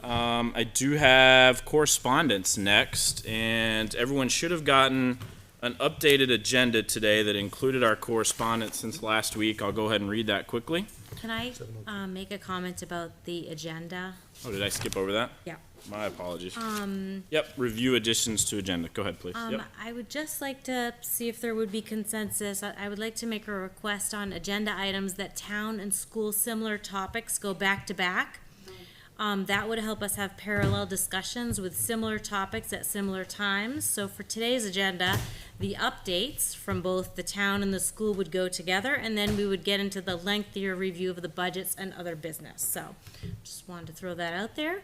I do have correspondence next, and everyone should have gotten an updated agenda today that included our correspondence since last week. I'll go ahead and read that quickly. Can I make a comment about the agenda? Oh, did I skip over that? Yeah. My apologies. Yep, review additions to agenda. Go ahead, please. Yep. I would just like to see if there would be consensus. I would like to make a request on agenda items that town and school similar topics go back to back. That would help us have parallel discussions with similar topics at similar times. So for today's agenda, the updates from both the town and the school would go together, and then we would get into the lengthier review of the budgets and other business. So just wanted to throw that out there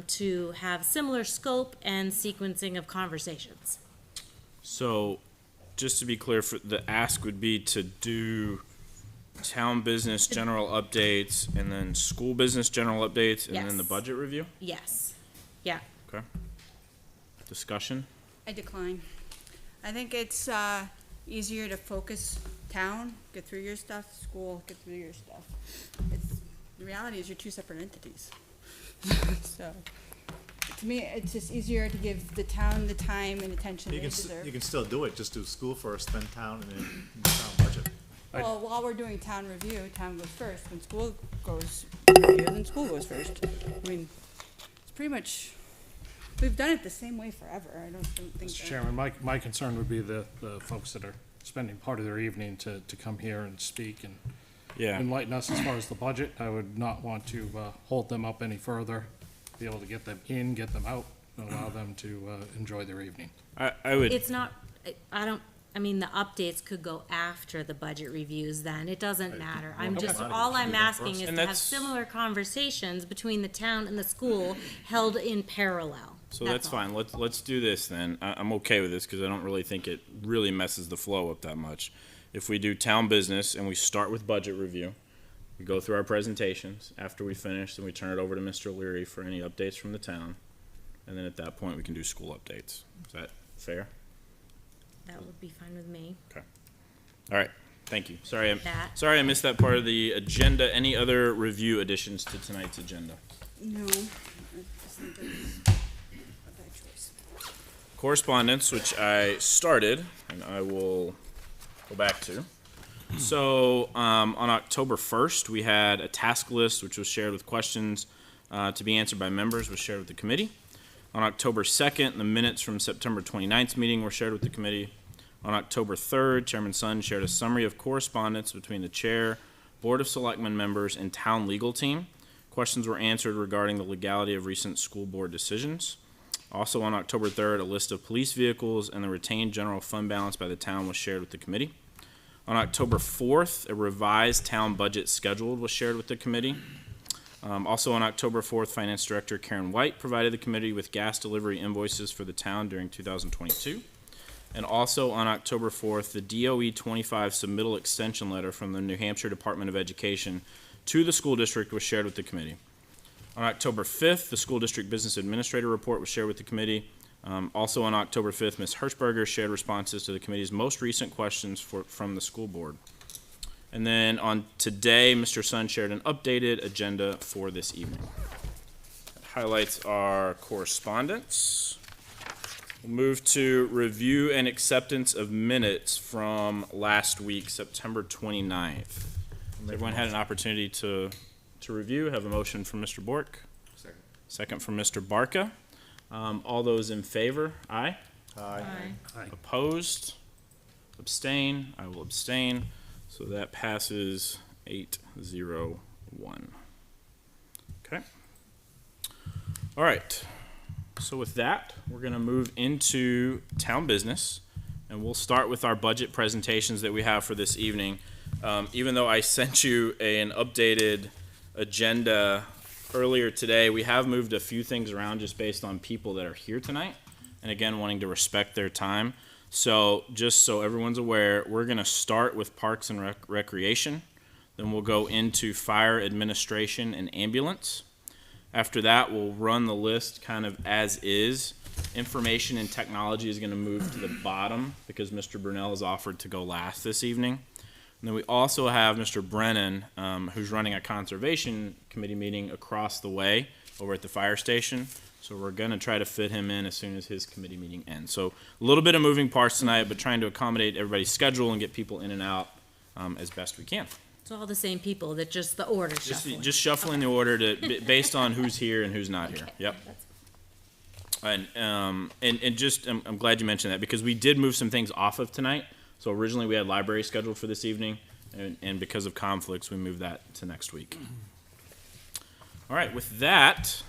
to have similar scope and sequencing of conversations. So, just to be clear, the ask would be to do town business general updates, and then school business general updates, and then the Yes. budget review? Yes. Yeah. Okay. Discussion? I decline. I think it's easier to focus town, get through your stuff, school, get through your stuff. The reality is you're two separate entities. So, to me, it's just easier to give the town the time and attention they deserve. You can still do it, just do school first, then town, and then town budget. Well, while we're doing town review, town goes first. When school goes review, then school goes first. I mean, it's pretty much, we've done it the same way forever. I don't think Mr. that. Chairman, my concern would be the folks that are spending part of their evening to come here and speak and Yeah. enlighten us as far as the budget. I would not want to hold them up any further, be able to get them in, get them out, and allow them to enjoy their evening. I would. It's not, I mean, the updates could go after the budget reviews then. It doesn't matter. All I'm asking is And to have that's- similar conversations between the town and the school held in parallel. So that's all. fine. Let's do this then. I'm okay with this because I don't really think it really messes the flow up that much. If we do town business and we start with budget review, we go through our presentations. After we finish, then we turn it over to Mr. Leary for any updates from the town. And then at that point, we can do school updates. Is that fair? That would be fine with me. All right. Thank you. Sorry, That. sorry I missed that part of the agenda. Any other review additions to tonight's agenda? No, I just think that's a bad choice. Correspondence, which I started, and I will go back to. So, on October 1st, we had a task list which was shared with questions to be answered by members, was shared with the committee. On October 2nd, the minutes from September 29th meeting were shared with the committee. On October 3rd, Chairman Sun shared a summary of correspondence between the chair, Board of Selectmen members, and town legal team. Questions were answered regarding the legality of recent school board decisions. Also on October 3rd, a list of police vehicles and the retained general fund balance by the town was shared with the committee. On October 4th, a revised town budget schedule was shared with the committee. Also on October 4th, Finance Director Karen White provided the committee with gas delivery invoices for the town during 2022. And also on October 4th, the DOE 25 submittal extension letter from the New Hampshire Department of Education to the school district was shared with the committee. On October 5th, the school district business administrator report was shared with the committee. Also on October 5th, Ms. Hirschberger shared responses to the committee's most recent questions from the school board. And then on today, Mr. Sun shared an updated agenda for this evening. That highlights our correspondence. We'll move to review and acceptance of minutes from last week, September 29th. Everyone had an opportunity to review. Have a motion from Mr. Bork. Second from Mr. Barca. All those in favor? Aye. Aye. Opposed? Abstain? I will abstain. So that passes 8-0-1. Okay. All right. So with that, we're going to move into town business, and we'll start with our budget presentations that we have for this evening. Even though I sent you an updated agenda earlier today, we have moved a few things around just based on people that are here tonight, and again, wanting to respect their time. So just so everyone's aware, we're going to start with Parks and Recreation. Then we'll go into Fire Administration and Ambulance. After that, we'll run the list kind of as is. Information and Technology is going to move to the bottom because Mr. Brunel has offered to go last this evening. And then we also have Mr. Brennan, who's running a Conservation Committee meeting across the way. over at the fire station. So we're gonna try to fit him in as soon as his committee meeting ends. So a little bit of moving parts tonight, but trying to accommodate everybody's schedule and get people in and out as best we can. It's all the same people, that just the order shuffling. Just shuffling the order based on who's here and who's not here. Yep. And just I'm glad you mentioned that, because we did move some things off of tonight. So originally we had library scheduled for this evening, and because of conflicts, we moved that to next week. All right, with that,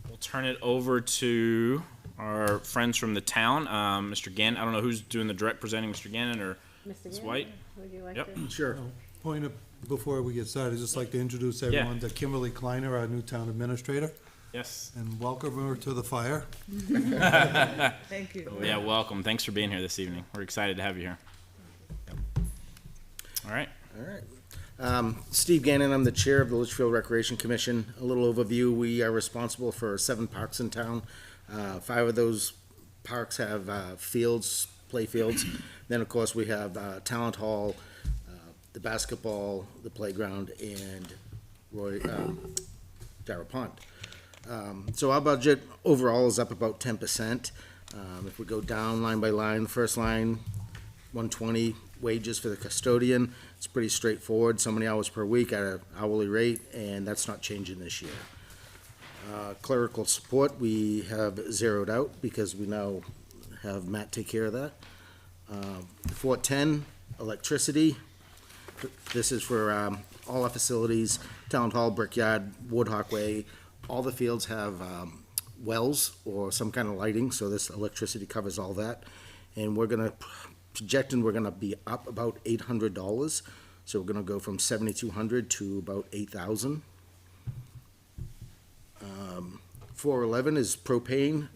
we'll turn it over to our friends from the town. Mr. Gannon, I don't know who's doing the direct presenting, Mr. Gannon or Ms. White? Would you like Yep. to? Sure. Point of, before we get started, I'd just like to introduce everyone to Kimberly Kleiner, our new town administrator, Yes. and welcome her to the fire. Thank you. Yeah, welcome. Thanks for being here this evening. We're excited to have you here. All right. All right. Steve Gannon, I'm the chair of the Litchfield Recreation Commission. A little overview, we are responsible for 7 parks in town. 5 of those parks have fields, play fields. Then, of course, we have Talent Hall, the basketball, the playground, and Darrah Pond. So our budget overall is up about 10%. If we go down line by line, first line, 120 wages for the custodian. It's pretty straightforward, so many hours per week at an hourly rate, and that's not changing this year. Clerical support, we have zeroed out because we now have Matt take care of that. 410, electricity. This is for all our facilities, Town Hall, Brickyard, Woodhawk Way. All the fields have wells or some kind of lighting, so this electricity covers all that. And we're projecting we're gonna be up about $800. So we're gonna go from 7,200 to about 8,000. 411 is propane.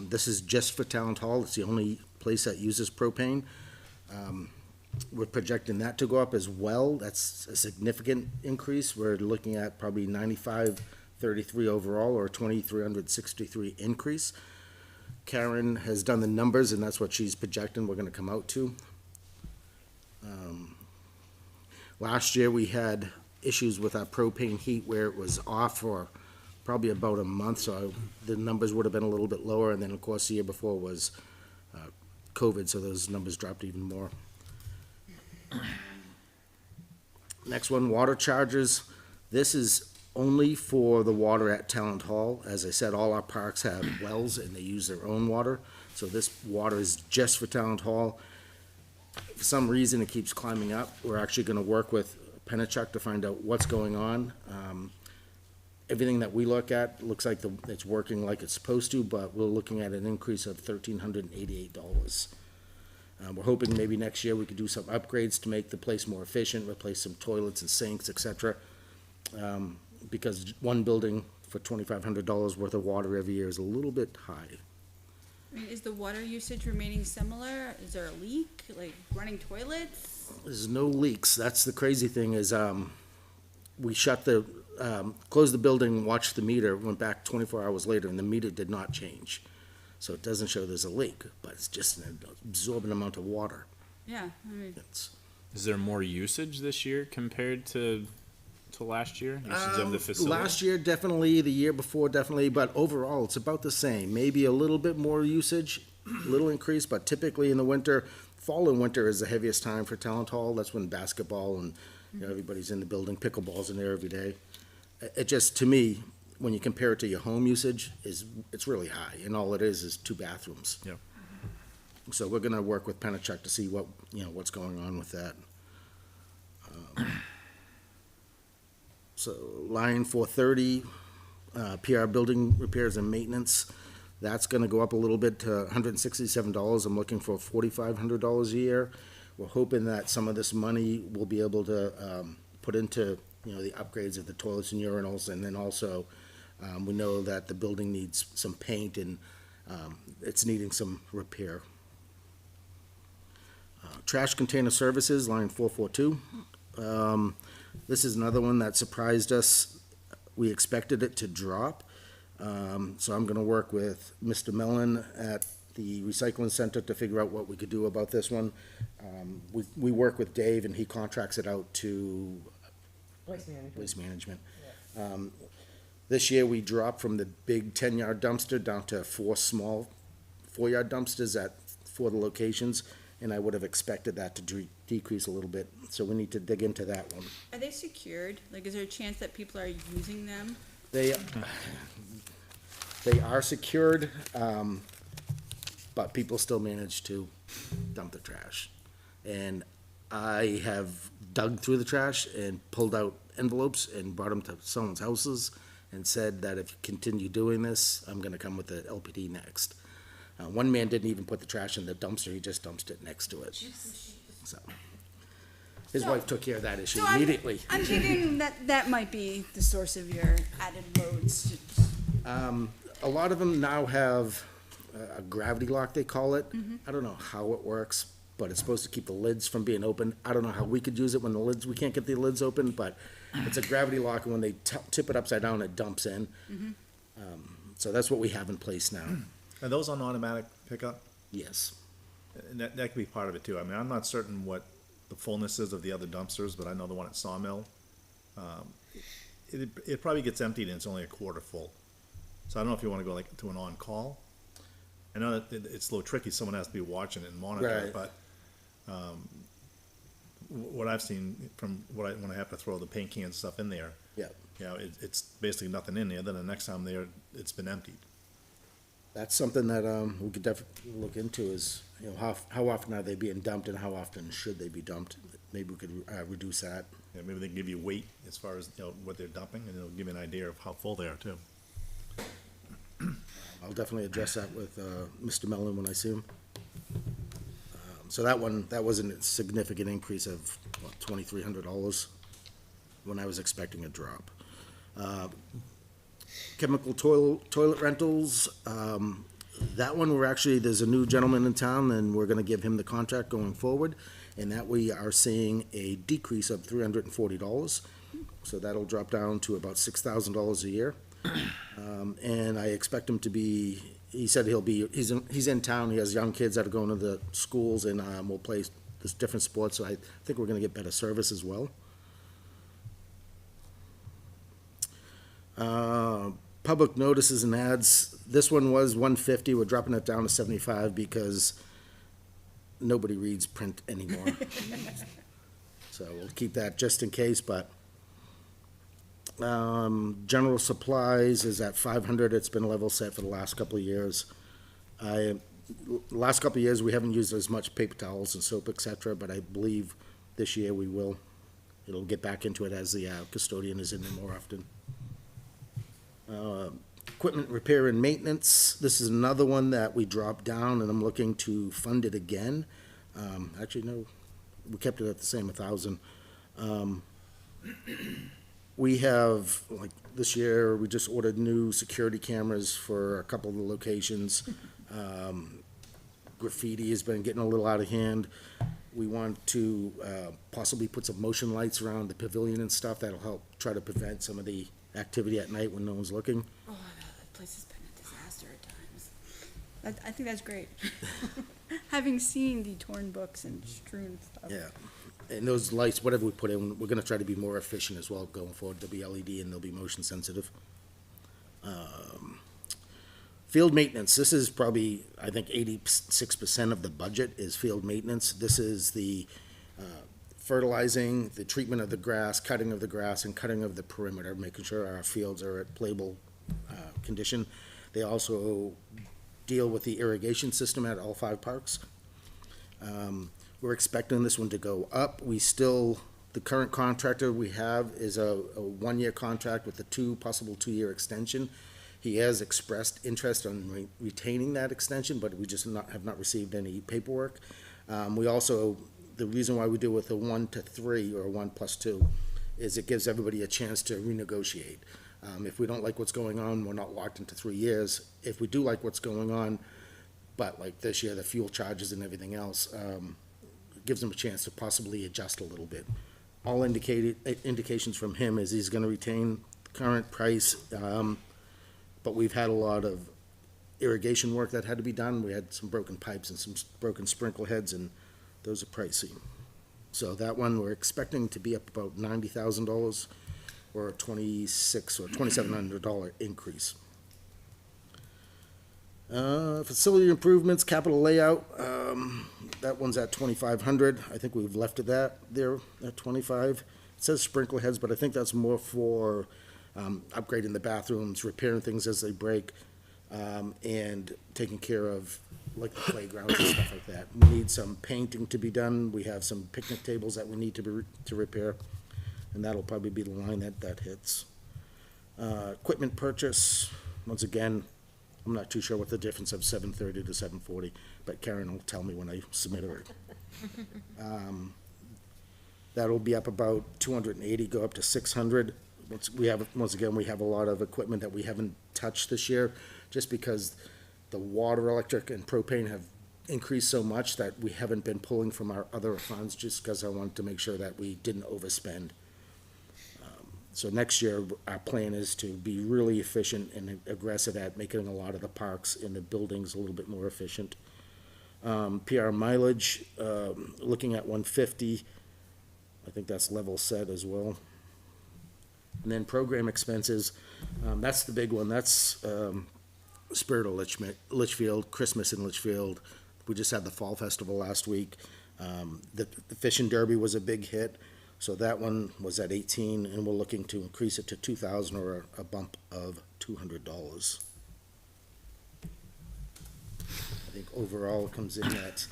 This is just for Talent Hall. It's the only place that uses propane. We're projecting that to go up as well. That's a significant increase. We're looking at probably 95.33 overall, or 2,363 increase. Karen has done the numbers, and that's what she's projecting we're gonna come out to. Last year, we had issues with our propane heat where it was off for probably about a month, so the numbers would have been a little bit lower, and then, of course, the year before was COVID, so those numbers dropped even more. Next one, water charges. This is only for the water at Talent Hall. As I said, all our parks have wells and they use their own water. So this water is just for Talent Hall. For some reason, it keeps climbing up. We're actually gonna work with Penachuk to find out what's going on. Everything that we look at looks like it's working like it's supposed to, but we're looking at an increase of $1,388. We're hoping maybe next year we could do some upgrades to make the place more efficient, replace some toilets and sinks, et cetera. Because one building for $2,500 worth of water every year is a little bit high. I mean, is the water usage remaining similar? Is there a leak, like running toilets? There's no leaks. That's the crazy thing is, we closed the building, watched the meter, went back 24 hours later, and the meter did not change. So it doesn't show there's a leak, but it's just an absorbent amount of water. Yeah, I mean, Is there more usage this year compared to last year? Usage of the facility? Last year, definitely, the year before, definitely, but overall, it's about the same. Maybe a little bit more usage, a little increase, but typically in the winter, fall and winter is the heaviest time for Talent Hall. That's when basketball and, everybody's in the building, pickleball's in there every day. It just, to me, when you compare it to your home usage, it's really high, and all it is 2 bathrooms. Yep. So we're gonna work with Penachuk to see what's going on with that. So line 430, PR building repairs and maintenance, that's gonna go up a little bit to $167. I'm looking for $4,500 a year. We're hoping that some of this money will be able to put into, the upgrades of the toilets and urinals, and then also, we know that the building needs some paint and it's needing some repair. Trash container services, line 442. This is another one that surprised us. We expected it to drop. So I'm gonna work with Mr. Mellon at the recycling center to figure out what we could do about this one. We work with Dave and he contracts it out to Waste management. Waste Management. This year, we dropped from the big 10-yard dumpster down to 4 small 4-yard dumpsters at 4 of the locations, and I would have expected that to decrease a little bit, so we need to dig into that one. Are they secured? Like, is there a chance that people are using them? They are secured, but people still manage to dump the trash. And I have dug through the trash and pulled out envelopes and brought them to someone's houses and said that if you continue doing this, I'm gonna come with the LPD next. One man didn't even put the trash in the dumpster, he just dumped it next to it. So, his So- wife took care of that issue So I'm- immediately. I'm thinking that might be the source of your added loads. A lot of them now have a gravity lock, they call it. I don't know how it works, but it's supposed to keep the lids from being open. I don't know how we could use it when we can't get the lids open, but it's a gravity lock, and when they tip it upside down, it dumps in. So that's what we have in place now, Are those on automatic pickup? yes. And that could be part of it too. I mean, I'm not certain what the fullness is of the other dumpsters, but I know the one at Sawmill. It probably gets emptied and it's only a quarter full. So I don't know if you wanna go like to an on-call. I know that it's a little tricky, someone has to be watching it and monitor Right. it, but, what I've seen from when I have to throw the paint cans and stuff in there, Yeah, you know, it's basically nothing in there, then the next time there, it's been emptied. that's something that, we could definitely look into is, you know, how often are they being dumped and how often should they be dumped? Maybe we could, reduce that. Yeah, maybe they give you weight as far as, you know, what they're dumping, and it'll give you an idea of how full they are too. I'll definitely address that with Mr. Mellon when I see him. So that was a significant increase of, what, $2,300 when I was expecting a drop. Chemical toilet rentals, that one, there's a new gentleman in town, and we're gonna give him the contract going forward, and that we are seeing a decrease of $340. So that'll drop down to about $6,000 a year. And I expect him to be, he said he's in town, he has young kids that are going to the schools, and we'll play this different sports, so I think we're gonna get better service as well. Public notices and ads, this one was $150, we're dropping it down to $75 because nobody reads print anymore. So we'll keep that just in case, but general supplies is at 500, it's been level set for the last couple of years. Last couple of years, we haven't used as much paper towels and soap, et cetera, but I believe this year we will. It'll get back into it as the custodian is in there more often. Equipment repair and maintenance, this is another one that we dropped down, and I'm looking to fund it again. Actually, no, we kept it at the same 1,000. We have, like, this year, we just ordered new security cameras for a couple of the locations. Graffiti has been getting a little out of hand. We want to possibly put some motion lights around the pavilion and stuff that'll help try to prevent some of the activity at night when no one's looking. Oh, that place has been a disaster at times. I think that's great. Having seen the torn books and strewn stuff. Yeah, and those lights, whatever we put in, we're gonna try to be more efficient as well going forward. They'll be LED and they'll be motion sensitive. Field maintenance, this is probably, I think 86% of the budget is field maintenance. This is the fertilizing, the treatment of the grass, cutting of the grass, and cutting of the perimeter, making sure our fields are at playable condition. They also deal with the irrigation system at all 5 parks. We're expecting this one to go up. The current contractor we have is a 1-year contract with a possible 2-year extension. He has expressed interest on retaining that extension, but we just have not received any paperwork. We also, the reason why we do with a 1 to 3 or 1 plus 2 is it gives everybody a chance to renegotiate. If we don't like what's going on, we're not locked into 3 years. If we do like what's going on, but like this year, the fuel charges and everything else, it gives them a chance to possibly adjust a little bit. All indications from him is he's gonna retain the current price, but we've had a lot of irrigation work that had to be done. We had some broken pipes and some broken sprinkler heads, and those are pricey. So that one, we're expecting to be up about $90,000. or a $2,600 or $2,700 increase. Facility improvements, capital layout, that one's at 2,500. I think we've left it there at 25. It says sprinkler heads, but I think that's more for upgrading the bathrooms, repairing things as they break, and taking care of like the playgrounds and stuff like that. We need some painting to be done. We have some picnic tables that we need to repair, and that'll probably be the line that hits. Equipment purchase, once again, I'm not too sure what the difference of 730 to 740, but Karen will tell me when I submit it. That'll be up about 280, go up to 600. Once again, we have a lot of equipment that we haven't touched this year, just because the water, electric, and propane have increased so much that we haven't been pulling from our other funds, just because I wanted to make sure that we didn't overspend. So next year, our plan is to be really efficient and aggressive at making a lot of the parks and the buildings a little bit more efficient. PR mileage, looking at 150. I think that's level set as well. And then program expenses, that's the big one. That's Spirit of Litchfield, Christmas in Litchfield. We just had the Fall Festival last week. The Fishing Derby was a big hit. So that one was at 18, and we're looking to increase it to 2,000 or a bump of $200. I think overall it comes in at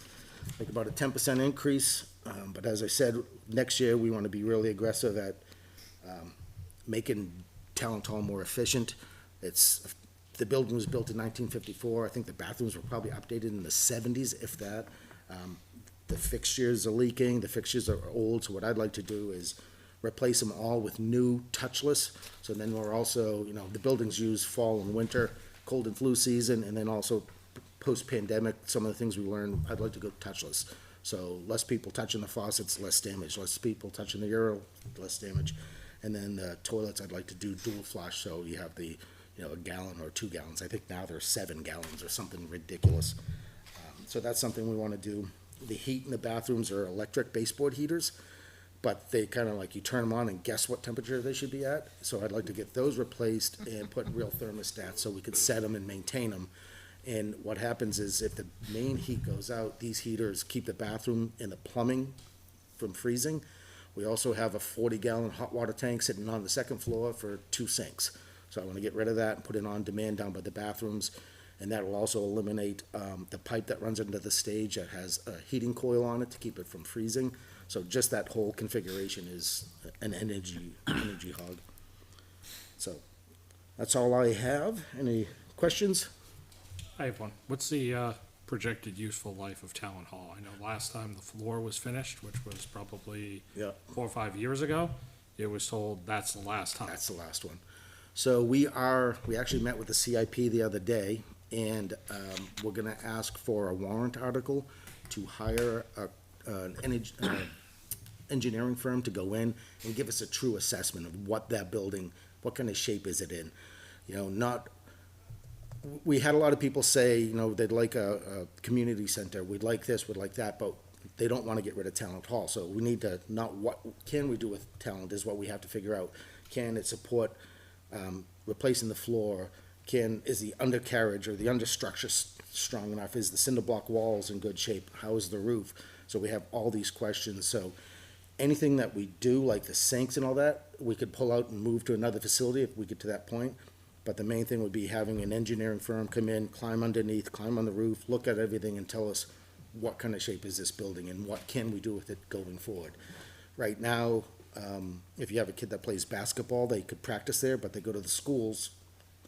like about a 10% increase. But as I said, next year we want to be really aggressive at making Talent Hall more efficient. The building was built in 1954. I think the bathrooms were probably updated in the 70s, if that. The fixtures are leaking, the fixtures are old, so what I'd like to do is replace them all with new touchless. So then we're also, the buildings use fall and winter, cold and flu season, and then also post-pandemic, some of the things we learned, I'd like to go touchless. So less people touching the faucets, less damage, less people touching the urinal, less damage. And then the toilets, I'd like to do dual flush, so you have the, a gallon or 2 gallons. I think now they're 7 gallons or something ridiculous. So that's something we want to do. The heat in the bathrooms are electric baseboard heaters, but they kind of like you turn them on and guess what temperature they should be at. So I'd like to get those replaced and put real thermostats so we could set them and maintain them. And what happens is if the main heat goes out, these heaters keep the bathroom and the plumbing from freezing. We also have a 40-gallon hot water tank sitting on the second floor for 2 sinks. So I want to get rid of that and put it on demand down by the bathrooms. And that will also eliminate the pipe that runs into the stage that has a heating coil on it to keep it from freezing. So just that whole configuration is an energy hog. So that's all I have. Any questions? I have one. What's the projected useful life of Talent Hall? I know last time the floor was finished, which was probably 4 or 5 years ago, it was told that's the last time. That's the last one. So we actually met with the CIP the other day, and we're gonna ask for a warrant article to hire an engineering firm to go in and give us a true assessment of what that building, what kind of shape is it in. We had a lot of people say, they'd like a community center, we'd like this, we'd like that, but they don't want to get rid of Talent Hall. So we need to, not what can we do with Talent is what we have to figure out. Can it support replacing the floor? Is the undercarriage or the understructure strong enough? Is the cinder block walls in good shape? How is the roof? So we have all these questions. So anything that we do, like the sinks and all that, we could pull out and move to another facility if we get to that point. But the main thing would be having an engineering firm come in, climb underneath, climb on the roof, look at everything and tell us what kind of shape is this building and what can we do with it going forward. Right now, if you have a kid that plays basketball, they could practice there, but they go to the schools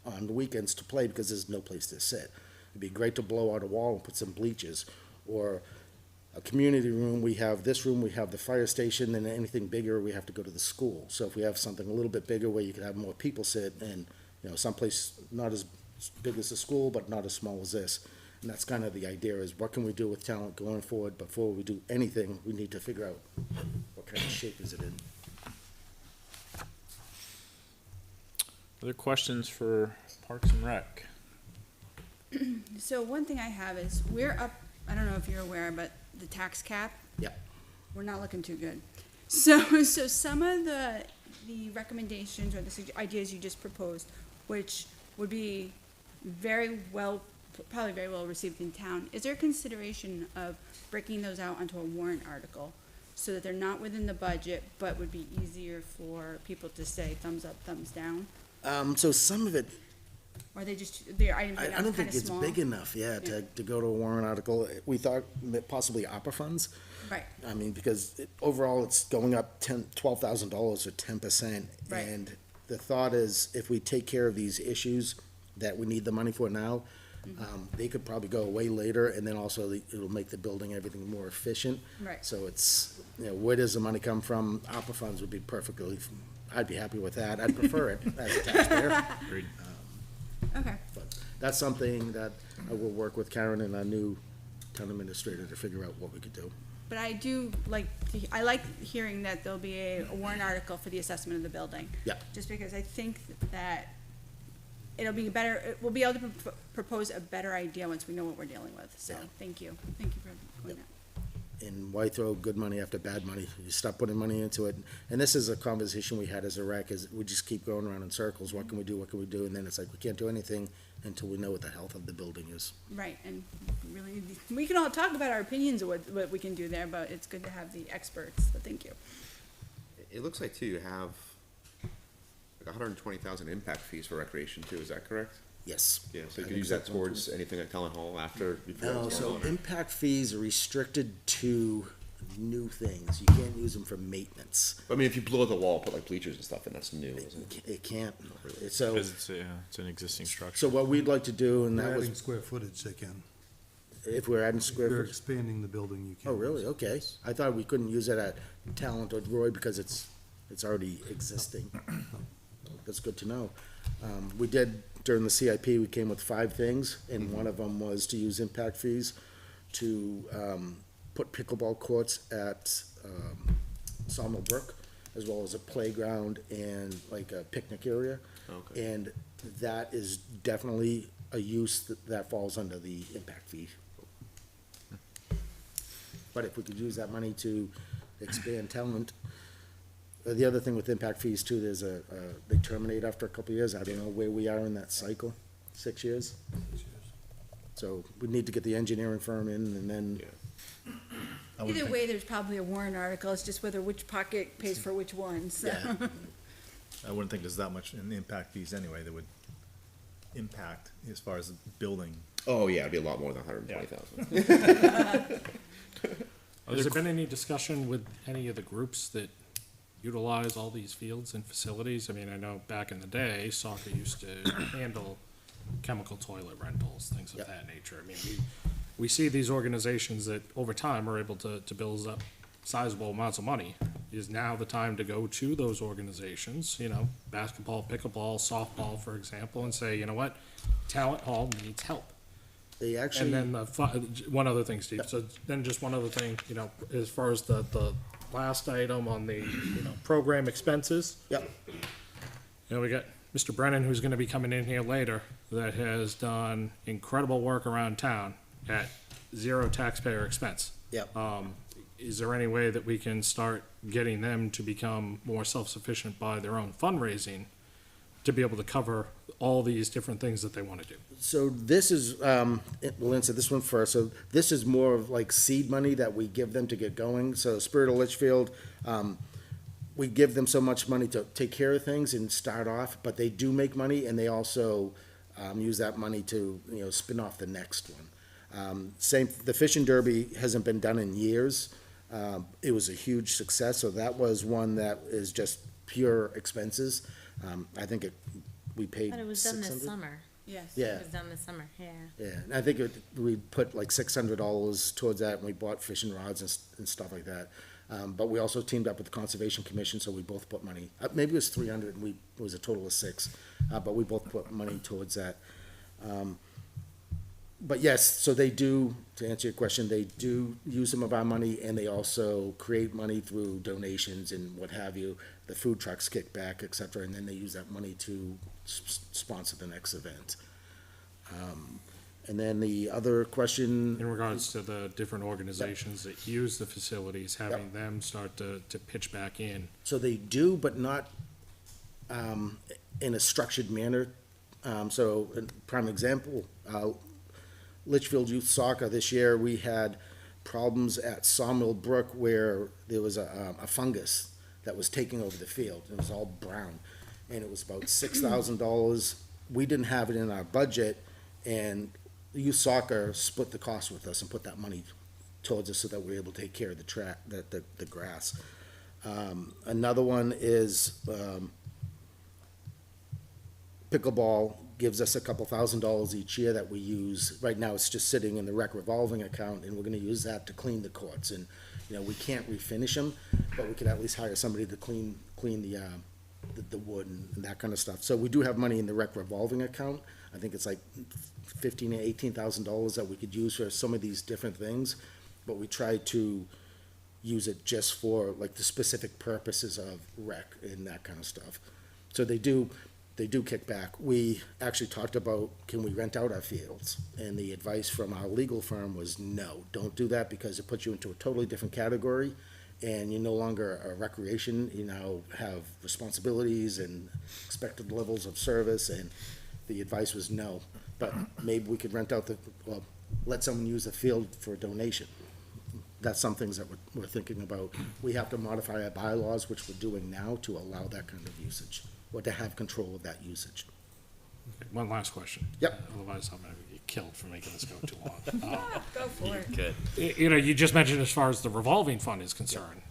on the weekends to play because there's no place to sit. It'd be great to blow out a wall and put some bleachers. Or a community room, we have this room, we have the fire station, and anything bigger, we have to go to the school. So if we have something a little bit bigger where you could have more people sit and, someplace not as big as the school, but not as small as this. And that's kind of the idea is what can we do with Talent going forward? Before we do anything, we need to figure out what kind of shape is it in. Other questions for Parks and Rec? So one thing I have is we're up, I don't know if you're aware, but the tax cap, Yeah. we're not looking too good. So some of the the recommendations or the ideas you just proposed, which would be probably very well received in town, is there consideration of breaking those out onto a warrant article so that they're not within the budget, but would be easier for people to say thumbs up, thumbs down? So some of it, Or are they just, their items I are don't kind think of it's small? big enough, to go to a warrant article. We thought that possibly opera funds. Right, I mean, because overall, it's going up $12,000 or 10%. Right. And the thought is, if we take care of these issues that we need the money for now, they could probably go away later, and then also it'll make the building, everything more efficient. right. So it's, where does the money come from? Opera funds would be perfectly, I'd be happy with that. I'd prefer it as a taxpayer. Okay, But that's something that I will work with Karen and our new town administrator to figure out what we could do. but I do like, I like hearing that there'll be a warrant article for the assessment of the building. Yeah. Just because I think that we'll be able to propose a better idea once we know what we're dealing with, so, Yeah. thank you for doing that. And why throw good money after bad money? You stop putting money into it. And this is a conversation we had as a rec, is we just keep going around in circles. What can we do? What can we do? And then it's like, we can't do anything until we know what the health of the building is. Right, and really, we can all talk about our opinions of what we can do there, but it's good to have the experts, so thank you. It looks like too, you have like 120,000 impact fees for recreation too, is that correct? Yes. Yeah, so I you can think use that so. towards anything at Town Hall before No, it's so going on, or- impact fees are restricted to new things. You can't use them for maintenance. I mean, if you blow the wall, put like bleachers and stuff, and that's new, isn't it? It can't. So, Because it's an existing structure. so what we'd like to do, and that Adding was, square footage, they can. if we're adding If square you're foot. expanding the building, you can. Oh, really? Okay. I thought we couldn't use it at Talent or Roy because it's already existing. That's good to know. We did, during the CIP, we came with 5 things, and one of them was to use impact fees to, put pickleball courts at, Sawmill Brook, as well as a playground and like a picnic area. Okay. And that is definitely a use that falls under the impact fee. But if we could use that money to expand talent, the other thing with impact fees too, there's they terminate after a couple of years. I don't know where we are in that cycle, 6 years. So we need to get the engineering firm in and then, Yeah. I would Either think- way, there's probably a warrant article, it's just whether which pocket pays for which one, so. yeah. I wouldn't think there's that much in impact fees anyway that would impact as far as building. Oh, yeah, it'd be a lot more than 120,000. Has there been any discussion with any of the groups that utilize all these fields and facilities? I mean, I know back in the day, soccer used to handle chemical toilet rentals, things of Yep. that nature. I mean, we see these organizations that over time are able to build up sizable amounts of money. Is now the time to go to those organizations, basketball, pickleball, softball, for example, and say, you know what, Talent Hall needs help. They actually. And then one other thing, Steve, so then just one other thing, as far as the last item on the, program expenses. Yep. We got Mr. Brennan, who's gonna be coming in here later, that has done incredible work around town at zero taxpayer expense. Yep. Is there any way that we can start getting them to become more self-sufficient by their own fundraising to be able to cover all these different things that they wanna do? So this is, we'll answer this one first. So this is more of like seed money that we give them to get going. So Spirit of Litchfield, we give them so much money to take care of things and start off, but they do make money and they also, use that money to, spin off the next one. The Fishing Derby hasn't been done in years. It was a huge success, so that was one that is just pure expenses. I think we paid But it was done this 600. summer. Yes. Yeah. It was done this summer, yeah. Yeah, and I think we put like $600 towards that, and we bought fishing rods and stuff like that. But we also teamed up with the Conservation Commission, so we both put money, maybe it was 300, and it was a total of 6, but we both put money towards that. But yes, so they do, to answer your question, they do use some of our money, and they also create money through donations and what have you, the food trucks kick back, et cetera, and then they use that money to sponsor the next event. And then the other question. In regards to the different organizations that use the facilities, having them start to pitch back in. So they do, but not in a structured manner. So, a prime example, Litchfield Youth Soccer this year, we had problems at Sawmill Brook where there was a fungus that was taking over the field. It was all brown, and it was about $6,000. We didn't have it in our budget, and Youth Soccer split the cost with us and put that money towards us so that we were able to take care of the grass. Another one is pickleball gives us a couple $1,000s each year that we use. Right now, it's just sitting in the rec revolving account, and we're gonna use that to clean the courts. And, you know, we can't refinish them, but we could at least hire somebody to clean the wood and that kind of stuff. So we do have money in the rec revolving account. I think it's like $15,000 to $18,000 that we could use for some of these different things, but we try to use it just for like the specific purposes of rec and that kind of stuff. So they do kick back. We actually talked about, can we rent out our fields? And the advice from our legal firm was, no, don't do that because it puts you into a totally different category and you're no longer a recreation, you now have responsibilities and expected levels of service, and the advice was no. But maybe we could rent out let someone use the field for a donation. That's some things that we're thinking about. We have to modify our bylaws, which we're doing now, to allow that kind of usage, or to have control of that usage. Okay, one last question. Yep. Otherwise, I'm gonna get killed for making this go too long. Go for it. Good. You know, you just mentioned as far as the revolving fund is concerned.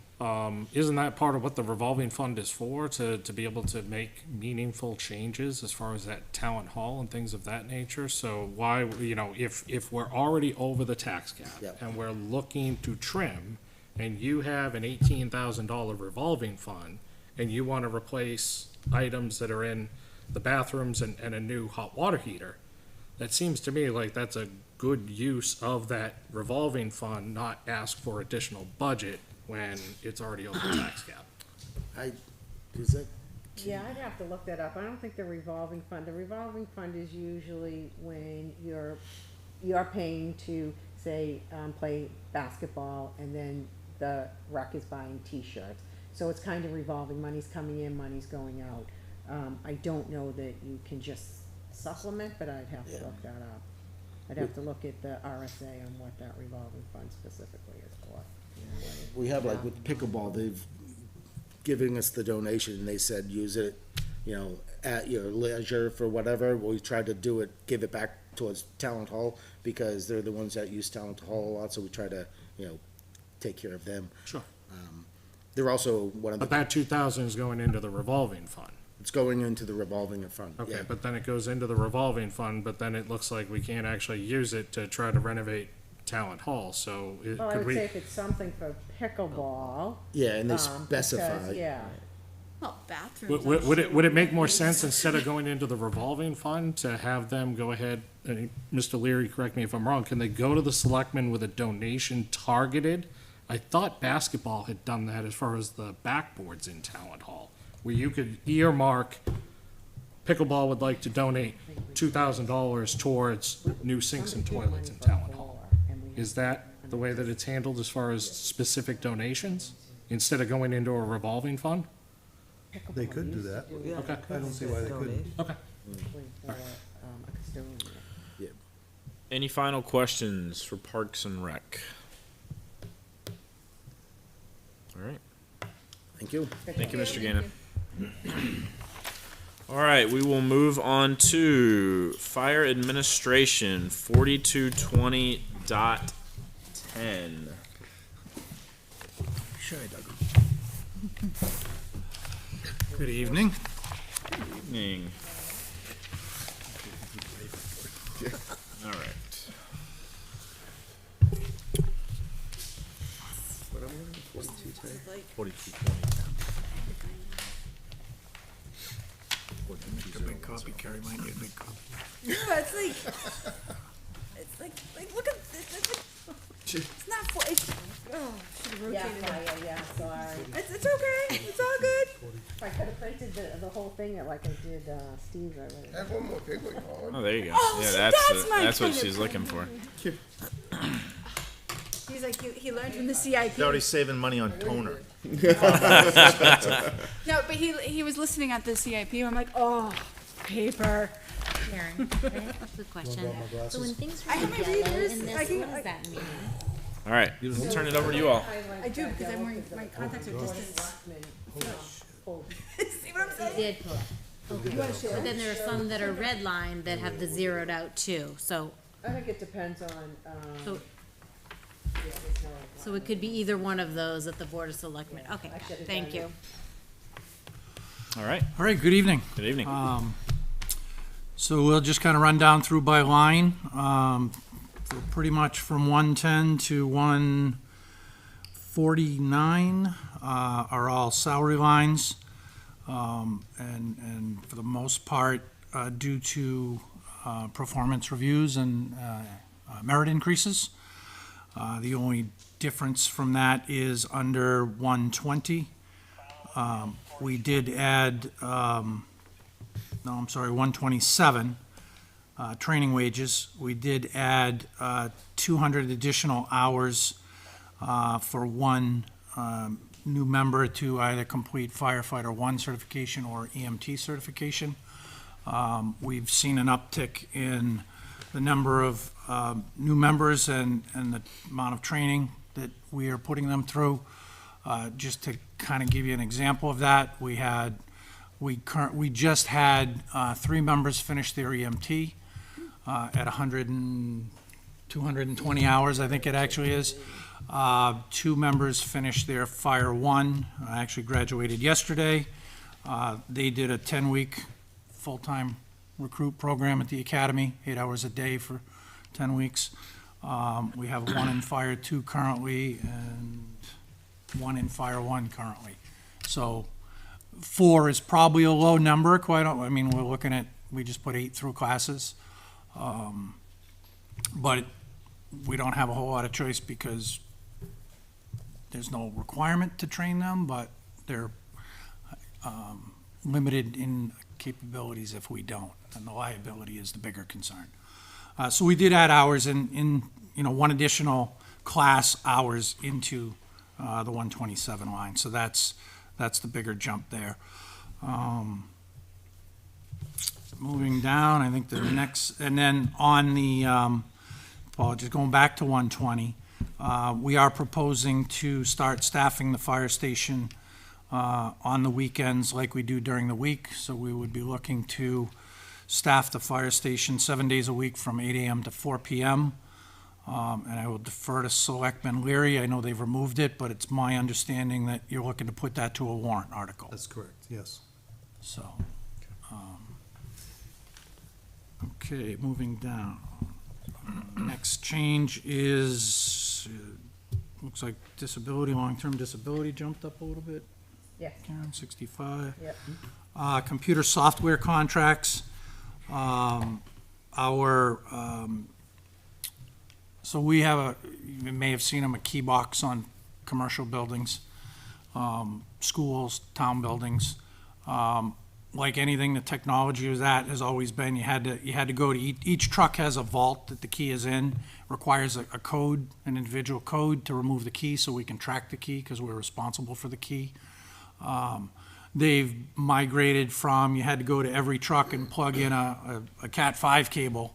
Isn't that part of what the revolving fund is for, to be able to make meaningful changes as far as that talent hall and things of that nature? So why, you know, if we're already over the tax cap Yep. and we're looking to trim, and you have an $18,000 revolving fund, and you want to replace items that are in the bathrooms and a new hot water heater, that seems to me like that's a good use of that revolving fund, not ask for additional budget when it's already over the tax cap. Is that, Yeah, I'd have to look that up. I don't think the revolving fund is usually when you're paying to, say, play basketball, and then the rec is buying T-shirts. So it's kind of revolving, money's coming in, money's going out. I don't know that you can just supplement, but I'd have to look that up. I'd have to look at the RSA on what that revolving fund specifically is for. we have like with pickleball, they've given us the donation and they said, use it, you know, at your leisure for whatever. We tried to do it, give it back towards Talent Hall because they're the ones that use Talent Hall a lot, so we try to, you know, take care of them. Sure. They're also one of But the, that 2,000 is going into the revolving fund. it's going into the revolving fund. Okay, Yeah. but then it goes into the revolving fund, but then it looks like we can't actually use it to try to renovate Talent Hall, so Well, I could would say we? if it's something for pickleball. Yeah, and they because, specify. yeah, Well, bathrooms. Would it make more sense, instead of going into the revolving fund, to have them go ahead, and Mr. Leary, correct me if I'm wrong, can they go to the selectmen with a donation targeted? I thought basketball had done that as far as the backboards in Talent Hall, where you could earmark, pickleball would like to donate $2,000 towards new sinks and toilets in Talent Hall. Is that the way that it's handled as far as specific donations, instead of going into a revolving fund? They could do that. Yeah, Okay. I don't see why they couldn't. Okay. for, a custodian. Any final questions for Parks and Rec? All right. Thank you. Thank you, Mr. Gannon. All right, we will move on to Fire Administration 4220.10. Good evening. Evening. All right. What am I on, 42 today? 4220. A big copy, Carrie might need a big copy. Yeah, it's like, look at this, it's not, should've Yeah, rotated it. yeah, sorry. It's okay, it's all good. If I could've printed the whole thing like I did, Steve's, I would've. I have one more big one, Colin. Oh, there you go. Oh, Yeah, see, that's that's my that's what kind of she's looking for. He's like, he learned from the CIP. He's already saving money on toner. No, but he was listening at the CIP, and I'm like, oh, paper. Karen, can I ask a question? grab my glasses? So when things I have are my yellow readers. in I this, can- what does that mean? All right, I'll turn it over to you all. I do, because I'm wearing, my contacts are distant. See what I'm saying? Did pull it. Okay. But then there are some that are red line that have the zeroed out too, so, I think it depends on, so, yeah, there's no. so it could be either one of those at the Board of Selectmen. Okay, thank you. All right, All right, good evening. good evening. So we'll just kind of run down through by line. So pretty much from 110 to 149 are all salary lines. And for the most part, due to performance reviews and merit increases. The only difference from that is under 120. We did add, 127, training wages. We did add 200 additional hours for one new member to either complete firefighter 1 certification or EMT certification. We've seen an uptick in the number of new members and the amount of training that we are putting them through. Just to kind of give you an example of that, we just had 3 members finish their EMT at 220 hours, I think it actually is. 2 members finished their Fire 1, actually graduated yesterday. They did a 10-week full-time recruit program at the academy, 8 hours a day for 10 weeks. We have 1 in Fire 2 currently and 1 in Fire 1 currently. So 4 is probably a low number, we're looking at, we just put 8 through classes. But we don't have a whole lot of choice because there's no requirement to train them, but they're limited in capabilities if we don't, and the liability is the bigger concern. So we did add hours in 1 additional class hours into the 127 line, so that's the bigger jump there. Moving down, I think the next, and then on the, just going back to 120, we are proposing to start staffing the fire station on the weekends like we do during the week. So we would be looking to staff the fire station 7 days a week from 8 a.m. to 4 p.m. And I will defer to Selectman Leary. I know they've removed it, but it's my understanding that you're looking to put that to a warrant article. That's correct, yes. So, okay, moving down. Next change is, looks like disability, long-term disability jumped up a little bit. Yes. Karen, 65. Yep. Computer software contracts. So we have you may have seen them, a key box on commercial buildings, schools, town buildings. Like anything, the technology was at has always been, you had to go to, each truck has a vault that the key is in, requires a code, an individual code to remove the key so we can track the key because we're responsible for the key. They've migrated from, you had to go to every truck and plug in a Cat 5 cable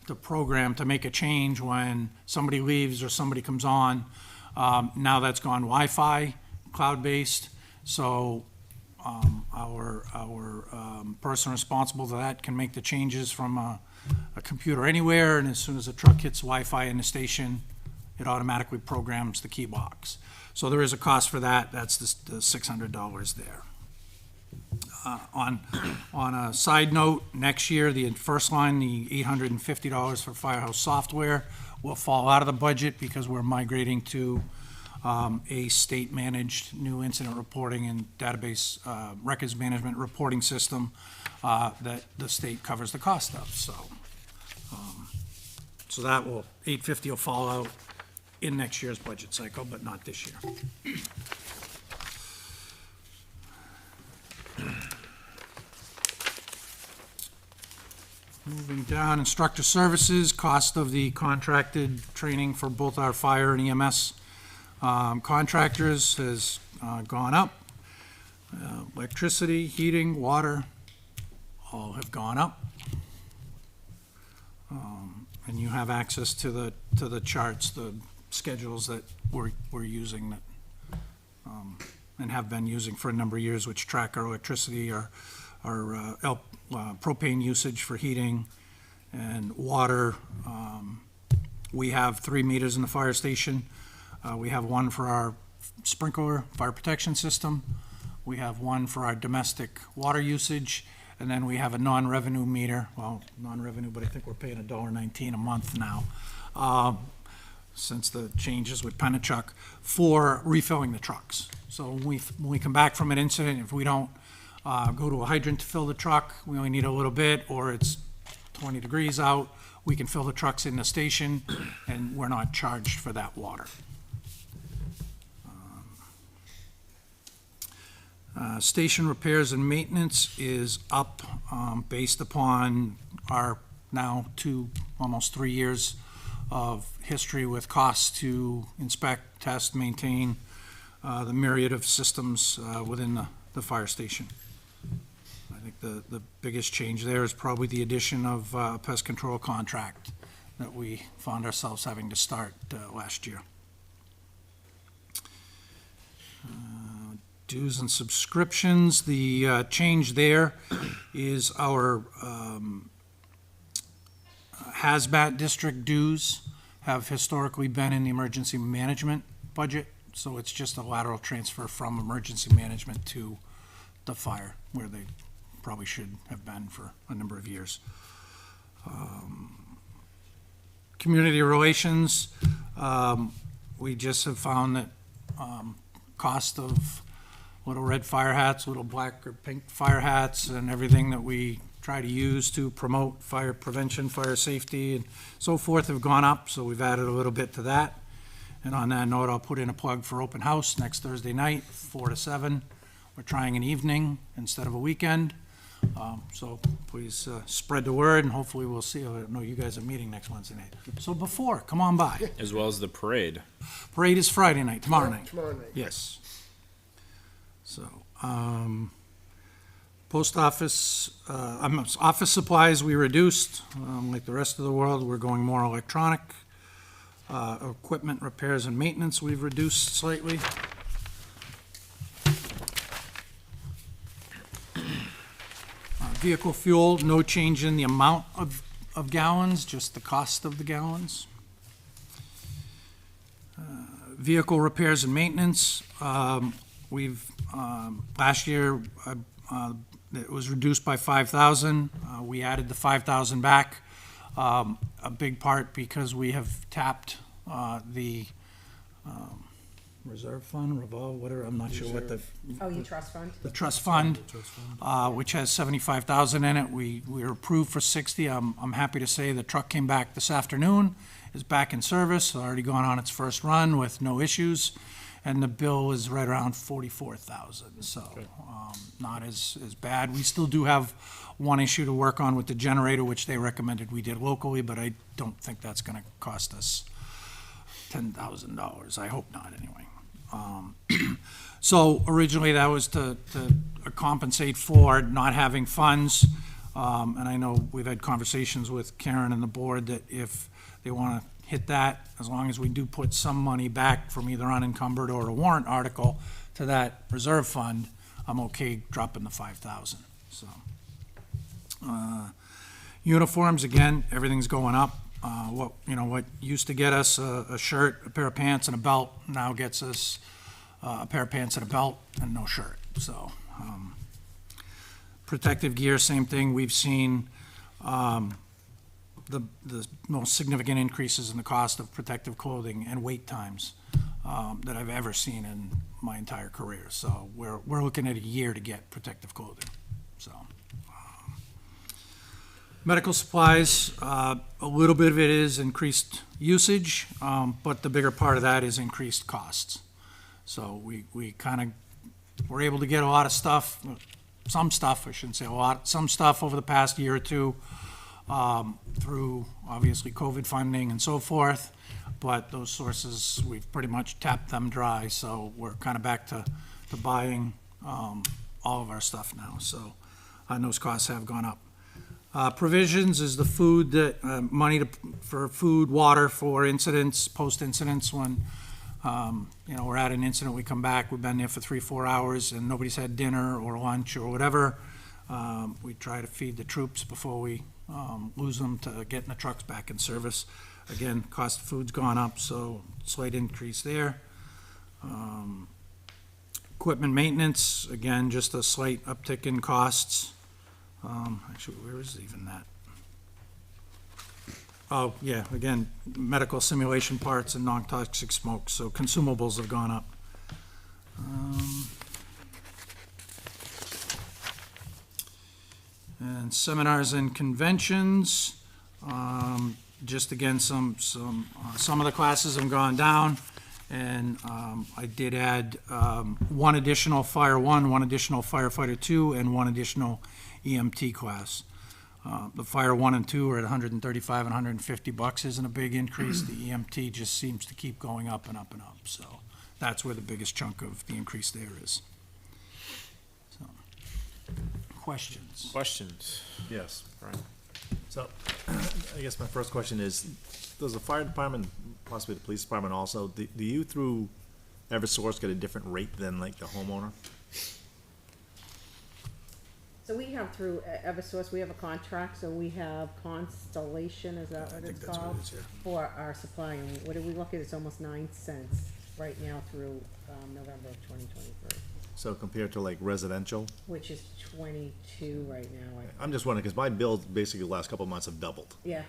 to program to make a change when somebody leaves or somebody comes on. Now that's gone Wi-Fi, cloud-based, so our person responsible for that can make the changes from a computer anywhere, and as soon as the truck hits Wi-Fi in the station, it automatically programs the key box. So there is a cost for that. That's the $600 there. On a side note, next year, the first line, the $850 for firehouse software will fall out of the budget because we're migrating to a state-managed new incident reporting and database records management reporting system that the state covers the cost of. So that will, $850 will fall out in next year's budget cycle, but not this year. Moving down, instructor services, cost of the contracted training for both our fire and EMS contractors has gone up. Electricity, heating, water, all have gone up. And you have access to the charts, the schedules that we're using that, and have been using for a number of years, which track our electricity, our propane usage for heating and water. We have 3 meters in the fire station. We have one for our sprinkler fire protection system. We have one for our domestic water usage, and then we have a non-revenue meter, well, non-revenue, but I think we're paying $1.19 a month now, since the changes with Penachuk, for refilling the trucks. So when we come back from an incident, if we don't go to a hydrant to fill the truck, we only need a little bit, or it's 20 degrees out, we can fill the trucks in the station, and we're not charged for that water. Station repairs and maintenance is up, based upon our now almost 3 years of history with costs to inspect, test, maintain the myriad of systems within the fire station. I think the biggest change there is probably the addition of a pest control contract that we found ourselves having to start last year. Dues and subscriptions, the change there is our hazmat district dues have historically been in the emergency management budget, so it's just a lateral transfer from emergency management to the fire, where they probably should have been for a number of years. Community relations, we just have found that cost of little red fire hats, little black or pink fire hats, and everything that we try to use to promote fire prevention, fire safety, and so forth have gone up, so we've added a little bit to that. And on that note, I'll put in a plug for open house next Thursday night, 4 to 7. We're trying an evening instead of a weekend, so please spread the word, and hopefully we'll see. I know you guys are meeting next Wednesday night. So before, come on by. As well as the parade. Parade is Friday night, tomorrow night. Tomorrow night. Yes. So, post office, office supplies we reduced, like the rest of the world, we're going more electronic. Equipment repairs and maintenance, we've reduced slightly. Vehicle fuel, no change in the amount of gallons, just the cost of the gallons. Vehicle repairs and maintenance, we've, last year, it was reduced by 5,000. We added the 5,000 back, a big part because we have tapped the reserve fund, revolve, whatever, I'm not sure what the. Oh, you trust fund? The trust fund, which has 75,000 in it. We were approved for 60. I'm happy to say the truck came back this afternoon, is back in service, already gone on its first run with no issues. And the bill is right around 44,000, so not as bad. We still do have one issue to work on with the generator, which they recommended we did locally, but I don't think that's gonna cost us $10,000. I hope not, anyway. So originally that was to compensate for not having funds. And I know we've had conversations with Karen and the board that if they wanna hit that, as long as we do put some money back from either unencumbered or a warrant article to that reserve fund, I'm okay dropping the 5,000, so. Uniforms, again, everything's going up. What used to get us a shirt, a pair of pants, and a belt now gets us a pair of pants and a belt and no shirt, so. Protective gear, same thing. We've seen the most significant increases in the cost of protective clothing and wait times that I've ever seen in my entire career. So we're looking at a year to get protective clothing, so. Medical supplies, a little bit of it is increased usage, but the bigger part of that is increased costs. So we kind of were able to get a lot of stuff, some stuff, I shouldn't say a lot, some stuff over the past year or two through obviously COVID funding and so forth. But those sources, we've pretty much tapped them dry, so we're kind of back to buying all of our stuff now. So those costs have gone up. Provisions is the food that, money for food, water for incidents, post-incidents when, we're at an incident, we come back, we've been there for 3-4 hours and nobody's had dinner or lunch or whatever. We try to feed the troops before we lose them to getting the trucks back in service. Again, cost of food's gone up, so slight increase there. Equipment maintenance, again, just a slight uptick in costs. Actually, where is even that? Oh, yeah, again, medical simulation parts and non-toxic smoke, so consumables have gone up. And seminars and conventions, just again, some of the classes have gone down, and I did add one additional Fire 1, one additional Firefighter 2, and one additional EMT class. The Fire 1 and 2 are at $135 and $150, isn't a big increase. The EMT just seems to keep going up and up and up, so that's where the biggest chunk of the increase there is. So, questions? Questions? Yes. Brian? So, I guess my first question is, does the fire department, possibly the police department also, do you through Eversource get a different rate than like the homeowner? So we have through Eversource, we have a contract, so we have Constellation, is that what it's that's what called? it is, yeah. For our supply, and what did we look at, it's almost 9 cents right now through, November of 2023, So compared to like residential? which is 22 right now, I'm just wondering, because my bills basically the last couple of months have doubled. yeah,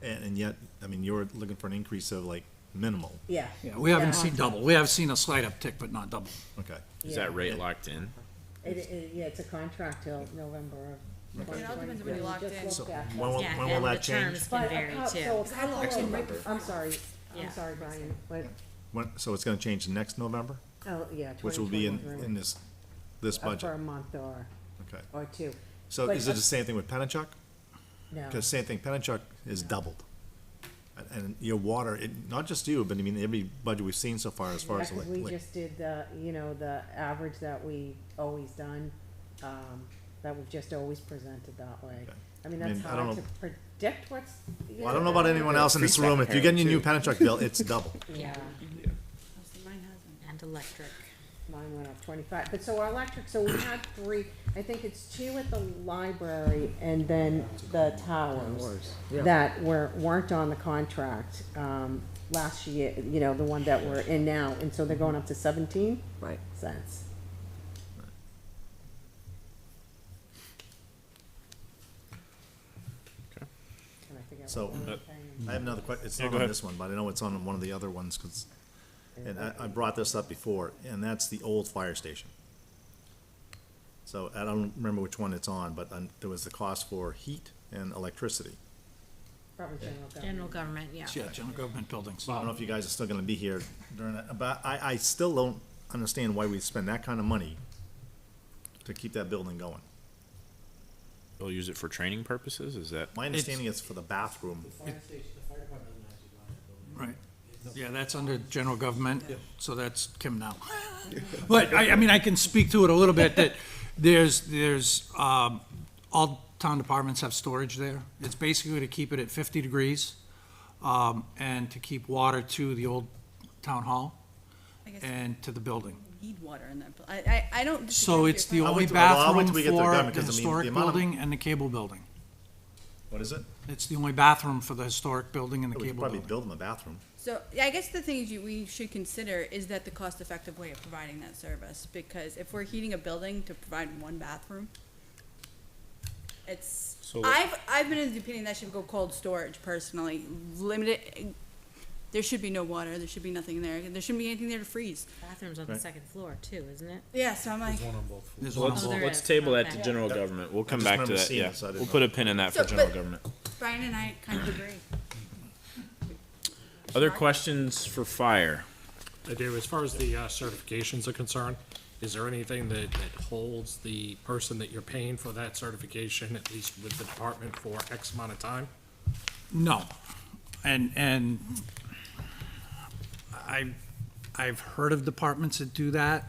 And yet, I mean, you're looking for an increase of like minimal. yeah. Yeah, we haven't Yeah. seen double. We have seen a slight uptick, but not double. Okay. Is Yeah. that rate locked in? Yeah, it's a contract till November of It all depends when you're locked in. So that. when will, Yeah, when will and that the change? terms can But vary so too. a couple of- I'm sorry, Yeah. I'm sorry, Brian, but, So it's gonna change next November, oh, yeah, which will be in 2023. this For a budget? month Okay. or two, So But- is it the same thing with Pennachuck? no. Because same thing, Pennachuck is doubled. And your water, not just you, but I mean, every budget we've seen so far as far Yeah, as 'cause we just did the, the average that we always done, that we've just always presented that way. I mean, I that's mean, I don't hard to know. predict what's. Well, I don't know about anyone else in this room, if you're getting your new Pennachuck bill, it's double. Yeah, Mine hasn't. And electric. mine went up 25, but so our electric, so we had 3, I think it's 2 at the library and then the towers that weren't on the contract, last year, the one that we're in now, and so they're going up to 17 cents. And I forget So, what we were paying. I have another question, it's Yeah, not go on ahead. this one, but I know it's on one of the other ones, and I brought this up before, and that's the old fire station. So I don't remember which one it's on, but there was the cost for heat and electricity. Probably general government. General government, yeah. Yeah, general government buildings. I don't know if you guys are still gonna be here during that, but I still don't understand why we spend that kind of money to keep that building going. They'll use it for training purposes, is that? My understanding is for the bathroom. Right. Yeah, that's under general government, so that's Kim now. But I mean, I can speak to it a little bit, that there's, all town departments have storage there. It's basically to keep it at 50 degrees, and to keep water to the old town hall I guess and to the building. we need water in that. I don't. So it's the I'll only wait till- well, I'll wait bathroom till we get to the for government, the 'cause I mean, the historic amount of- building and the cable building. What is it? It's the only bathroom for the historic building and the We could cable probably building. build them a bathroom. So, yeah, I guess the thing is we should consider is that the cost-effective way of providing that service, because if we're heating a building to provide one bathroom, it's, So- I've been of the opinion that should go cold storage personally, limited, there should be no water, there should be nothing there, there shouldn't be anything there to freeze. Bathroom's on the Right. second floor too, isn't it? Yeah, so I'm like, There's So one let's, on both. there let's is. table that to Okay. general government. We'll come just back to remember that, seeing yeah. it, so I didn't We'll know. put a pin in that for So, general but- government. Brian and I kind of agree. Other questions for fire? I do, as far as the certifications are concerned, is there anything that holds the person that you're paying for that certification, at least with the department, for X amount of time? No. And I've heard of departments that do that,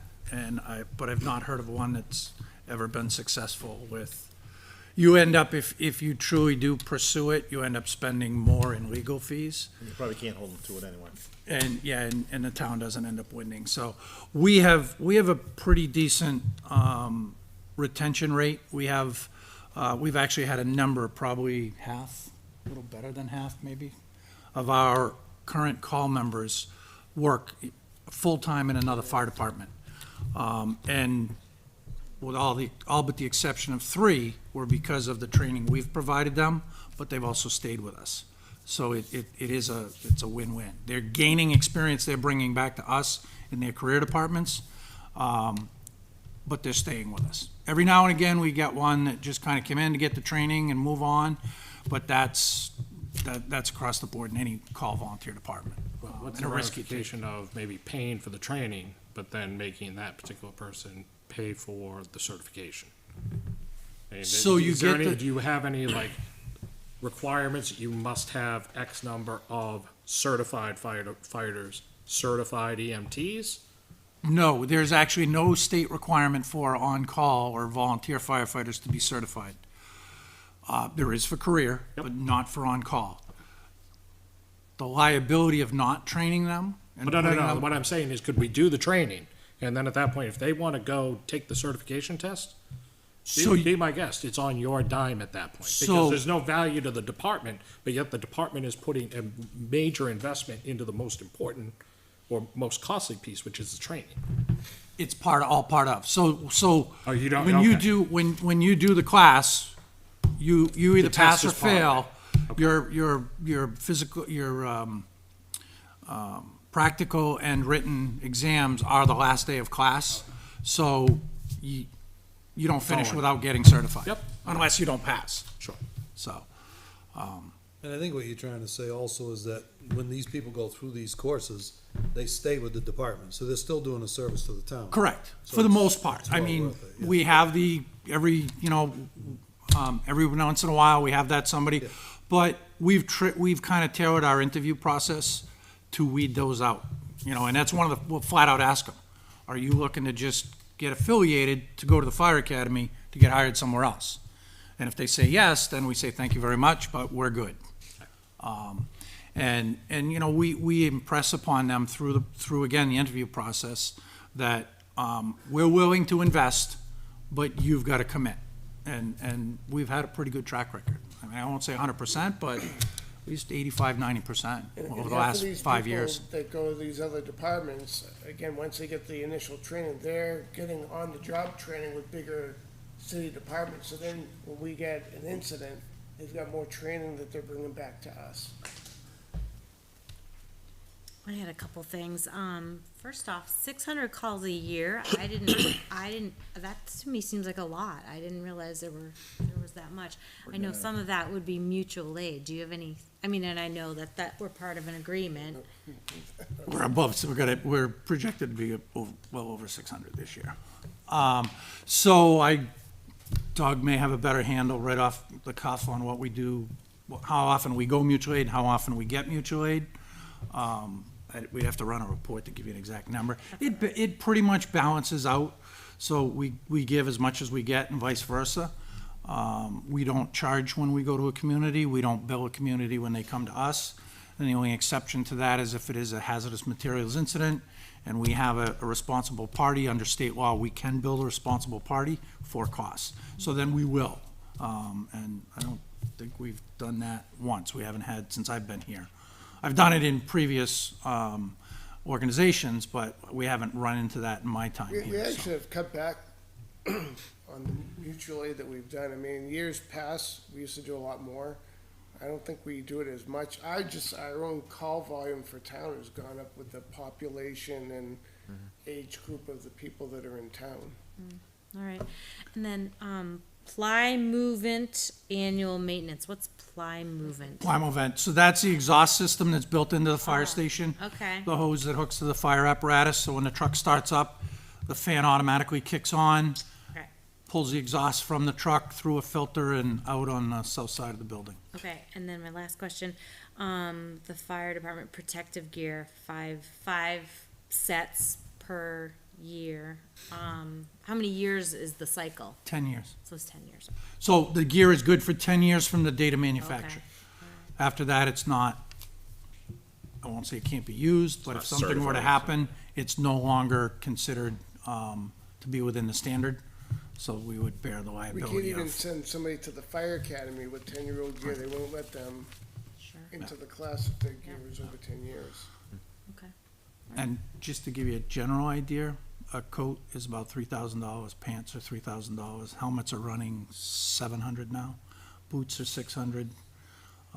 but I've not heard of one that's ever been successful with. You end up, if you truly do pursue it, you end up spending more in legal fees. You probably can't hold them to it anyway. And, yeah, and the town doesn't end up winning. So we have a pretty decent, retention rate. We've actually had a number, probably half, a little better than half maybe, of our current call members work full-time in another fire department. And with all but the exception of 3 were because of the training we've provided them, but they've also stayed with us. So it's a win-win. They're gaining experience they're bringing back to us in their career departments, but they're staying with us. Every now and again, we get one that just kind of came in to get the training and move on, but that's across the board in any call volunteer department. What's in the a risky case. ramification of maybe paying for the training, but then making that particular person pay for the certification? I mean, So you is there get any- the- Do you have any, like, requirements? You must have X number of certified fighters, certified EMTs? No, there's actually no state requirement for on-call or volunteer firefighters to be certified. There is for career, Yep. but not for on-call. The liability of not training them and No, putting them- what I'm saying is, could we do the training? And then at that point, if they want to go take the certification test, So be my guest, it's on your dime at that point. So- Because there's no value to the department, but yet the department is putting a major investment into the most important or most costly piece, which is the training. it's all part of. So Oh, you don't- when you okay. do, when you do the class, you either test pass or is part of fail. Your physical, practical and written exams are the last day of class. So you don't finish on. without getting certified. Yep. Unless you don't pass. Sure. So, And I think what you're trying to say also is that when these people go through these courses, they stay with the department, so they're still doing a service to the town. correct, So for the it's- most part. it's I well mean, worth it, yeah. we have every once in a while, we have that somebody. Yeah. But we've kind of tailored our interview process to weed those out, and that's one of the, we'll flat out ask them. Are you looking to just get affiliated to go to the fire academy to get hired somewhere else? And if they say yes, then we say, thank you very much, but we're good. And we impress upon them through again, the interview process that, we're willing to invest, but you've got to commit. And we've had a pretty good track record. I mean, I won't say 100%, but at least 85, 90% over the last 5 years. That go to these other departments, again, once they get the initial training, they're getting on-the-job training with bigger city departments. So then when we get an incident, they've got more training that they're bringing back to us. I had a couple things. First off, 600 calls a year. I didn't, that to me seems like a lot. I didn't realize there was that much. I know some of that would be mutual aid. Do you have any, and I know that we're part of an agreement. We're above, so we're projected to be well over 600 this year. Doug may have a better handle right off the cuff on what we do, how often we go mutual aid, and how often we get mutual aid. We'd have to run a report to give you an exact number. It pretty much balances out, so we give as much as we get and vice versa. We don't charge when we go to a community, we don't bill a community when they come to us. And the only exception to that is if it is a hazardous materials incident and we have a responsible party, under state law, we can bill a responsible party for costs. So then we will. And I don't think we've done that once. We haven't had since I've been here. I've done it in previous organizations, but we haven't run into that in my time We here. so. actually have cut back on the mutual aid that we've done. Years past, we used to do a lot more. I don't think we do it as much. Our own call volume for town has gone up with the population and age group of the people that are in town. All right. And then, ply movement annual maintenance. What's ply movement? Limo vent, so that's the exhaust system that's built into the fire station. Okay. The hose that hooks to the fire apparatus, so when the truck starts up, the fan automatically kicks on, Okay. pulls the exhaust from the truck through a filter and out on the south side of the building. Okay, and then my last question, the fire department protective gear, five sets per year. How many years is the cycle? 10 years. So it's 10 years. So the gear is good for 10 years from the date of Okay. manufacture. After that, it's not, I won't say it can't be used, but if Not something were to certified. happen, it's no longer considered to be within the standard, so we would bear the We liability can't even of. send somebody to the fire academy with 10-year-old gear. They won't let them Sure, into the class if their gear is over 10 years. okay. And just to give you a general idea, a coat is about $3,000, pants are $3,000, helmets are running $700 now, boots are $600.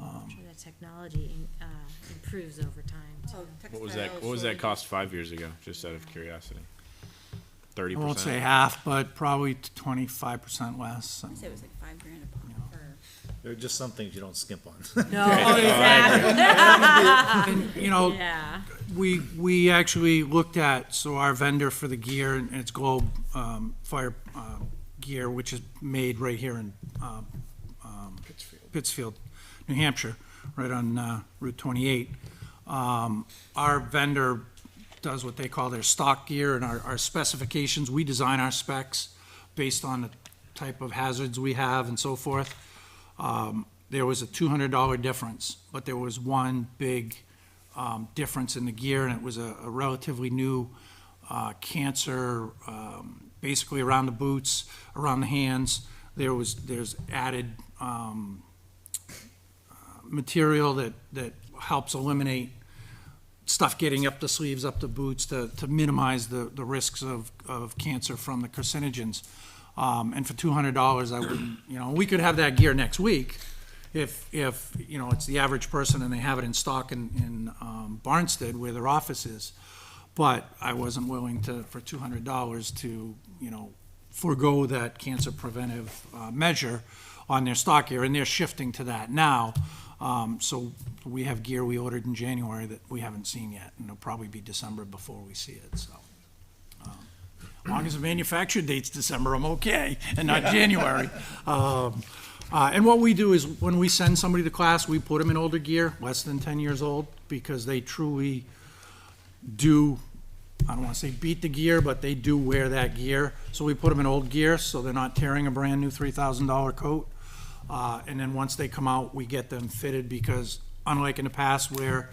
I'm sure that technology improves over time too. What was that cost 5 years ago, just out of curiosity? 30%? I won't say half, but probably 25% less. I'd say it was like $5,000 a pop for. There are just some things you don't skimp on. No, exactly. And, you know, Yeah. we actually looked at, so our vendor for the gear, and it's Globe Fire Gear, which is made right here in Pittsfield, New Hampshire, right on Route 28. Our vendor does what they call their stock gear and our specifications. We design our specs based on the type of hazards we have and so forth. There was a $200 difference, but there was one big difference in the gear, and it was a relatively new cancer, basically around the boots, around the hands. There's added material that helps eliminate stuff getting up the sleeves, up the boots, to minimize the risks of cancer from the carcinogens. And for $200, I wouldn't, we could have that gear next week if it's the average person and they have it in stock in Barnstead where their office is. But I wasn't willing for $200 to, forego that cancer preventive measure on their stock gear, and they're shifting to that now. So we have gear we ordered in January that we haven't seen yet, and it'll probably be December before we see it, so. As long as the manufacture date's December, I'm okay, and not January. And what we do is, when we send somebody to class, we put them in older gear, less than 10 years old, because they truly do, I don't want to say beat the gear, but they do wear that gear. So we put them in old gear, so they're not tearing a brand-new $3,000 coat. And then once they come out, we get them fitted, because unlike in the past where,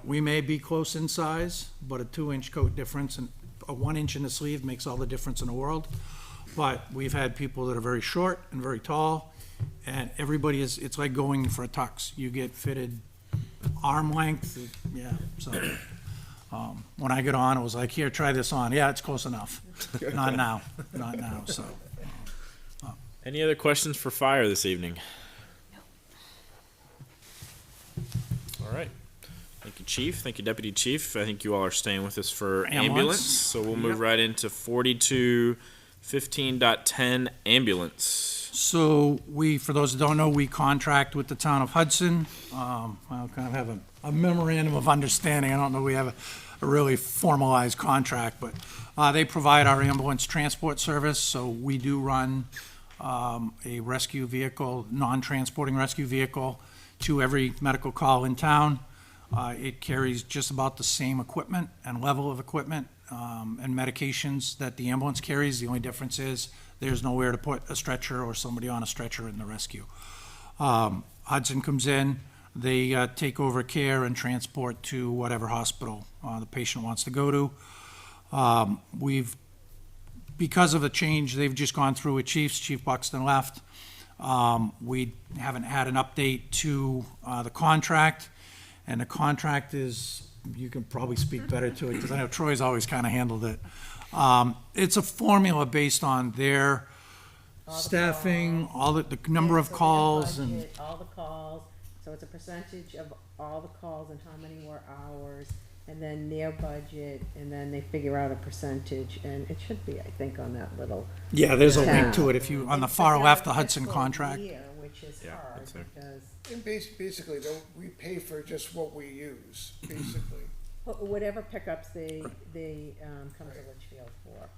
we may be close in size, but a 2-inch coat difference and a 1 inch in the sleeve makes all the difference in the world. But we've had people that are very short and very tall, and everybody it's like going for a tux. You get fitted arm length, yeah, so. When I get on, it was like, here, try this on. Yeah, it's close enough. Not now, so. Any other questions for fire this evening? All right. Thank you, Chief. Thank you, Deputy Chief. I think you all are staying with us for ambulance. So we'll move right into 4215.10 ambulance. So for those that don't know, we contract with the town of Hudson. I'll kind of have a memorandum of understanding. I don't know, we have a really formalized contract, but they provide our ambulance transport service. So we do run a rescue vehicle, non-transporting rescue vehicle, to every medical call in town. It carries just about the same equipment and level of equipment and medications that the ambulance carries. The only difference is there's nowhere to put a stretcher or somebody on a stretcher in the rescue. Hudson comes in, they take over care and transport to whatever hospital the patient wants to go to. Because of the change they've just gone through with Chief Buxton left, we haven't had an update to the contract. And the contract is, you can probably speak better to it, because I know Troy's always kind of handled it. It's a formula based on their staffing, all the number of So their calls, and budget, all the calls, so it's a percentage of all the calls and how many were hours, and then their budget, and then they figure out a percentage, and it should be, I think, on that little. yeah, there's a link tab. to it if you, on the It's far for left, the their Hudson fiscal contract. year, which is Yeah, hard, it's there. because And basically, we pay for just what we use, basically. Whatever pickups they come to Litchfield for.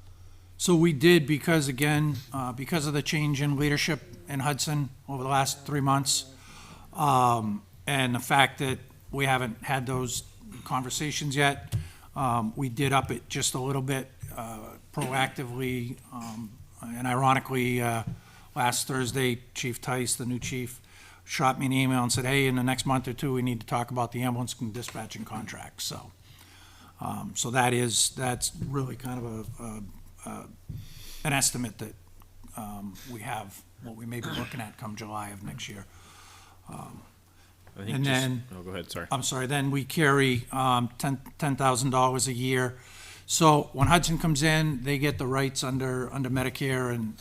So we did because, again, because of the change in leadership in Hudson over the last 3 months, and the fact that we haven't had those conversations yet, we did up it just a little bit proactively. And ironically, last Thursday, Chief Tice, the new chief, shot me an email and said, hey, in the next month or two, we need to talk about the ambulance and dispatching contracts. So that's really kind of an estimate that we have, what we may be looking at come July of next year. I think And just- then- oh, go ahead, sorry. I'm sorry, then we carry $10,000 a year. So when Hudson comes in, they get the rights under Medicare and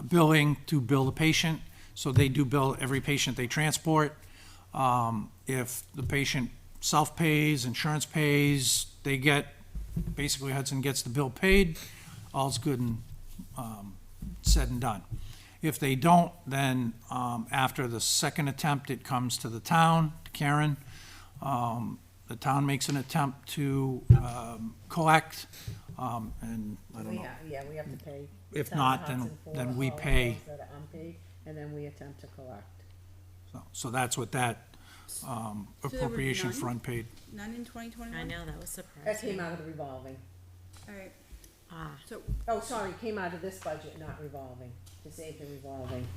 billing to bill the patient. So they do bill every patient they transport. If the patient self-pays, insurance pays, they get, basically Hudson gets the bill paid, all's good and said and done. If they don't, then after the second attempt, it comes to the town, to Karen. The town makes an attempt to collect, and I don't know. We have to pay. If Town not, of then- Hudson for then we all of pay. those that are unpaid, and then we attempt to collect. So that's what that there were appropriation none? for unpaid. None in 2021? I know, that was That surprising. came out of the revolving. All right, Ah, so, Oh, sorry, came out of this budget, not revolving, to save the revolving.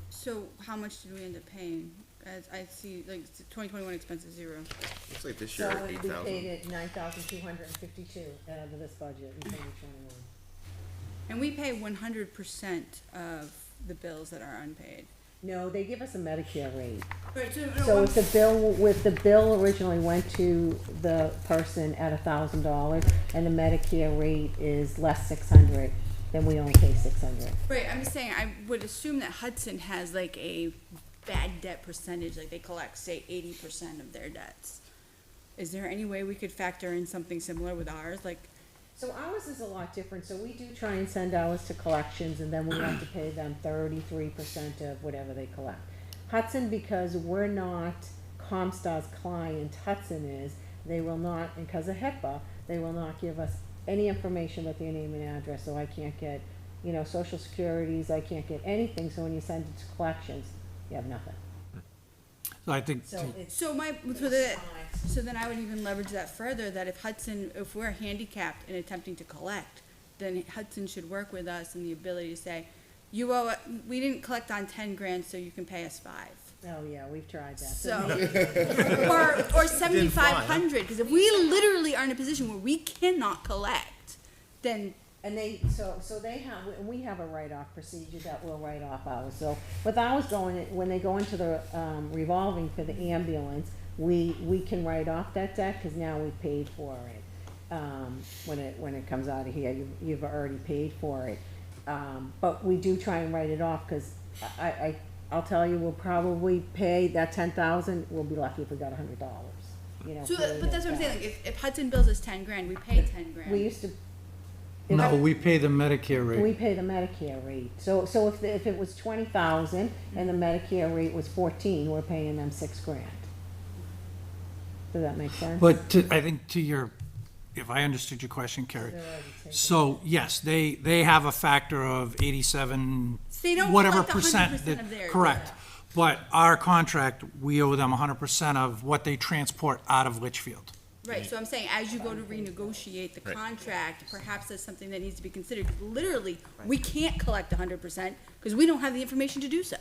so how much did we end up paying? As I see, like, 2021 expenses 0. Looks like this So year, we 8,000. paid it 9,252 out of this budget in 2021. And we pay 100% of the bills that are unpaid. No, they give us a Medicare rate. Right, So if the bill originally went to the person at $1,000 and the Medicare rate is less 600, then we only pay 600. Right, I'm just saying, I would assume that Hudson has like a bad debt percentage, like they collect, say, 80% of their debts. Is there any way we could factor in something similar with ours, like, So ours is a lot different, so we do try and send ours to collections, and then we have to pay them 33% of whatever they collect. Hudson, because we're not Comstar's client, Hudson is, they will not, and because of HIPAA, they will not give us any information with their name and address, so I can't get, social securities, I can't get anything, so when you send it to collections, you have nothing. So I think, So it's. so so then I would even leverage that further, that if we're handicapped in attempting to collect, then Hudson should work with us in the ability to say, we didn't collect on 10 grand, so you can pay us 5. Oh, yeah, we've tried that. So, or 7,500, because if we literally are in a position where we cannot collect, then And so they have, and we have a write-off procedure that will write off ours. So with ours when they go into the revolving for the ambulance, we can write off that debt because now we've paid for it. When it comes out of here, you've already paid for it. But we do try and write it off because I'll tell you, we'll probably pay that 10,000. We'll be lucky if we got $100. So, paying but that's it what I'm saying, back. like, if Hudson bills us 10 grand, we pay 10 grand. We used to. no, we pay the Medicare We rate. pay the Medicare rate. So if it was 20,000 and the Medicare rate was 14, we're paying them $6,000. Does that make sense? But I think if I understood your question, Carrie, They're already taken. so yes, they have a factor of 87, They don't whatever collect 100% percent. of theirs, Correct. But our contract, we owe them 100% of what they transport out of Litchfield. Right, so I'm saying, as you go to renegotiate the Right. contract, perhaps that's something that needs to be considered. Literally, we can't collect 100% because we don't have the information to do so.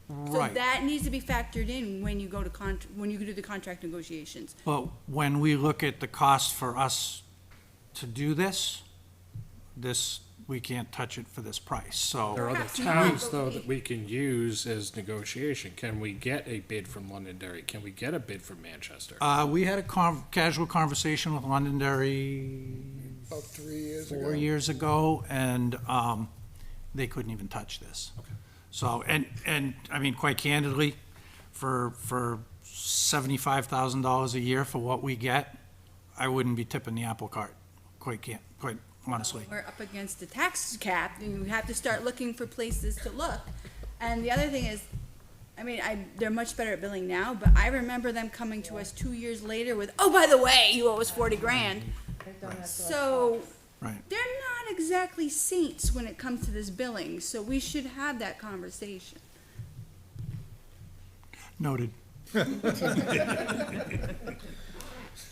So Right. that needs to be factored in when you go to when you do the contract negotiations. But when we look at the cost for us to do this, we can't touch it for this price, so. There are other Perhaps not, towns, but though, we- that we can use as negotiation. Can we get a bid from Londonderry? Can we get a bid from Manchester? We had a casual conversation with Londonderry About 3 years ago. 4 years ago, and they couldn't even touch this. So, and I mean, quite candidly, for $75,000 a year for what we get, I wouldn't be tipping the apple cart, quite honestly. We're up against the tax cap, and you have to start looking for places to look. And the other thing is, I mean, they're much better at billing now, but I remember them coming to us 2 years later with, oh, by the way, you owe us 40 grand. They've done that to us So, Right. they're not exactly saints when it comes to this billing, so we should have that conversation. Noted.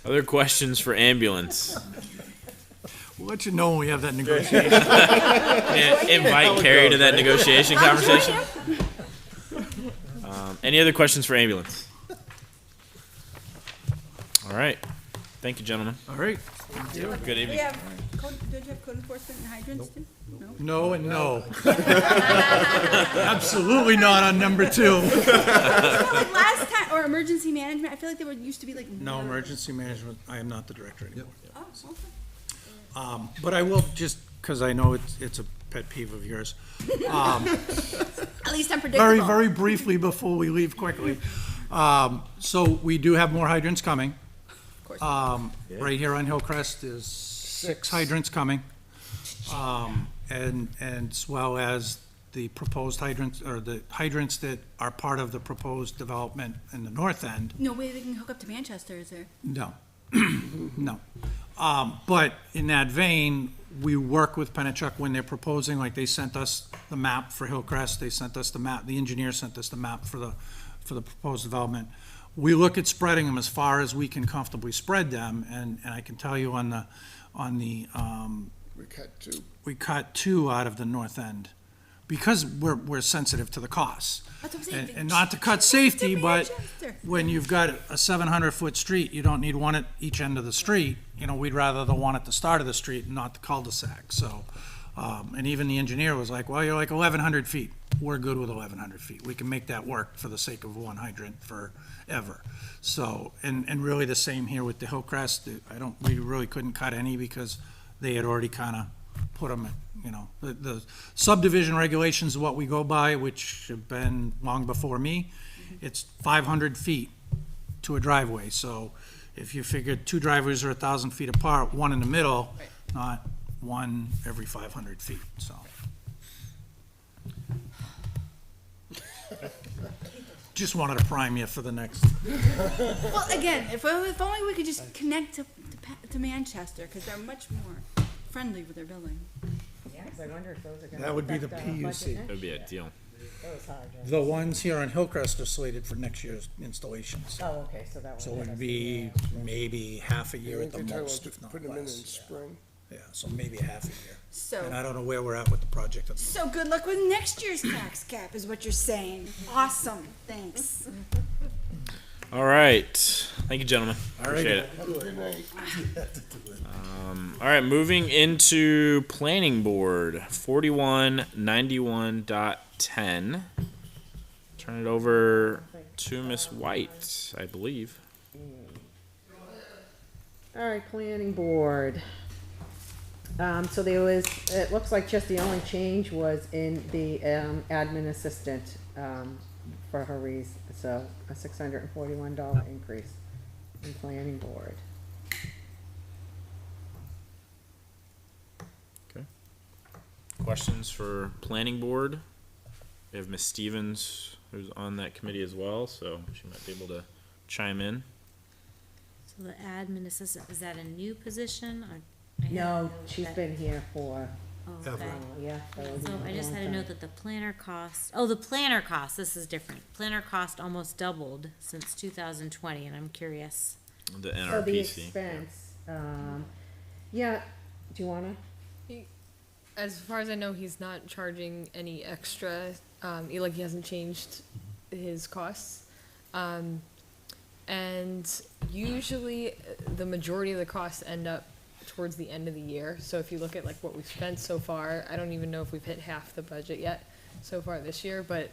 Other questions for ambulance? We'll let you know when we have that negotiation. Yeah, invite Carrie to that negotiation conversation. Any other questions for ambulance? All right. Thank you, gentlemen. All right. Good We evening. have, did you have code enforcement and hydrants too? No? No and no. Absolutely not on number 2. Like last time, or emergency management, I feel like they were, used to be like. No emergency management, I am not the director anymore. Oh, okay. But I will, just because I know it's a pet peeve of yours, At least I'm predictable. very, very briefly before we leave quickly. So we do have more hydrants coming. Of course. Right here on Hillcrest, there's 6 hydrants coming. And as well as the proposed hydrants, or the hydrants that are part of the proposed development in the north end. No way they can hook up to Manchester, is there? No, no. But in that vein, we work with Pennachuck when they're proposing, like they sent us the map for Hillcrest, they sent us the map, the engineer sent us the map for the proposed development. We look at spreading them as far as we can comfortably spread them, and I can tell you on the, We cut 2. we cut 2 out of the north end, because we're sensitive to the costs. That's what I'm saying. And not to cut safety, but Manchester. when you've got a 700-foot street, you don't need one at each end of the street. You know, we'd rather the one at the start of the street and not the cul-de-sac, so. And even the engineer was like, well, you're like 1,100 feet. We're good with 1,100 feet. We can make that work for the sake of one hydrant forever. So, and really the same here with the Hillcrest. We really couldn't cut any because they had already kind of put them at, you know, the subdivision regulations is what we go by, which have been long before me. It's 500 feet to a driveway, so if you figured 2 driveways are 1,000 feet apart, one in the middle, not one every 500 feet, so. Just wanted to prime you for the next. Well, again, if only we could just connect to Manchester, because they're much more friendly with their billing. Yeah, 'cause I wonder if those are gonna. That would be the affect our budget PUC. next That'd be year. ideal. Those hydrants. The ones here on Hillcrest are slated for next year's installations. Oh, okay, so that would. So hit it'd us be in there. maybe half a I year at think the they're talking most, about if not putting them in less. spring. Yeah, so maybe half a year. So, And I don't know where we're at with the project. so good luck with next year's tax cap, is what you're saying. Awesome, thanks. All right. Thank you, gentlemen. Appreciate it. Have a good night. All right, moving into planning board, 4191.10. Turn it over to Miss White, I believe. All right, planning board. So there was, it looks like just the only change was in the, admin assistant, for her raise, so a $641 increase in planning board. Questions for planning board? We have Miss Stevens, who's on that committee as well, so she might be able to chime in. So the admin assistant, is that a new position or? I No, hadn't she's that- been here for, Oh, okay. yeah. that was So a I just long had to time. note that the planner cost, the planner cost, this is different. Planner cost almost doubled since 2020, and I'm curious. The So the NRPC. expense, yeah, do you wanna? As far as I know, he's not charging any extra, he hasn't changed his costs. And usually, the majority of the costs end up towards the end of the year. So if you look at like what we've spent so far, I don't even know if we've hit half the budget yet so far this year, but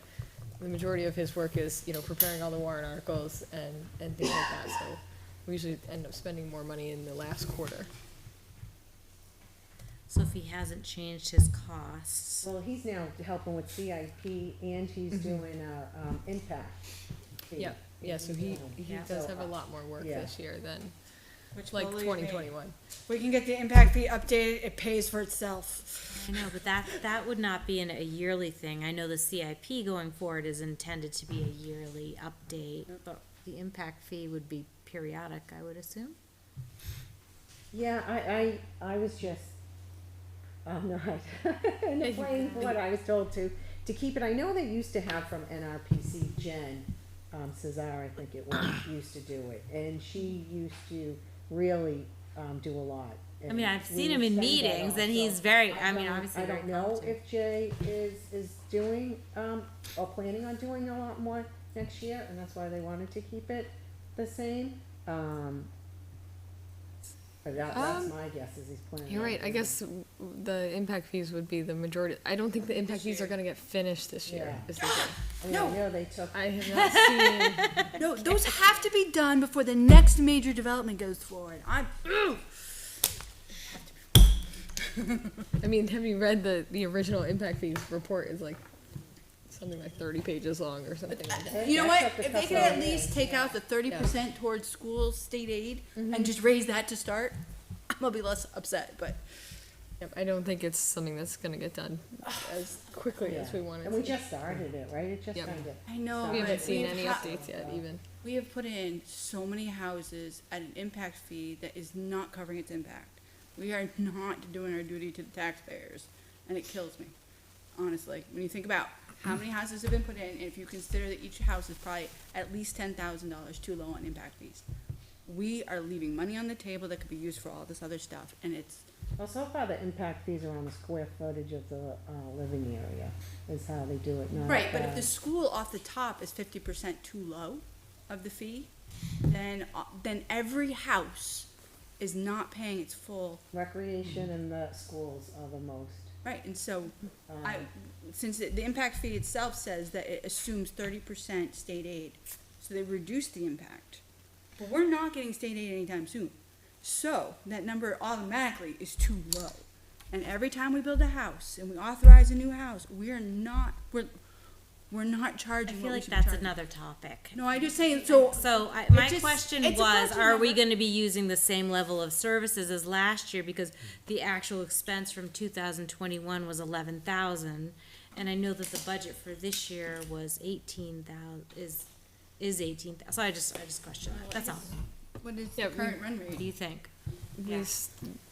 the majority of his work is, preparing all the warrant articles and things like that, so we usually end up spending more money in the last quarter. So if he hasn't changed his costs, Well, he's now helping with CIP and he's doing our, impact. fee. Yeah, so he Yeah. does have a lot more work Yeah. this year than Which like believe me, 2021. We can get the impact fee updated, it pays for itself. I know, but that would not be a yearly thing. I know the CIP going forward is intended to be a yearly update, but the impact fee would be periodic, I would assume. Yeah, I was just, not in the planning board, I was told to keep it. I know they used to have from NRPC, Jen, Cesar, I think it was, used to do it, and she used to really, do a lot. I mean, I've We seen him would in send that meetings off, and so he's very, I mean, obviously I very don't know competent. if Jay is doing, or planning on doing a lot more next year, and that's why they wanted to keep it the same. But that's my guess, is he's planning. You're on right. I doing guess the impact fees would be the majority. I don't think the impact fees are going to get finished this year. Yeah. Is the thing. I mean, I know they took, I have not seen. No, those have to be done before the next major development goes forward. I mean, have you read the original impact fees report? Is like something like 30 pages long or something like that. You know That's what, up to if they could couple at of least years, take yeah. out the 30% towards schools, state aid, and just raise that to start, I'm gonna be less upset, but. Yep, I don't think it's something that's going to get done as quickly as we want it and we to. just started it, right? It just Yep. kinda. I know, We but haven't seen we've any ha- updates yet, even. We have put in so many houses at an impact fee that is not covering its impact. We are not doing our duty to the taxpayers, and it kills me, honestly. When you think about how many houses have been put in, and if you consider that each house is probably at least $10,000 too low on impact fees. We are leaving money on the table that could be used for all this other stuff, and it's, Well, so far the impact fees are on the square footage of the, living area, is how they do it, not. right, but if the school off the top is 50% too low of the fee, then every house is not paying its full. Recreation and the schools are the most. Right, and so, since the impact fee itself says that it assumes 30% state aid, so they reduce the impact. But we're not getting state aid anytime soon. So, that number automatically is too low. And every time we build a house and we authorize a new house, we're not I charging feel what we like should be that's charging. another topic. No, I'm just saying, so, My just- question it's a was, budget are we number. gonna be using the same level of services as last year? Because the actual expense from 2021 was 11,000, and I know that the budget for this year was 18,000, is 18,000, so I just questioned that, that's all. what is Yeah, the current run rate? What do you think? We Yeah.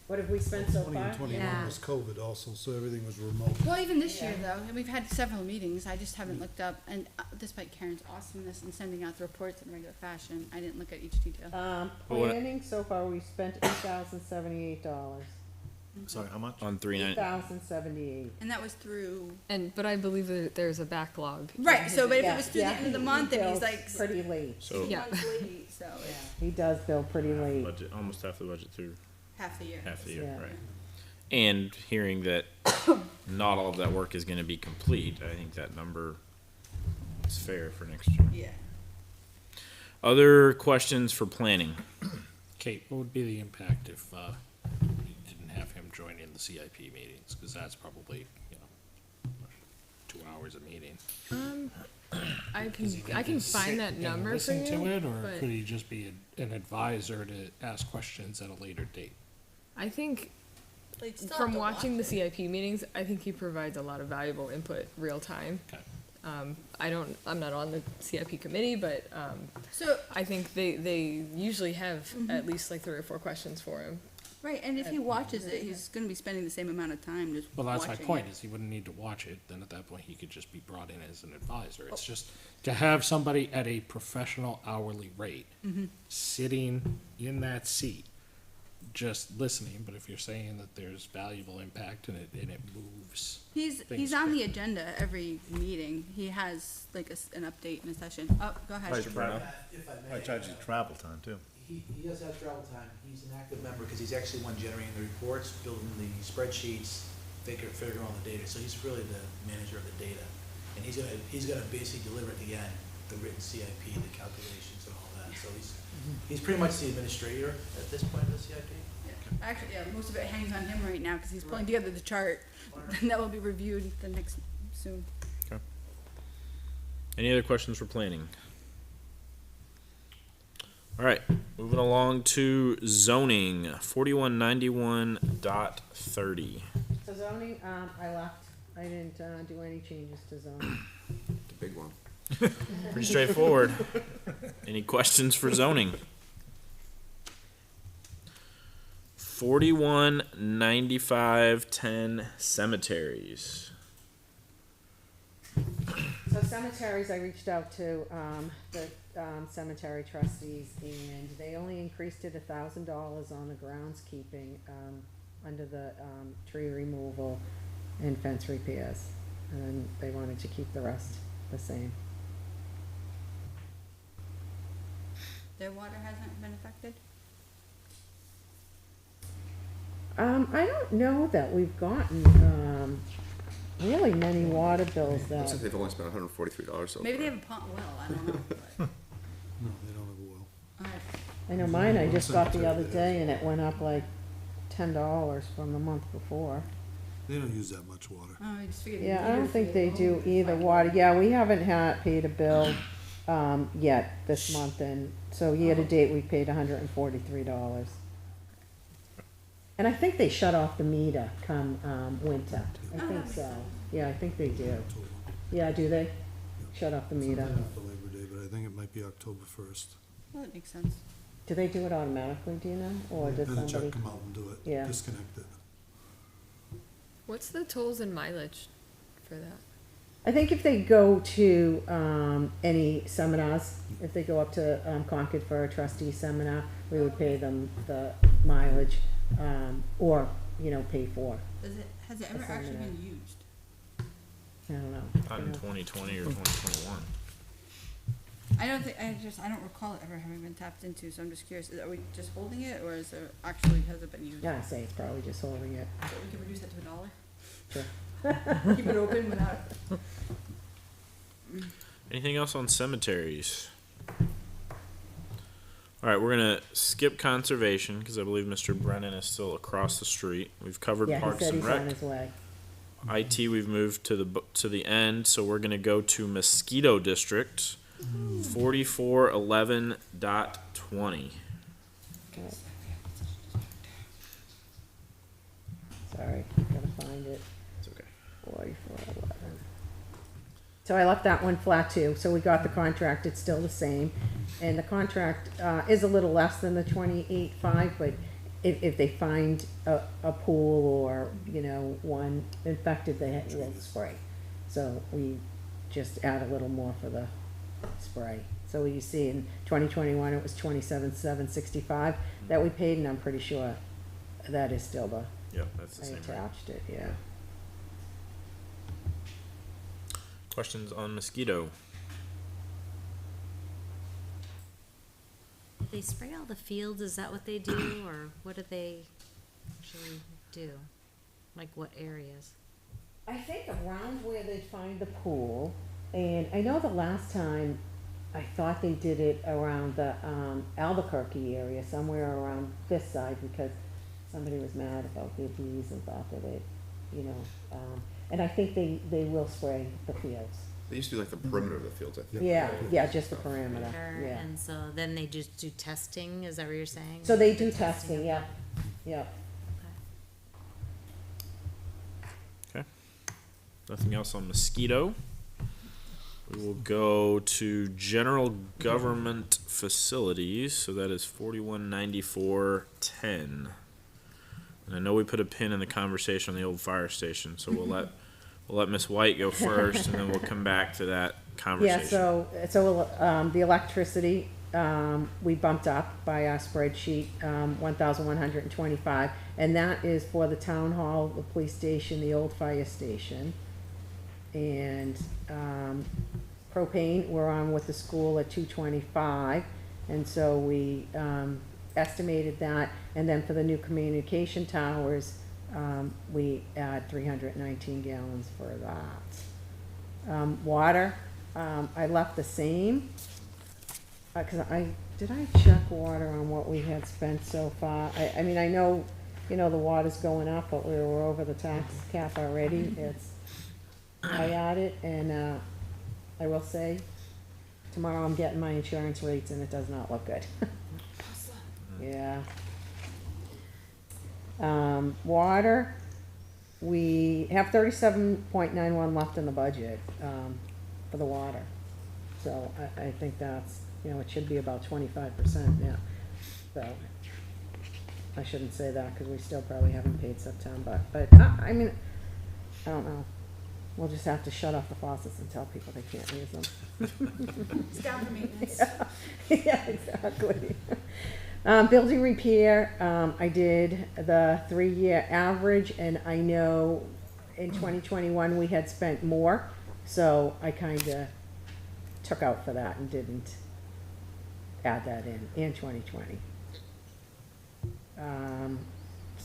What have we spent so 20 far? and 21 Yeah. was COVID also, so everything was remote. Well, even this year though, and we've had several meetings, I just haven't looked up, and despite Karen's awesomeness in sending out the reports in regular fashion, I didn't look at each detail. what- Planning, so far we spent $8,078. Sorry, how much? On 390. $8,078. And that was through, But I believe that there's a backlog. right, so, but if it Yeah, was through the yeah, end of the he month, and he's bills like pretty late. So Yeah. months late, so it's He does bill pretty late. budget, almost half the budget through half the year. half the year, Yeah. right? And hearing that not all of that work is gonna be complete, I think that number is fair for next year. Yeah. Other questions for planning? Kate, what would be the impact if you didn't have him join in the CIP meetings? Because that's probably, 2 hours a meeting. I Is he can gonna just sit find that and number for listen you. to it, or but could he just be an advisor to ask questions at a later date? I think They'd still have from to watching the watch it. CIP meetings, I think he provides a lot of valuable input real time. Okay. I'm not on the CIP committee, but So, I think they usually have at least like 3 or 4 questions for him. right, and if he watches it, he's gonna be spending the same amount of time just Well, that's my watching point, it. is he wouldn't need to watch it, then at that point, he could just be brought in as an advisor. It's just to have somebody at a professional hourly rate, sitting in that seat, just listening, but if you're saying that there's valuable impact and it moves. He's things on the quick. agenda every meeting. He has like an update in a session. Oh, go ahead. Right, Bruno? If I I may, charge you travel time too. he does have travel time. He's an active member because he's actually one generating the reports, building the spreadsheets, figuring all the data. So he's really the manager of the data. And he's gonna basically deliver at the end, the written CIP, the calculations and all that. So he's pretty much the administrator at this point of the CIP. Yeah. Actually, yeah, most of it hangs on him right now because he's pulling together the chart. And that will be reviewed the next, soon. Any other questions for planning? All right, Moving along to zoning, 4191.30. So zoning, I left, I didn't, do any changes to zoning. The big one. Pretty straightforward. Any questions for zoning? 4195.10 cemeteries. So cemeteries, I reached out to, the, cemetery trustees, and they only increased it $1,000 on the groundskeeping, under the, tree removal and fence repairs. And they wanted to keep the rest the same. Their water hasn't been affected? I don't know that we've gotten, really many water bills Looks like that, they've only spent $143 so Maybe they far. have a pump well, I don't know. but- No, they don't have a well. Alright. I know mine I just got the other Cemetery, day, and it went up like $10 from the month before. They don't use that much water. Oh, I just figured. Yeah, I don't think they do either water. Yeah, we haven't paid a bill, yet this month, and so year to date, we paid $143. And I think they shut off the meter come, winter. I think so. Yeah, I think they do. Yeah, do they? Shut off the meter. Sometime after Labor Day, but I think it might be October 1st. Well, that makes sense. Do they do it automatically, do you know? Or does Then a check somebody? come out and do it. Yeah. Disconnect it. What's the tolls and mileage for that? I think if they go to, any seminars, if they go up to, Concord for a trustee seminar, we would pay them the mileage, or, pay for. Has it ever actually been used? I don't know. Not in 2020 or 2021. I don't recall it ever having been tapped into, so I'm just curious, are we just holding it, or has it been used? Yeah, I say it's probably just holding it. So we can reduce that to $1? Sure. Keep it open without. Anything else on cemeteries? All right, we're gonna skip conservation because I believe Mr. Brennan is still across the street. We've covered Yeah, he Parks said and he's on Rec. his way. IT we've moved to the end, so we're gonna go to Mosquito District, 4411.20. Right. Sorry, gotta find it. It's okay. 4411. So I left that one flat too, so we got the contract, it's still the same. And the contract, is a little less than the 28.5, but if they find a pool or, one infected, they will spray. So we just add a little more for the spray. So you see in 2021, it was 27,765 that we paid, and I'm pretty sure that is still the, Yeah, that's the I same rate. attached it, yeah. Questions on Mosquito? They spray all the fields, is that what they do, or what do they actually do? Like what areas? I think around where they find the pool, and I know the last time, I thought they did it around the, Albuquerque area, somewhere around this side, because somebody was mad about their bees and thought that it, and I think they will spray the fields. They used to do like the perimeter of the fields, I think. Yeah, just the perimeter, yeah. And so then they just do testing, is that what you're saying? So they The do testing, of yeah, that? yeah. Okay. Nothing else on Mosquito. We will go to general government facilities, so that is 4194.10. And I know we put a pin in the conversation on the old fire station, so we'll let Miss White go first, and then we'll come back to that conversation. Yeah, so the electricity, we bumped up by our spreadsheet, 1,125, and that is for the town hall, the police station, the old fire station. And, propane, we're on with the school at 225, and so we, estimated that, and then for the new communication towers, we add 319 gallons for that. Water, I left the same, cause did I check water on what we had spent so far? I mean, I know, the water's going up, but we were over the tax cap already, I added, and, I will say, tomorrow I'm getting my insurance rates and it does not look good. Yeah. Water, we have 37.91 left in the budget, for the water. So I think that's, it should be about 25% now. So, I shouldn't say that, cause we still probably haven't paid September, but, I mean, I don't know. We'll just have to shut off the faucets and tell people they can't use them. It's down for maintenance. Yeah, exactly. Building repair, I did the 3-year average, and I know in 2021 we had spent more, so I kinda took out for that and didn't add that in 2020.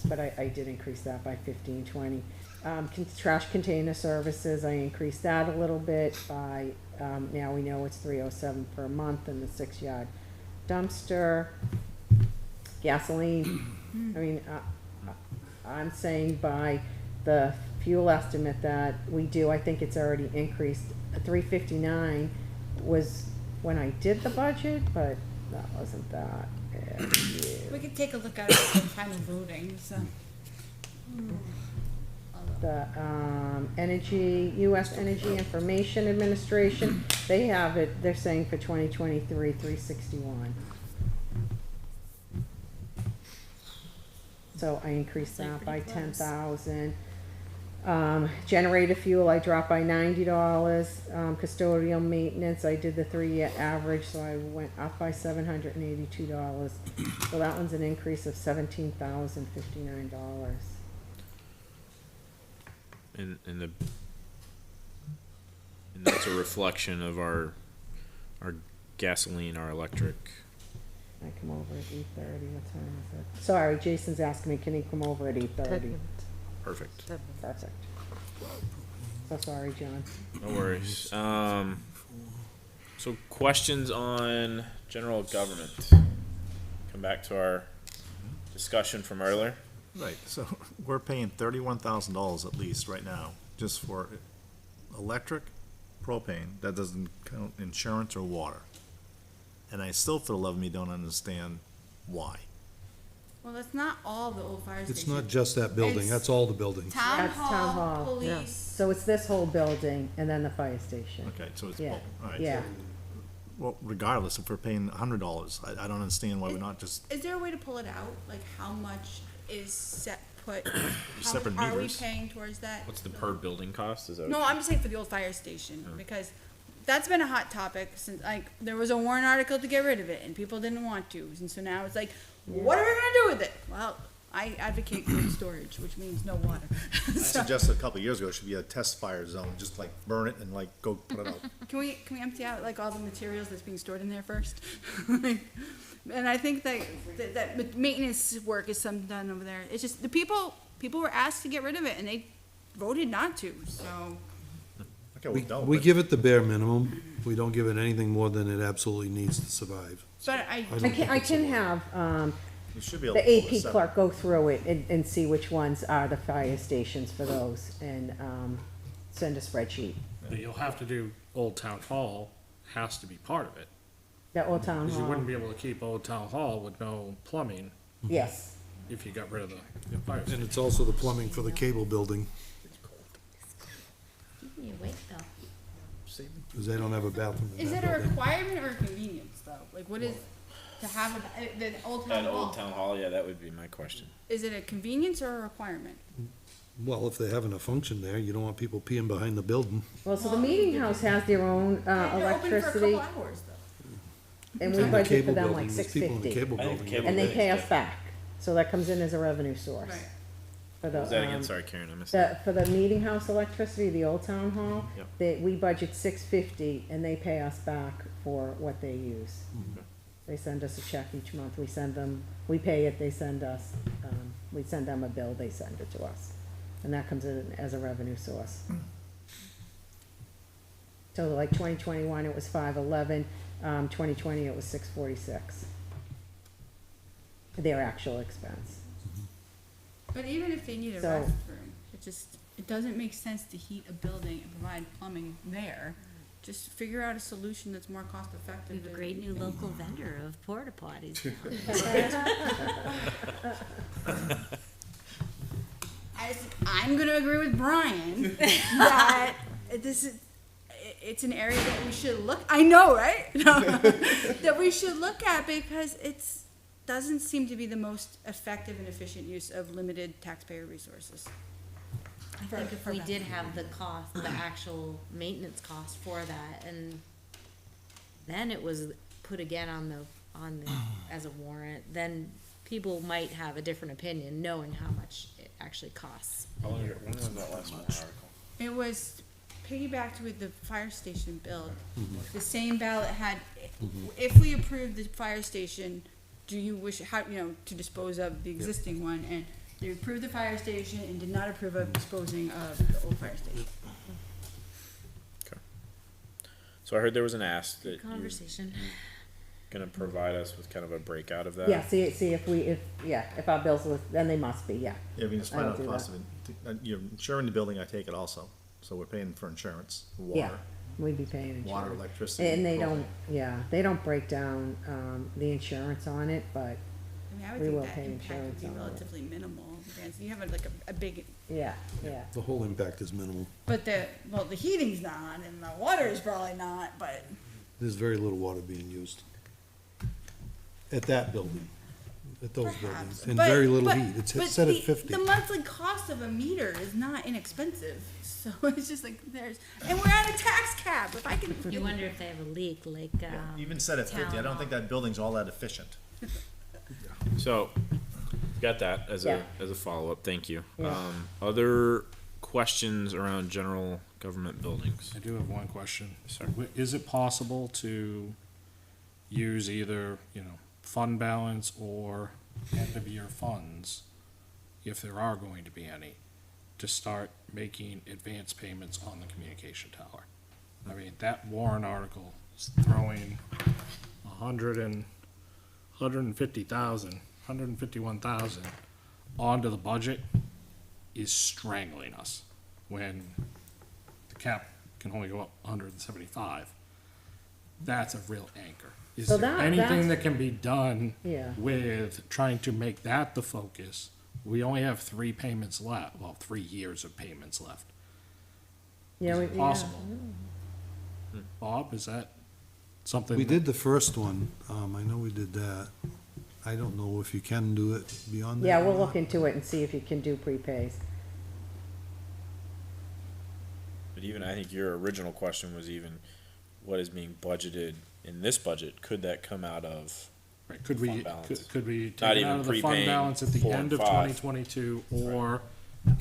But I did increase that by 15-20. Trash container services, I increased that a little bit by, now we know it's $307 per month, and the 6-yard dumpster. Gasoline, I mean, I'm saying by the fuel estimate that we do, I think it's already increased. $3.59 was when I did the budget, but that wasn't that. We could take a look at it for final voting, so. The U.S. Energy Information Administration, they have it, they're saying for 2023, $3.61. So I increased that by 10,000. Generator fuel, I dropped by $90. Custodial maintenance, I did the 3-year average, so I went up by $782. So that one's an increase of $17,059. And that's a reflection of our gasoline, our electric. I come over at 8:30, what time is it? Sorry, Jason's asking me, can he come over at 8:30? Perfect. Perfect. So sorry, John. No worries. So questions on general government? Come back to our discussion from earlier. Right, so we're paying $31,000 at least right now, just for electric, propane, that doesn't count insurance or water. And I still, for the love of me, don't understand why. Well, that's not all the old fire stations. It's not just that building, It's that's all the buildings. Town That's town hall, hall, yeah. police. So it's this whole building and then the fire station. Okay, so it's, Yeah, all right. yeah. Well, regardless, if we're paying $100, I don't understand why we're not just, Is there a way to pull it out? Like how much is put, how Separate much are we meters. paying towards that? What's the per building cost? Is that No, I'm just saying for the old fire station, because that's been a hot topic since, like, there was a warrant article to get rid of it, and people didn't want to, and so now it's like, what are we gonna do with it? Well, I advocate cold storage, which means no water. I suggested a couple of years ago, it should be a test fire zone, just like burn it and like go put it out. Can we empty out like all the materials that's being stored in there first? And I think that maintenance work is some done over there. It's just the people were asked to get rid of it, and they voted not to. So Okay, we don't. We but- give it the bare minimum, we don't give it anything more than it absolutely needs to survive. but I I can have, We should be able to the pull this AP up. clerk go through it and see which ones are the fire stations for those, and, send a spreadsheet. But you'll have to do Old Town Hall, has to be part of it. The Old Town Because you wouldn't Hall, be able to keep Old Town Hall with no plumbing yes. if you got rid of the fire And station. it's also the plumbing for the cable building, You wait though. because they don't have a bathroom in is that it a building. requirement or a convenience though? Like what is to have the old town At hall? Old Town Hall, yeah, that would be my question. Is it a convenience or a requirement? Well, if they're having a function there, you don't want people peeing behind the building. Well, so the meeting house has their own, They're open for a electricity, couple hours though. and we And the budget cable for them building, like there's people in the 650. cable I think building. cable And they pay us Yeah. back, so that comes in as a revenue source. Right. For the, Was that again? um, Sorry, Karen, I missed that. For the meeting house electricity, the old town hall, Yep. we budget $650 and they pay us back for what they use. They send us a check each month, we send them, we pay it, they send us, we send them a bill, they send it to us. And that comes in as a revenue source. So like 2021, it was 511, 2020, it was 646. Their actual expense. But even if they need a So- restroom, it doesn't make sense to heat a building and provide plumbing there just figure out a solution that's more cost We effective. have a great new local vendor of porta potties. I'm gonna agree with Brian that it's an area that we should look, I know, right? That we should look at because doesn't seem to be the most effective and efficient use of limited taxpayer resources. I think if we did have the cost, the actual maintenance cost for that, and then it was put again on the, as a warrant, then people might have a different opinion, knowing how much it actually costs. When was that last article? It was piggybacked with the fire station build. The same ballot had, if we approve the fire station, do you wish, to dispose of the existing one? And they approved the fire station and did not approve of disposing of the old fire station. So I heard there was an ask that Good you're conversation. gonna provide us with kind of a breakout of that. Yeah, see if our bills, then they must be, yeah. Yeah, I mean, it's I find will out do the cost of it. You're insuring the building, I take it also, so we're paying for insurance, Yeah, water, we'd be paying insurance. water, electricity. And they propane. don't, they don't break down, the insurance on it, but, I mean, I would We will think that pay impact would insurance be on it. relatively minimal. Because you have a big, yeah. The whole impact is minimal. but the heating's not and the water is probably not, but. There's very little water being used. At that building, at those Perhaps, buildings, and but- very little but- heat. It's but set at the- 50. The monthly cost of a meter is not inexpensive, so it's just like and we're at a tax cap. If I can, You wonder if they have a leak, like, Even set at 50, I don't think that building's all that efficient. So, got that as Yeah. a follow-up, thank you. Yeah. Other questions around general government buildings? I do have one question. Sir. Is it possible to use either, fund balance or end of year funds, if there are going to be any, to start making advance payments on the communication tower? I mean, that Warren article is throwing 151,000 onto the budget is strangling us when the cap can only go up 175. That's a real anchor. Is So there that- anything that's- that can be done Yeah. with trying to make that the focus? We only have 3 payments left, 3 years of payments left. Yeah, Is it possible? Bob, is that something? We did the first one, I know we did that. I don't know if you can do it beyond that. Yeah, or we'll not. look into it and see if you can do prepays. But even, I think your original question was even, what is being budgeted in this budget? Could that come out of? Right, could we, Fund balance. could we take Not it even out of the fund prepaying balance at the 4 end and of 5. 2022, or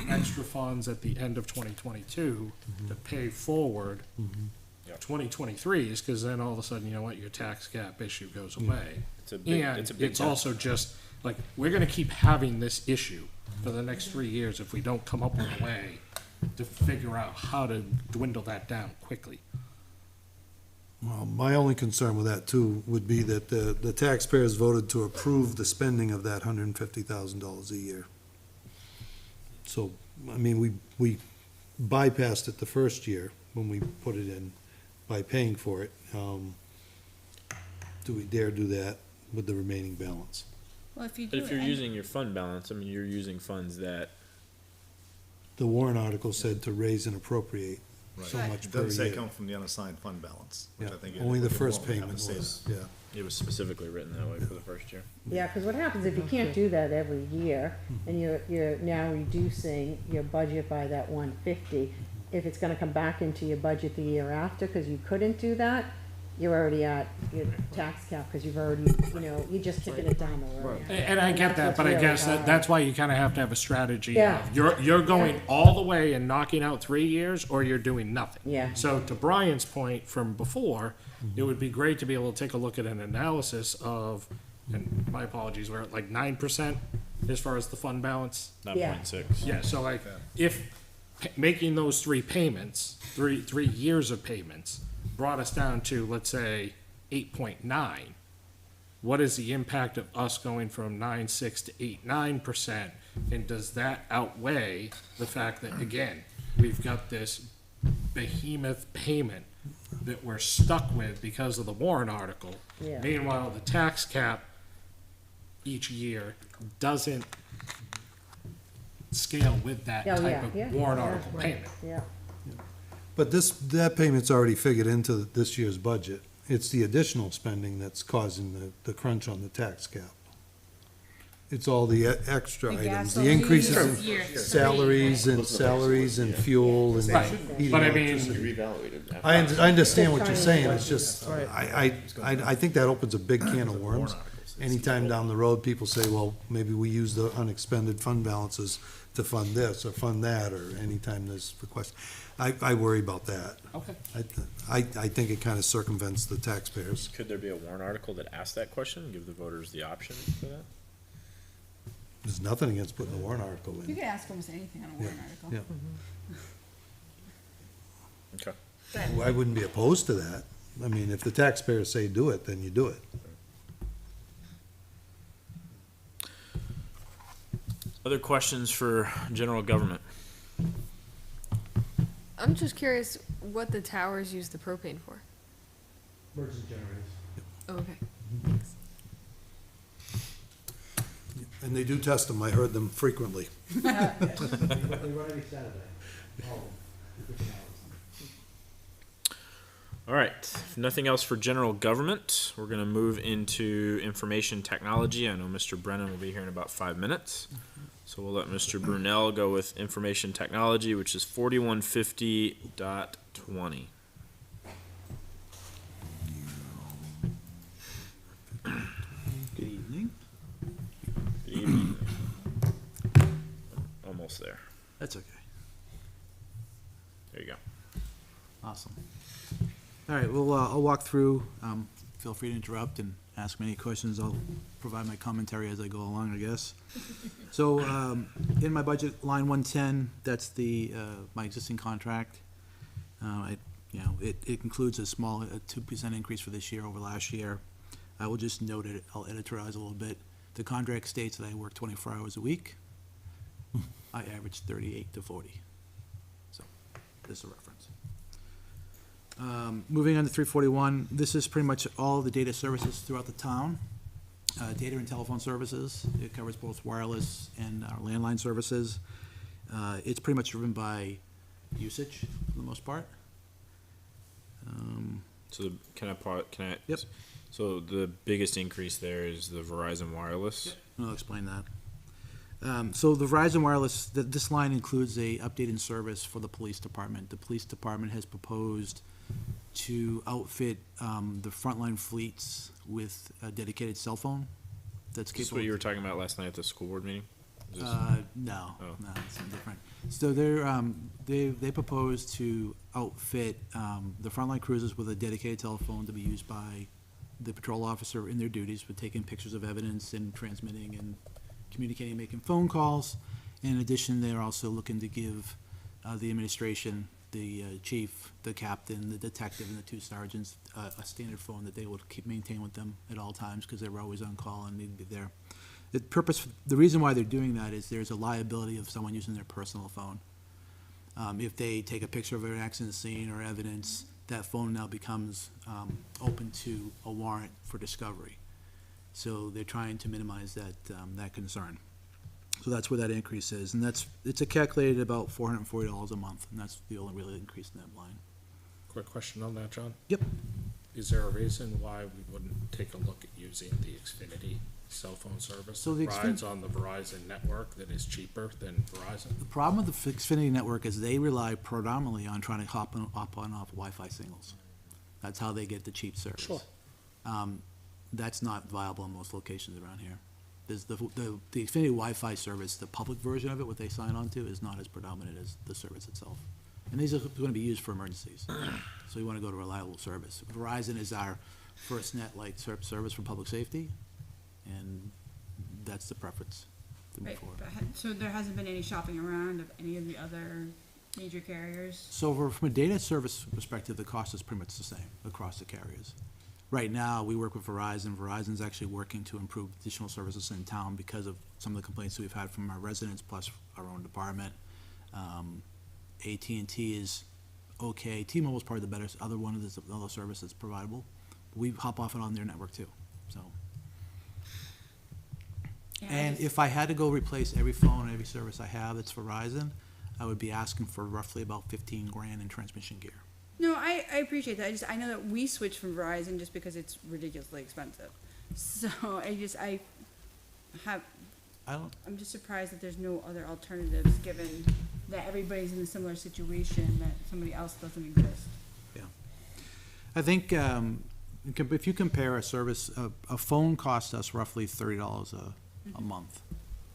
extra funds at the end of 2022 to pay forward Yep. 2023s, because then all of a sudden, you know what, your tax cap issue goes away. It's a big, And it's a big. it's also just, like, we're gonna keep having this issue for the next 3 years if we don't come up with a way to figure out how to dwindle that down quickly. Well, my only concern with that too would be that the taxpayers voted to approve the spending of that $150,000 a year. So, I mean, we bypassed it the first year when we put it in by paying for it. Do we dare do that with the remaining balance? Well, if you But do if you're it, using your fund balance, I mean, you're using funds that, The Warren article said to raise and appropriate so Right. much It per doesn't say year. come from the unassigned fund balance, which Yeah, I think. only the it first won't have payment to say was, that. yeah. it was specifically written that way for the first year. Yeah, because what happens if you can't do that every year, and you're now reducing your budget by that 150, if it's gonna come back into your budget the year after, because you couldn't do that, you're already at your tax cap, because you've already, you're just kicking it down the road. And I get that, That's but I what's guess really that's why you kind of have to have a strategy. Yeah. Of you're going all the way and knocking out 3 years, or you're doing nothing. Yeah. So to Brian's point from before, it would be great to be able to take a look at an analysis of, and my apologies, we're at like 9% as far as the fund balance. 9.6. Yeah, so like, if making those 3 payments, three years of payments, brought us down to, let's say, 8.9, what is the impact of us going from 9.6 to 8.9%? And does that outweigh the fact that, again, we've got this behemoth payment that we're stuck with because of the warrant article. Yeah. Meanwhile, the tax cap each year doesn't scale with that Oh, type of warrant article right, payment. Yeah, But that payment's already figured into this year's budget. It's the additional spending that's causing the crunch on the tax cap. It's all the extra The items, the gasoline. increases This in year, three. salaries and fuel and Right. heating But I and mean- electricity. Reevaluated. I understand what you're saying, it's just, Right. I think that opens a big can of worms. Anytime down the road, people say, well, maybe we use the unexpended fund balances to fund this or fund that, or anytime there's requests. I worry about that. Okay. I think it kind of circumvents the taxpayers. Could there be a warrant article that asks that question, give the voters the option for that? There's nothing against putting a warrant article You in. could ask almost anything on a warrant article. Yeah. Okay. I wouldn't be opposed to that. I mean, if the taxpayers say do it, then you do it. Other questions for general government? I'm just curious what the towers use the propane for. Emergency generators. Oh, okay. And they do test them. I heard them frequently. They run every Saturday. All of them, different hours. All right, if nothing else for general government, we're gonna move into information technology. I know Mr. Brennan will be here in about 5 minutes. So we'll let Mr. Brunel go with information technology, which is 4150.20. Good evening. Good evening. Almost there. That's okay. There you go. Awesome. All right, well, I'll walk through. Feel free to interrupt and ask me any questions. I'll provide my commentary as I go along, I guess. So, in my budget, line 110, that's my existing contract. It includes a small 2% increase for this year over last year. I will just note it, I'll editorialize a little bit. The contract states that I work 24 hours a week. I average 38 to 40. So, this is a reference. Moving on to 341, this is pretty much all the data services throughout the town. Data and telephone services, it covers both wireless and our landline services. It's pretty much driven by usage for the most part. So can I? Yep. So the biggest increase there is the Verizon Wireless. I'll explain that. So the Verizon Wireless, this line includes a updated service for the police department. The police department has proposed to outfit the frontline fleets with a dedicated cell phone that's Is this capable. what you were talking about last night at the school board meeting? Is this- No, Oh. no, it's different. So they propose to outfit the frontline cruisers with a dedicated telephone to be used by the patrol officer in their duties for taking pictures of evidence and transmitting and communicating, making phone calls. In addition, they're also looking to give the administration, the chief, the captain, the detective, and the 2 sergeants a standard phone that they will maintain with them at all times because they're always on call and need to be there. The reason why they're doing that is there's a liability of someone using their personal phone. If they take a picture of an accident scene or evidence, that phone now becomes open to a warrant for discovery. So they're trying to minimize that concern. So that's where that increase is, and it's calculated about $440 a month, and that's the only really increase in that line. Quick question on that, John. Yep. Is there a reason why we wouldn't take a look at using the Xfinity cell phone service So that the rides on the Verizon network that is cheaper than Verizon? The problem with the Xfinity network is they rely predominantly on trying to hop on off Wi-Fi singles. That's how they get the cheap service. Sure. That's not viable in most locations around here. There's the Xfinity Wi-Fi service, the public version of it, what they sign on to, is not as predominant as the service itself. And these are going to be used for emergencies. So we want to go to reliable service. Verizon is our FirstNet-like service for public safety, and that's the preference to move Right, forward. so there hasn't been any shopping around of any of the other major carriers? So from a data service perspective, the cost is pretty much the same across the carriers. Right now, we work with Verizon. Verizon's actually working to improve additional services in town because of some of the complaints that we've had from our residents plus our own department. AT&T is okay. T-Mobile's probably the better, other one of the other service that's providable. We hop off and on their network too, so. Yeah, I And just- if I had to go replace every phone, every service I have that's Verizon, I would be asking for roughly about 15 grand in transmission gear. No, I appreciate that. I know that we switched from Verizon just because it's ridiculously expensive. So I I don't, I'm just surprised that there's no other alternatives, given that everybody's in a similar situation, that somebody else doesn't exist. I think, if you compare a service, a phone costs us roughly $30 a month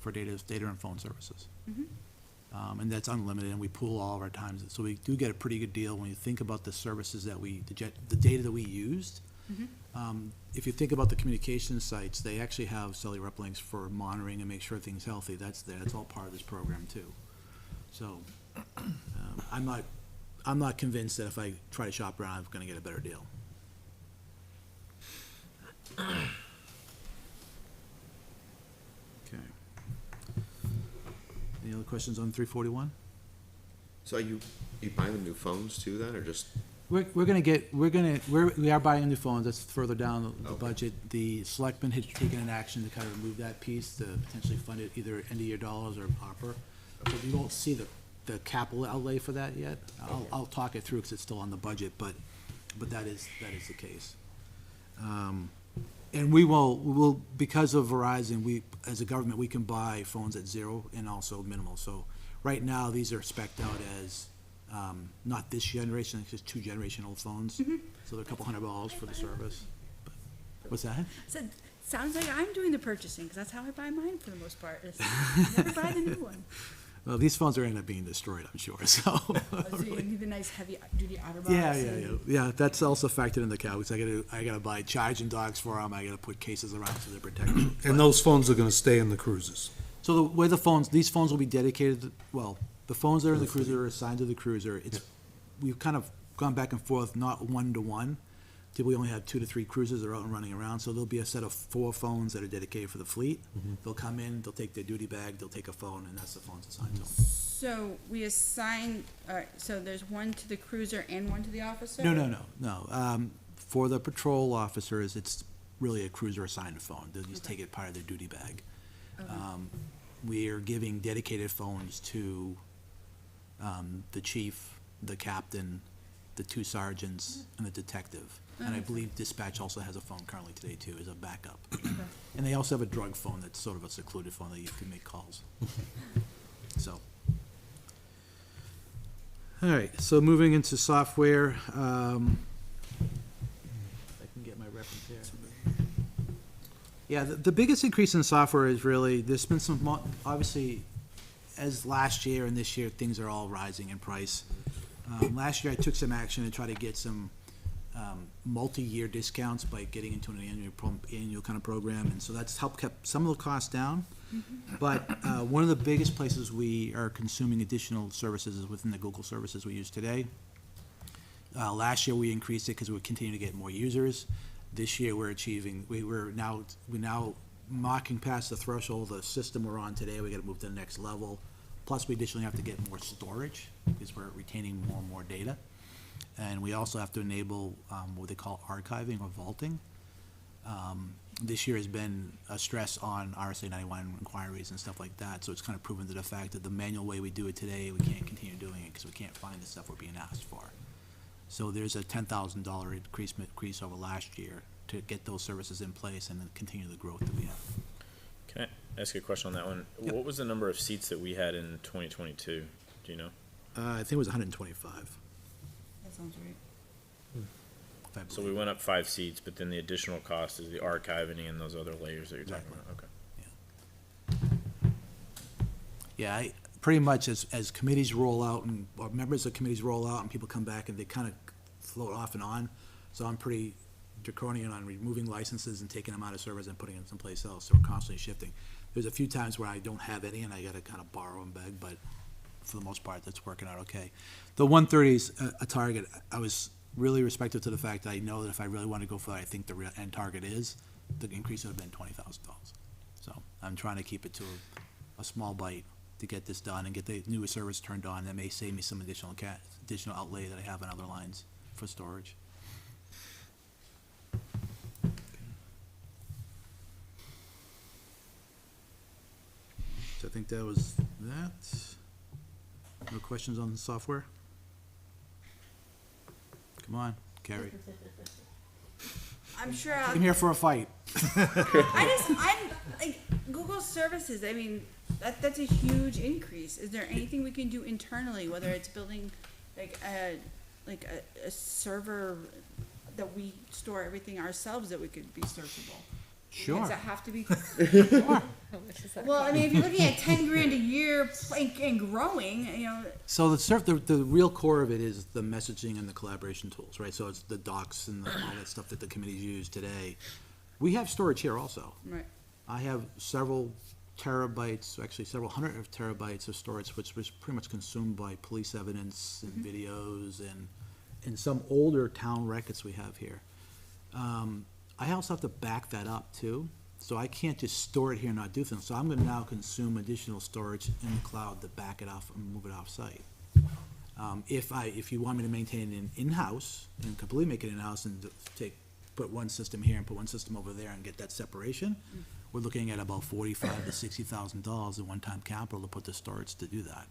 for data and phone services. And that's unlimited, and we pool all of our times, so we do get a pretty good deal when you think about the services that the data that we used. If you think about the communication sites, they actually have cellular uplinks for monitoring and make sure things healthy. That's there. That's all part of this program too. So, I'm not convinced that if I try to shop around, I'm gonna get a better deal. Okay. Any other questions on 341? So are you buying them new phones too then, or just? We are buying new phones, that's further down the budget. The selectmen had taken an action to kind of remove that piece to potentially fund it either end-of-year dollars or ARPA. So you won't see the capital outlay for that yet. I'll talk it through because it's still on the budget, but that is the case. And we will, because of Verizon, we, as a government, we can buy phones at zero and also minimal. So right now, these are spec'd out as, not this generation, it's just 2 generation old phones. So they're a couple $100 for the service. But what's that? So, sounds like I'm doing the purchasing, because that's how I buy mine for the most part. Is never buy the new one. Well, these phones are ending up being destroyed, I'm sure, so. So you need the nice heavy-duty OtterBox. Yeah, that's also factored in the calculus. I gotta buy charging docks for them, I gotta put cases around so they're protected. And those phones are gonna stay in the cruisers. So the way these phones will be dedicated, the phones that are in the cruiser are assigned to the cruiser. We've kind of gone back and forth, not 1-to-1. We only have 2 to 3 cruisers that are out and running around, so there'll be a set of 4 phones that are dedicated for the fleet. They'll come in, they'll take their duty bag, they'll take a phone, and that's the phones assigned to them. So we assign, so there's one to the cruiser and one to the officer? No. For the patrol officers, it's really a cruiser assigned phone. They'll just take it part of their duty bag. Okay. We are giving dedicated phones to the chief, the captain, the 2 sergeants, and the detective. And I believe dispatch also has a phone currently today too, as a backup. And they also have a drug phone that's sort of a secluded phone that you can make calls. So. All right, so moving into software, if I can get my reference here. Yeah, the biggest increase in software is really, there's been some, obviously, as last year and this year, things are all rising in price. Last year, I took some action to try to get some multi-year discounts by getting into an annual kind of program, and so that's helped keep some of the costs down. But one of the biggest places we are consuming additional services is within the Google services we use today. Last year, we increased it because we continue to get more users. This year, we're now knocking past the threshold of the system we're on today. We got to move to the next level. Plus, we additionally have to get more storage because we're retaining more and more data. And we also have to enable what they call archiving or vaulting. This year has been a stress on RSA 91 inquiries and stuff like that, so it's kind of proven to the fact that the manual way we do it today, we can't continue doing it because we can't find the stuff we're being asked for. So there's a $10,000 increase over last year to get those services in place and then continue the growth that we have. Can I ask you a question on that one? Yep. What was the number of seats that we had in 2022? Do you know? I think it was 125. That sounds right. So we went up 5 seats, but then the additional cost is the archiving and those other layers that you're talking about. Okay. Yeah, pretty much as committees roll out or members of committees roll out and people come back and they kind of float off and on. So I'm pretty draconian on removing licenses and taking them out of service and putting them someplace else. So we're constantly shifting. There's a few times where I don't have any and I got to kind of borrow and beg, but for the most part, that's working out okay. The 130 is a target. I was really respectful to the fact that I know that if I really want to go for what I think the real end target is, the increase would have been $20,000. So I'm trying to keep it to a small bite to get this done and get the newer service turned on. That may save me some additional outlay that I have on other lines for storage. So I think that was that. No questions on the software? Come on, Carrie. I'm sure I'm here for a fight. I'm like Google services. I mean, that's a huge increase. Is there anything we can do internally, whether it's building like a server that we store everything ourselves that we could be searchable? Sure. Does that have to be? Sure. How much is that Well, I mean, if you're looking at $10,000 a year and growing, you know. So the real core of it is the messaging and the collaboration tools, right? So it's the docs and all that stuff that the committees use today. We have storage here also. Right. I have several terabytes, actually several hundred of terabytes of storage, which was pretty much consumed by police evidence and videos and some older town records we have here. I also have to back that up too. So I can't just store it here and not do things. So I'm gonna now consume additional storage in the cloud to back it off and move it off-site. If you want me to maintain it in-house and completely make it in-house and put one system here and put one system over there and get that separation, we're looking at about $45,000 to $60,000 in one-time capital to put the storage to do that.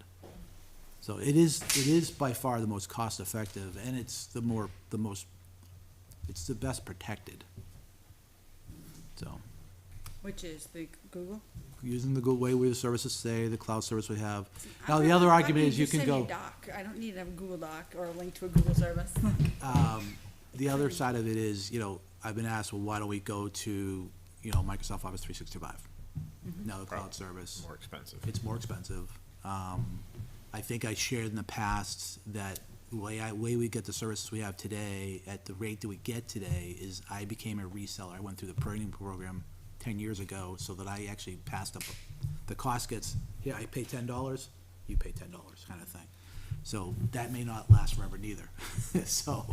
So it is by far the most cost-effective, and it's it's the best protected. So, Which is the Google? using the Google way we the services say, the cloud service we have. Now, the other argument is you can Send me go, a doc. I don't need to have a Google Doc or a link to a Google service. the other side of it is, I've been asked, well, why don't we go to, Microsoft Office 365? Now the cloud service. More expensive. It's more expensive. I think I shared in the past that the way we get the services we have today, at the rate that we get today, is I became a reseller. I went through the permitting program 10 years ago so that I actually passed up, the cost gets, here, I pay $10, you pay $10 kind of thing. So that may not last forever neither. So,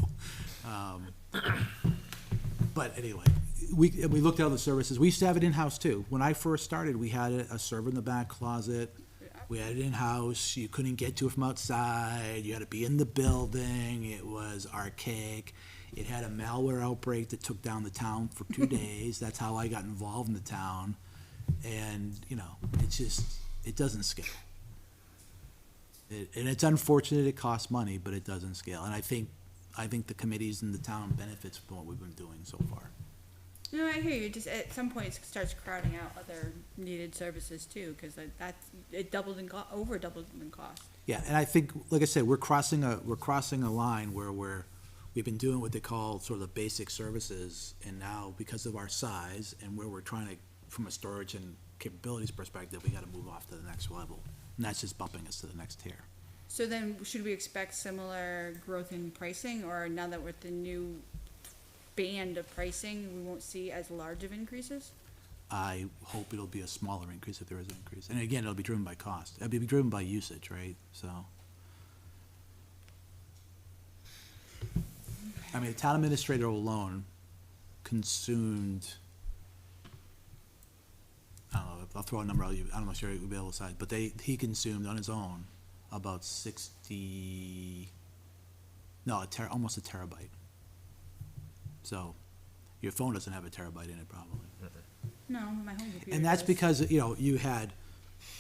but anyway, we looked at other services. We used to have it in-house too. When I first started, we had a server in the back closet. We had it in-house. You couldn't get to it from outside. You had to be in the building. It was archaic. It had a malware outbreak that took down the town for 2 days. That's how I got involved in the town. And, it doesn't scale. And it's unfortunate it costs money, but it doesn't scale. And I think the committees in the town benefits from what we've been doing so far. No, I hear you. Just at some point, it starts crowding out other needed services too, because it doubled in over doubled in cost. Yeah, and I think, like I said, we're crossing a line where we've been doing what they call sort of the basic services, and now because of our size and where we're trying to, from a storage and capabilities perspective, we got to move off to the next level, and that's just bumping us to the next tier. So then, should we expect similar growth in pricing, or now that we're at the new band of pricing, we won't see as large of increases? I hope it'll be a smaller increase if there is an increase. And again, it'll be driven by cost. It'll be driven by usage, right? So. I mean, the town administrator alone consumed, I don't know, I'll throw a number out, I'm not sure you'll be able to decide, but he consumed on his own about almost a terabyte. So, your phone doesn't have a terabyte in it probably. No, my home computer. And that's does. because, you had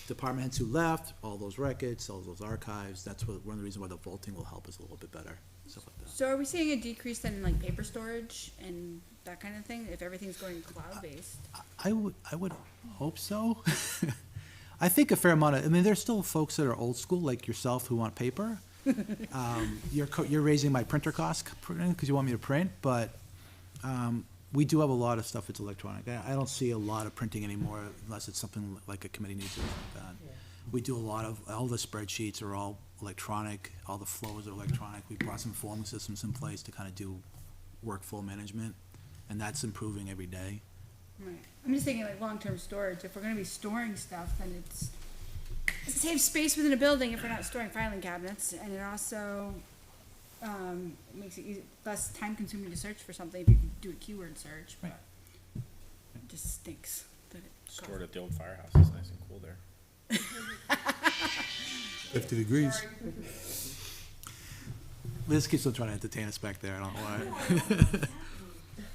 department heads who left, all those records, all those archives. That's one of the reasons why the vaulting will help us a little bit better, stuff like that. So are we seeing a decrease in like paper storage and that kind of thing, if everything's going cloud-based? I would hope so. I think a fair amount of, there's still folks that are old school like yourself who want paper. You're raising my printer costs because you want me to print, but we do have a lot of stuff that's electronic. I don't see a lot of printing anymore unless it's something like a committee needs or something like that. Yeah. We do all the spreadsheets are all electronic, all the flows are electronic. We brought some forming systems in place to kind of do workflow management, and that's improving every day. Right. I'm just thinking like long-term storage. If we're gonna be storing stuff, then it saves space within a building if we're not storing filing cabinets, and it also makes it less time-consuming to search for something if you can do a keyword search. But it just stinks that it Stored at the old firehouse. It's nice and cool there. 50 degrees. Liz keeps on trying to entertain us back there, I don't know why.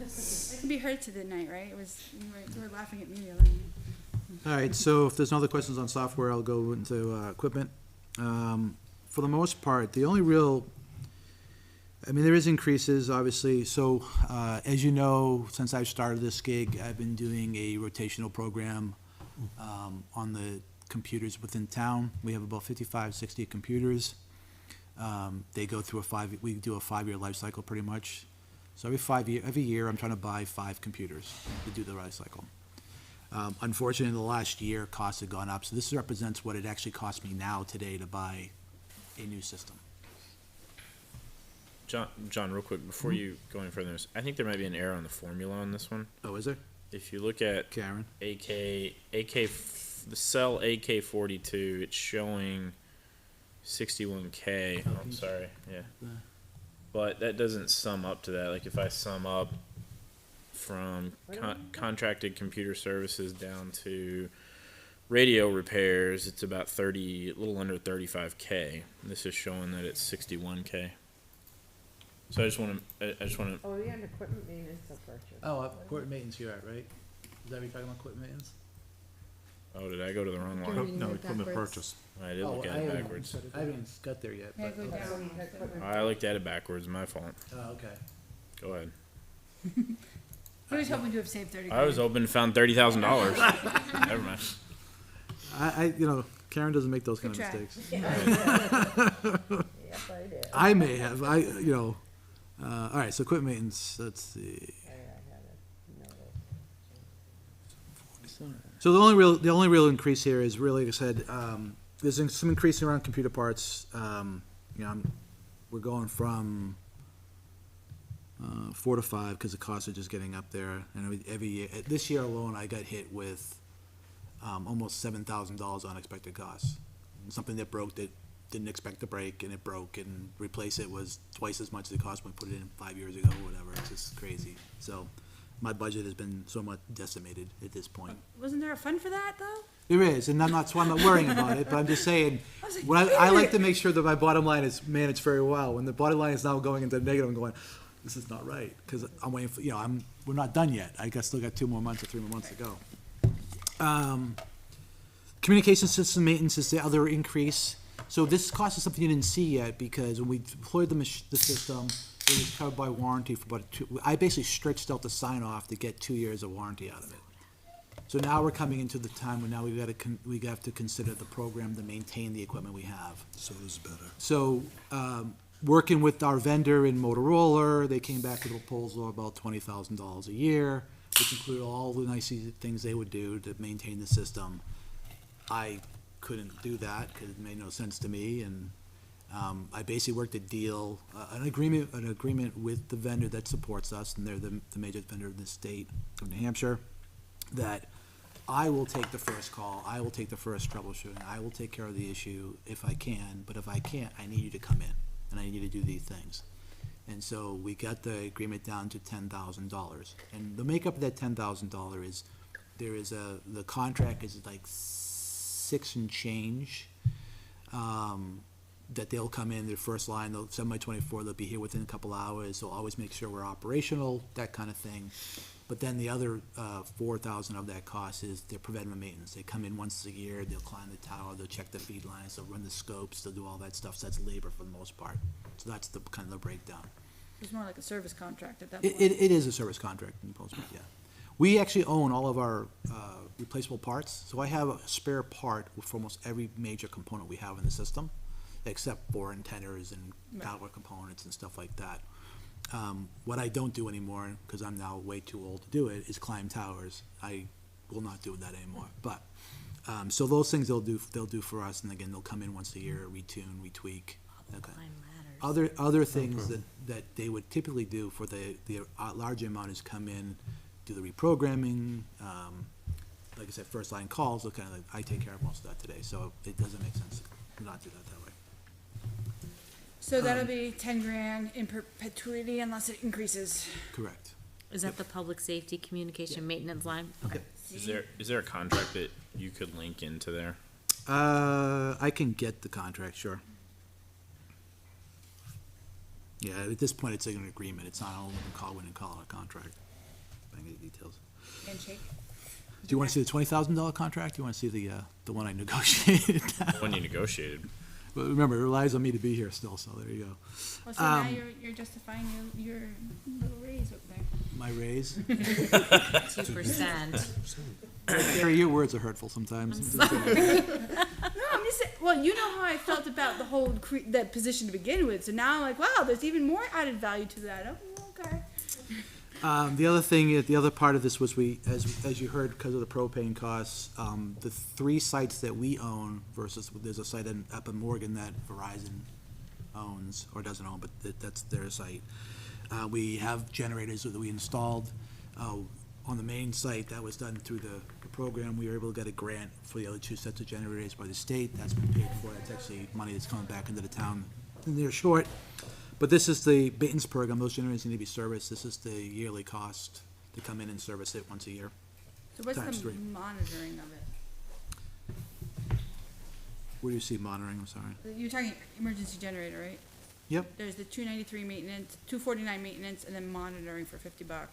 It can be heard to the night, right? It was, you were laughing at me the other night. All right, so if there's no other questions on software, I'll go into equipment. For the most part, the only real, I mean, there is increases, obviously. So, as you know, since I've started this gig, I've been doing a rotational program on the computers within town. We have about 55, 60 computers. They go through we do a 5-year life cycle pretty much. So every year, I'm trying to buy 5 computers to do the life cycle. Unfortunately, in the last year, costs have gone up, so this represents what it actually costs me now today to buy a new system. John, real quick, before you go any further, I think there might be an error on the formula on this one. Oh, is there? If you look at Karen? the cell AK42, it's showing 61K. Oh, I'm sorry, yeah. But that doesn't sum up to that. Like, if I sum up from contracted computer services down to radio repairs, it's about a little under 35K. This is showing that it's 61K. So I just want to. Oh, yeah, and equipment maintenance of purchase. Oh, equipment maintenance you're at, right? Is that what you're talking about, equipment maintenance? Oh, did I go to the wrong You're one? reading it backwards. I did look at it backwards. I haven't got there yet, Yeah, but, go okay. down. I looked at it backwards. My fault. Oh, okay. Go ahead. He was hoping to have saved 30 I was hoping to found $30,000. Never mind. Karen doesn't make those kind Good of try. mistakes. Yes, I did. I may have, all right, so equipment maintenance, let's see. So the only real increase here is really, like I said, there's some increase around computer parts. We're going from 4 to 5 because the costs are just getting up there. And every year, this year alone, I got hit with almost $7,000 unexpected costs. Something that broke that didn't expect to break, and it broke, and replace it was twice as much as it cost when I put it in 5 years ago or whatever. It's just crazy. So my budget has been somewhat decimated at this point. Wasn't there a fund for that, though? There is, and that's why I'm not worrying about it, but I'm just saying, I was like, when wait a I like minute. to make sure that my bottom line is managed very well. When the bottom line is now going into negative, I'm going, this is not right, because I'm waiting for, we're not done yet. I guess still got 2 more months or 3 more months to go. Communication system maintenance is the other increase. So this cost is something you didn't see yet, because when we deployed the system, it was covered by warranty for about I basically stretched out the sign off to get 2 years of warranty out of it. So now we're coming into the time when now we have to consider the program to maintain the equipment we have. So this is better. So, working with our vendor in Motorola, they came back with a proposal of about $20,000 a year, which included all the nice things they would do to maintain the system. I couldn't do that because it made no sense to me, and I basically worked a deal, an agreement with the vendor that supports us, and they're the major vendor in the state of New Hampshire, that I will take the first call, I will take the first troubleshooting, I will take care of the issue if I can, but if I can't, I need you to come in, and I need you to do these things. And so we got the agreement down to $10,000. And the makeup of that $10,000 is, the contract is like 6 and change, that they'll come in, their first line, they'll 7x24, they'll be here within a couple hours, they'll always make sure we're operational, that kind of thing. But then the other $4,000 of that cost is their preventive maintenance. They come in once a year, they'll climb the tower, they'll check the feed lines, they'll run the scopes, they'll do all that stuff. So that's labor for the most part. So that's the kind of the breakdown. It was more like a service contract at that point. It is a service contract in the most part, yeah. We actually own all of our replaceable parts. So I have a spare part for almost every major component we have in the system, except for antennas and power components and stuff like that. What I don't do anymore, because I'm now way too old to do it, is climb towers. I will not do that anymore. But so those things they'll do for us, and again they'll come in once a year, retune, retweak. Okay. Climb ladders. Other things that they would typically do for the larger amount is come in, do the reprogramming. Like I said, first line calls. Kind of I take care of most of that today, so it doesn't make sense to not do that way. So that'll be 10 grand in perpetuity unless it increases. Correct. Is that the public safety communication maintenance line? Okay. Is there a contract that you could link into there? I can get the contract, sure. Yeah, at this point, it's an agreement, it's not a when you call it a contract. I can get the details. Handshake. Do you wanna see the $20,000 contract? Do you wanna see the one I negotiated? When you negotiated. But remember, it relies on me to be here still, so there you go. Well, so now you're justifying your little raise up there. My raise? 2%. Carrie, your words are hurtful sometimes. No, I'm just saying, well, you know how I felt about the whole that position to begin with. So now I'm like, wow, there's even more added value to that. Oh, okay. The other thing, the other part of this was as you heard, because of the propane costs, the 3 sites that we own versus, there's a site up in Morgan that Verizon owns, or doesn't own, but that's their site. We have generators that we installed, on the main site. That was done through the program. We were able to get a grant for the other 2 sets of generators by the state. That's been paid for. That's actually money that's coming back into the town. And they're short. But this is the maintenance program. Those generators need to be serviced. This is the yearly cost to come in and service it once a year. So what's Times the 3. monitoring of it? Where do you see monitoring? I'm sorry. You're talking emergency generator, right? Yep. There's the 293 maintenance, 249 maintenance, and then monitoring for $50.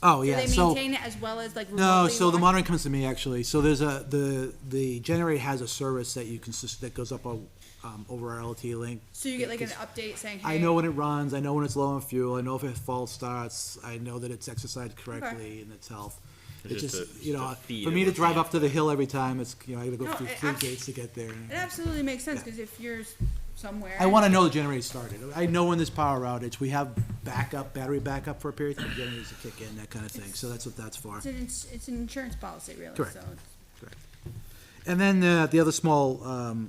Oh, yeah. Do they maintain it as well as like remotely No, so the watch? monitoring comes to me, actually. So there's the generator has a service that you can, that goes up over our LTE link. So you get like an update saying, hey. I know when it runs, I know when it's low on fuel, I know if it false starts, I know that it's exercised correctly and its health. It's Just just, to- you just know, to feed for it me to with drive the up to the hill every time, it's, you know, I gotta go No, through it 3 gates to get there. It absolutely makes sense, because if you're somewhere. I wanna know the generator started. I know when there's power outage, we have backup, battery backup for a period, the generators to kick in, that kind of thing, so that's what that's for. It's an insurance policy, really, Correct. so. it's- And then the other small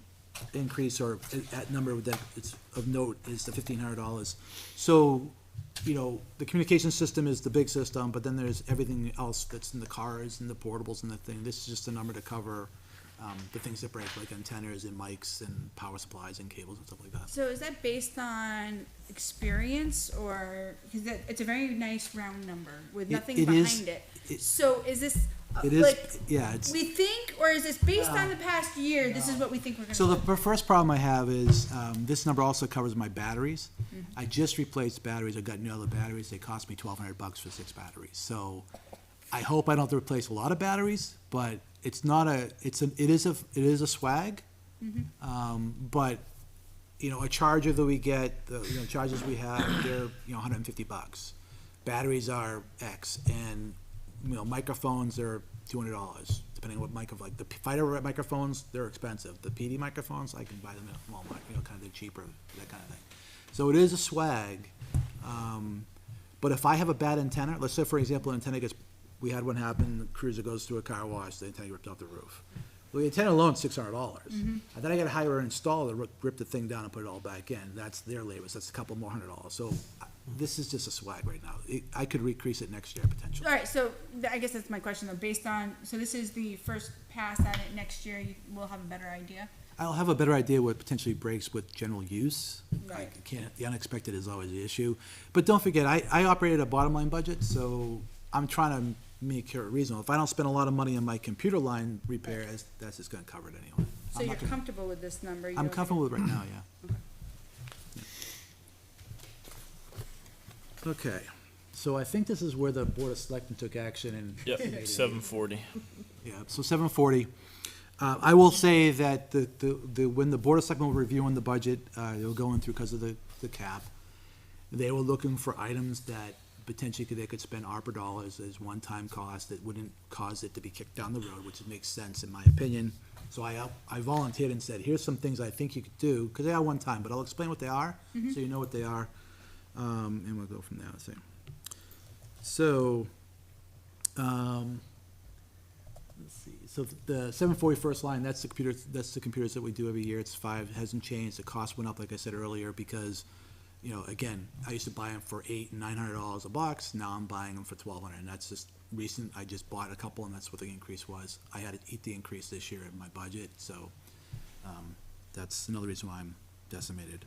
increase or at number that it's of note is the $1,500. So, you know, the communication system is the big system, but then there's everything else that's in the cars and the portables and the thing. This is just a number to cover the things that break, like antennas and mics and power supplies and cables and stuff like that. So is that based on experience, or, because it's a very nice round number with nothing it is- behind it. So is this, It is, like, yeah, it's. we think, or is this based on the past year, this is what we think we're gonna So do? the first problem I have is, this number also covers my batteries. Mm-hmm. I just replaced batteries, I got new other batteries, they cost me $1,200 for 6 batteries. So I hope I don't have to replace a lot of batteries, but it's not it is a swag. But, you know, a charger that we get, the, you know, chargers we have, they're, you know, $150. Batteries are X, and, you know, microphones are $200, depending on what microphone. Like the fighter microphones, they're expensive. The PD microphones, I can buy them at Walmart, you know, kind of they're cheaper, that kind of thing. So it is a swag. But if I have a bad antenna, let's say for example, an antenna gets, we had one happen, the cruiser goes through a car wash, the antenna ripped off the roof. Well, the antenna alone is $600. And then I gotta hire an installer to rip the thing down and put it all back in. That's their labor, so that's a couple more $100. So this is just a swag right now. I could increase it next year potentially. All right, so I guess that's my question though, based on, so this is the first pass at it, next year you will have a better idea? I'll have a better idea what potentially breaks with general use. Right. I can't, the unexpected is always the issue. But don't forget, I operate at a bottom line budget, so I'm trying to make it reasonable. If I don't spend a lot of money on my computer line repairs, that's just gonna cover it anyway. So I'm you're not gonna- comfortable with this number? You I'm don't- comfortable with it right now, yeah. Okay, so I think this is where the Board of Selectmen took action and. Yep, 740. Yeah, so 740. I will say that when the Board of Selectmen were reviewing the budget, they were going through because of the cap, they were looking for items that potentially they could spend ARPA dollars as one-time cost that wouldn't cause it to be kicked down the road, which makes sense in my opinion. So I volunteered and said, here's some things I think you could do, because they are one time, but I'll explain what they are, so you know what they are. And we'll go from there, let's see. So, let's see, so the 741st line, that's the computers that we do every year, it's 5, it hasn't changed, the cost went up, like I said earlier, because, you know, again, I used to buy them for $800 and $900 a box, now I'm buying them for $1,200, and that's just recent, I just bought a couple, and that's what the increase was. I had to eat the increase this year in my budget, so, that's another reason why I'm decimated.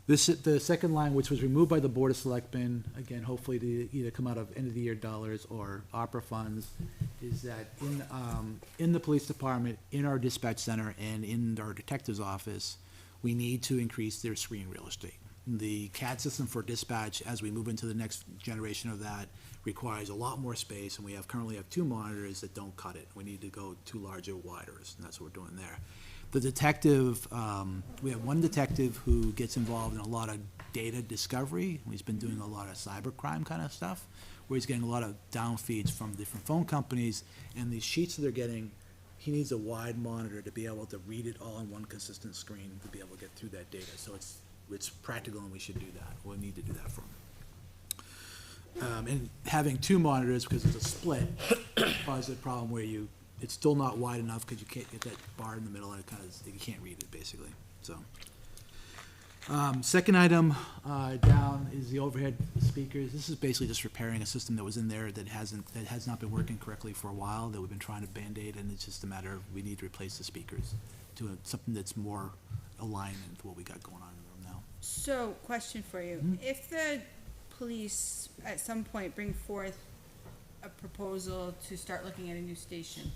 The second line, which was removed by the Board of Selectmen, again, hopefully to either come out of end-of-the-year dollars or opera funds, is that in the police department, in our dispatch center, and in our detective's office, we need to increase their screen real estate. The CAD system for dispatch, as we move into the next generation of that, requires a lot more space, and we currently have 2 monitors that don't cut it. We need to go 2 larger, wider, and that's what we're doing there. The detective, we have one detective who gets involved in a lot of data discovery. He's been doing a lot of cybercrime kind of stuff, where he's getting a lot of down feeds from different phone companies, and these sheets that they're getting, he needs a wide monitor to be able to read it all on one consistent screen to be able to get through that data. So it's practical, and we should do that. We'll need to do that for him. And having 2 monitors, because it's a split, causes a problem where it's still not wide enough because you can't get that bar in the middle, and you can't read it, basically, so. Second item down is the overhead speakers. This is basically just repairing a system that was in there that has not been working correctly for a while, that we've been trying to Band-Aid, and it's just a matter of we need to replace the speakers to something that's more aligned with what we got going on in the room now. So, question for you. If the police at some point bring forth a proposal to start looking at a new station,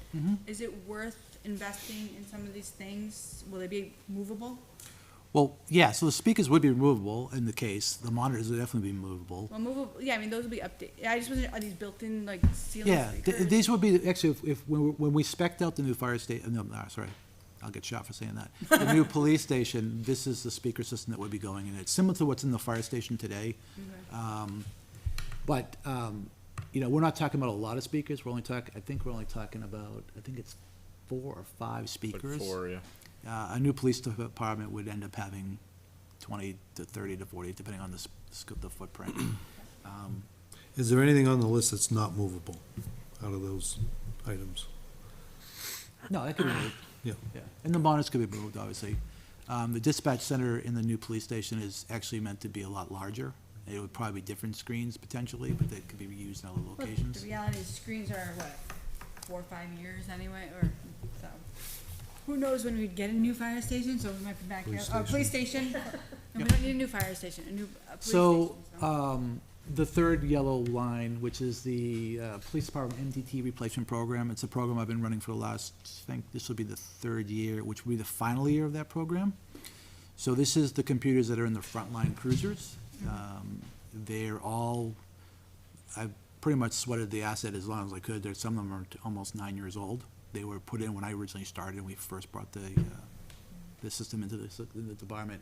is it worth investing in some of these things? Will they be movable? Well, yeah, so the speakers would be removable in the case. The monitors would definitely be movable. Well, movable, yeah, I mean, those will be updated. I just wasn't, are these built-in, like, ceiling Yeah, speakers? these would be, actually, when we spec'd out the new fire station, no, sorry, I'll get shot for saying that. The new police station, this is the speaker system that would be going in. It's similar to what's in the fire station today. But, we're not talking about a lot of speakers. I think we're only talking about, it's 4 or 5 speakers. Like 4, yeah. A new police department would end up having 20 to 30 to 40, depending on the footprint. Is there anything on the list that's not movable out of those items? No, that could be moved. Yeah. Yeah, and the monitors could be moved, obviously. The dispatch center in the new police station is actually meant to be a lot larger. It would probably be different screens potentially, but they could be reused in other Well, locations. the reality is screens are, what, 4 or 5 years anyway, or, so. Who knows when we'd get a new fire station, so we might be back here. Oh, police station. No, we don't need a new fire station, a new police So, station. the third yellow line, which is the Police Department MDT replacement program, it's a program I've been running for the last, I think this will be the 3rd year, which will be the final year of that program. So this is the computers that are in the frontline cruisers. They're all, I've pretty much sweated the asset as long as I could. Some of them are almost 9 years old. They were put in when I originally started, and we first brought the system into the department.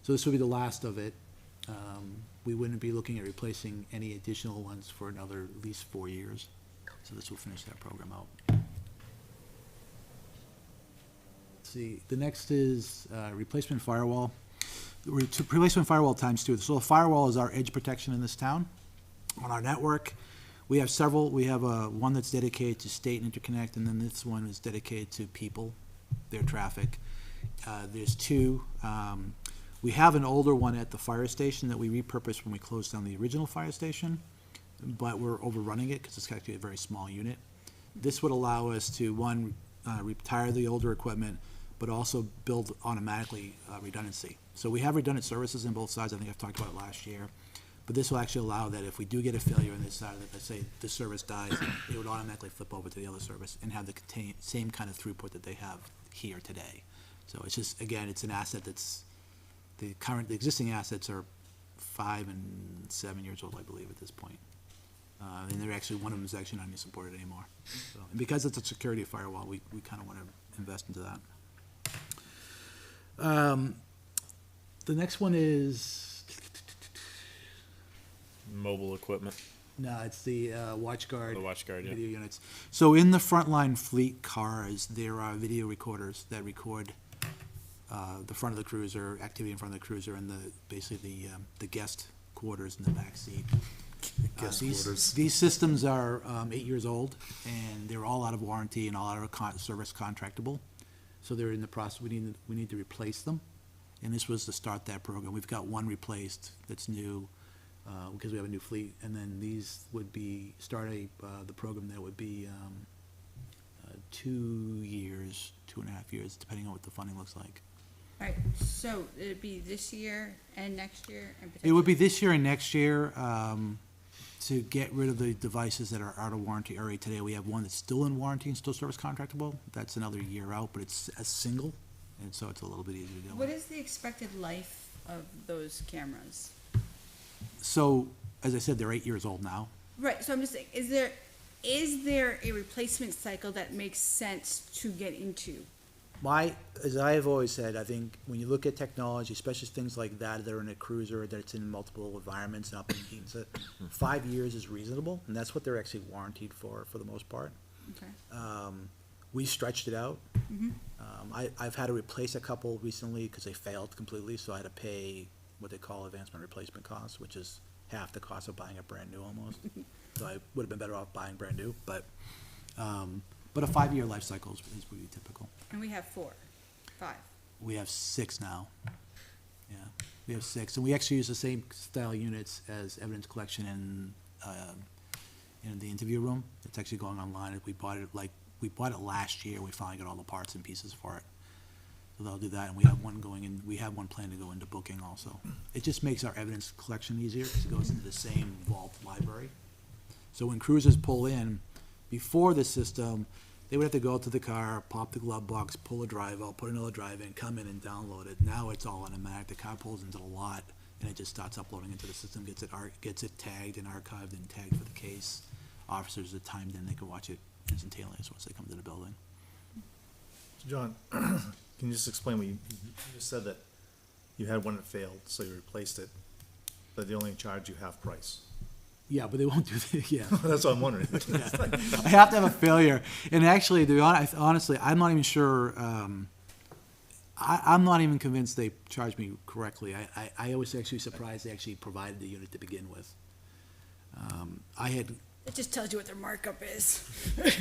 So this will be the last of it. We wouldn't be looking at replacing any additional ones for another at least 4 years. So this will finish that program out. Let's see, the next is replacement firewall. Replacement firewall times 2. So the firewall is our edge protection in this town. On our network, we have several. We have one that's dedicated to state interconnect, and then this one is dedicated to people, their traffic. There's 2. We have an older one at the fire station that we repurposed when we closed down the original fire station, but we're overrunning it because it's actually a very small unit. This would allow us to, one, retire the older equipment, but also build automatically redundancy. So we have redundant services in both sides. I think I've talked about it last year. But this will actually allow that if we do get a failure on this side, that let's say this service dies, it would automatically flip over to the other service and have the same kind of throughput that they have here today. So it's just, again, it's an asset that's, the existing assets are 5 and 7 years old, I believe, at this point. And they're actually, one of them is actually not even supported anymore. So, and because it's a security firewall, we kind of want to invest into that. The next one is, Mobile equipment. no, it's the WatchGuard. The WatchGuard, yeah. Video units. So in the frontline fleet cars, there are video recorders that record the front of the cruiser, activity in front of the cruiser, and basically the guest quarters in the back seat. These systems are 8 years old, and they're all out of warranty and all out of service contractable. So they're in the process. We need to replace them, and this was to start that program. We've got one replaced that's new because we have a new fleet, and then these would be the program that would be 2 years, 2.5 years, depending on what the funding looks like. Alright, so it'd be this year and next year and It would be potentially- this year and next year, to get rid of the devices that are out of warranty already today. We have one that's still in warranty and still service contractable. That's another year out, but it's a single, and so it's a little bit easier to deal What with. is the expected life of those cameras? So, as I said, they're 8 years old now. Right, so I'm just saying, is there a replacement cycle that makes sense to get into? As I have always said, I think when you look at technology, especially things like that are in a cruiser, that's in multiple environments and up in heat, so 5 years is reasonable, and that's what they're actually warranted for the most part. Okay. We stretched it out. Mhm. I've had to replace a couple recently because they failed completely, so I had to pay what they call advancement replacement costs, which is half the cost of buying a brand new almost. So I would have been better off buying brand new, but a 5-year life cycle is pretty typical. And we have 5. We have 6 now. Yeah, we have 6, and we actually use the same style units as evidence collection in the interview room. It's actually going online. We bought it last year. We finally got all the parts and pieces for it. So they'll do that, and we have one going in. We have one planned to go into booking also. It just makes our evidence collection easier because it goes into the same vault library. So when cruisers pull in, before the system, they would have to go to the car, pop the glove box, pull a drive out, put another drive in, come in and download it. Now it's all automatic. The car pulls into the lot, and it just starts uploading into the system, gets it tagged and archived and tagged for the case. Officers are timed in, they can watch it instantaneously once they come to the building. So John, can you just explain what you just said that you had one that failed, so you replaced it, but they only charge you half price? Yeah, but they won't do that, yeah. That's what I'm wondering. I have to have a failure. And actually, to be honest, honestly, I'm not even sure, I'm not even convinced they charged me correctly. I was actually surprised they actually provided the unit to begin with. It just tells you what their markup is.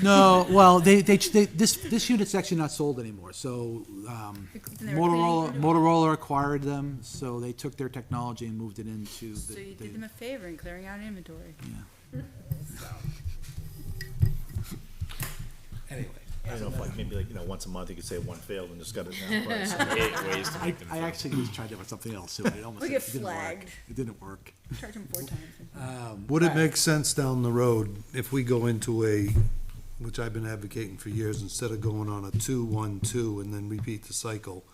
No, well, this unit's actually not sold anymore, so, they were cleaning- Motorola acquired them, so they took their technology and moved it into So you did them a favor in clearing out inventory. yeah. Anyway, I don't know if maybe once a month you could say one failed and just got it down price. Ways to make them I feel. actually just tried to have something else, too, but it almost We it get didn't work. flagged. It didn't work. Charge them 4 times. Would it make sense down the road if we go into which I've been advocating for years, instead of going on a 2-1-2 and then repeat the cycle,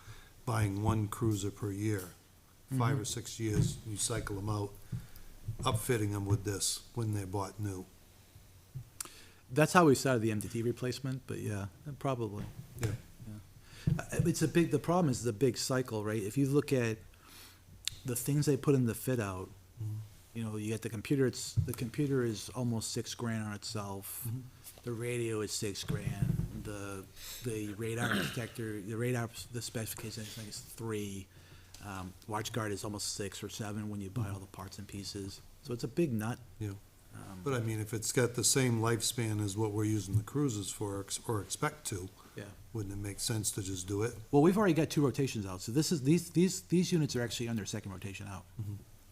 buying one cruiser per year? 5 or 6 years, you cycle them out, upfitting them with this when they're bought new. That's how we started the MDT replacement, but yeah, probably. Yeah. The problem is the big cycle, right? If you look at the things they put in the fit out, you get the computer, the computer is almost $6,000 on itself. The radio is $6,000. The radar detector, the specification I think is 3. Watch guard is almost 6 or 7 when you buy all the parts and pieces. So it's a big nut. Yeah. But I mean, if it's got the same lifespan as what we're using the cruisers for, or expect to, Yeah. wouldn't it make sense to just do it? Well, we've already got 2 rotations out, so these units are actually on their 2nd rotation out.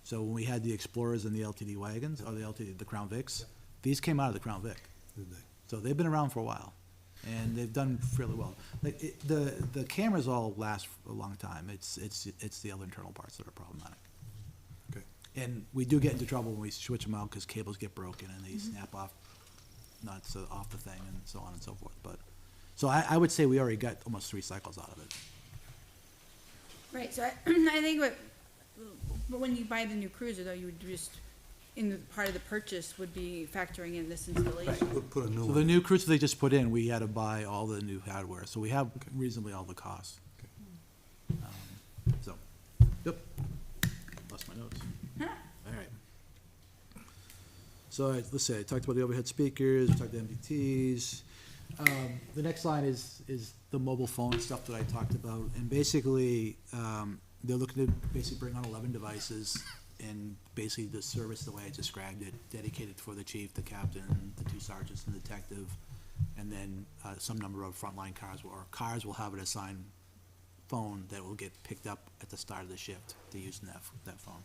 So when we had the Explorers and the LTD wagons, or the Crown Vics, these came out of the Crown Vic. Did they? So they've been around for a while, and they've done fairly well. The cameras all last a long time. It's the other internal parts that are problematic. Okay. And we do get into trouble when we switch them out because cables get broken and they snap off nuts off the thing and so on and so forth. But so I would say we already got almost 3 cycles out of it. Right, so I think but when you buy the new cruiser, though, you would just, in the part of the purchase, would be factoring in this installation. We'll put a new So one. the new cruiser they just put in, we had to buy all the new hardware, so we have reasonably all the costs. So, yep. Lost my notes. All right. So let's see, I talked about the overhead speakers, we talked about MDTs. The next line is the mobile phone stuff that I talked about, and basically, they're looking to basically bring on 11 devices, and basically the service, the way I described it, dedicated for the chief, the captain, the 2 sergeants, and the detective, and then some number of frontline cars, or cars will have an assigned phone that will get picked up at the start of the shift to use in that phone.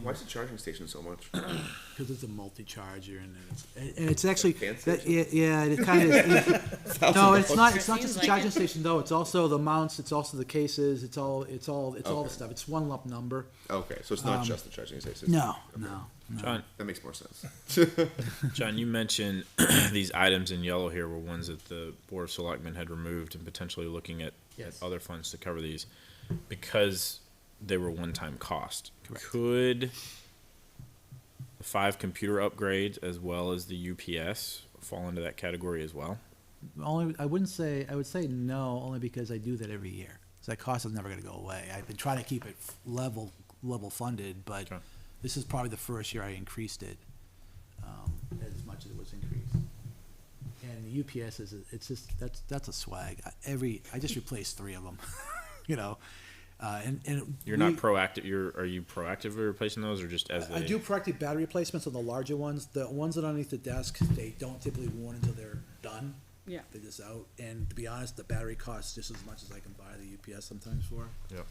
Why is the charging station so much? Because it's a multi-charger and it's actually, Fancy that, or yeah, it kind of, no, it's not just Seems the like charging it. station though, it's also the mounts, it's also the cases, it's all the Okay. stuff, it's one lump number. Okay, so it's not just the charging station. No. John, That makes more sense. John, you mentioned these items in yellow here were ones that the Board of Selectmen had removed and potentially looking at other funds to cover these because they were one-time cost. Correct. Could the 5 computer upgrades as well as the UPS fall into that category as well? I would say no, only because I do that every year. So that cost is never gonna go away. I've been trying to keep it level funded, but Sure. this is probably the first year I increased it, as much as it was increased. And the UPS it's just, that's a swag. I just replaced 3 of them, you know, and. You're not proactive, are you proactively replacing those or just as I they? do proactive battery replacements on the larger ones. The ones that are underneath the desk, they don't typically warn until they're done. Yeah. They're just out. And to be honest, the battery costs just as much as I can buy the UPS sometimes for. Yep.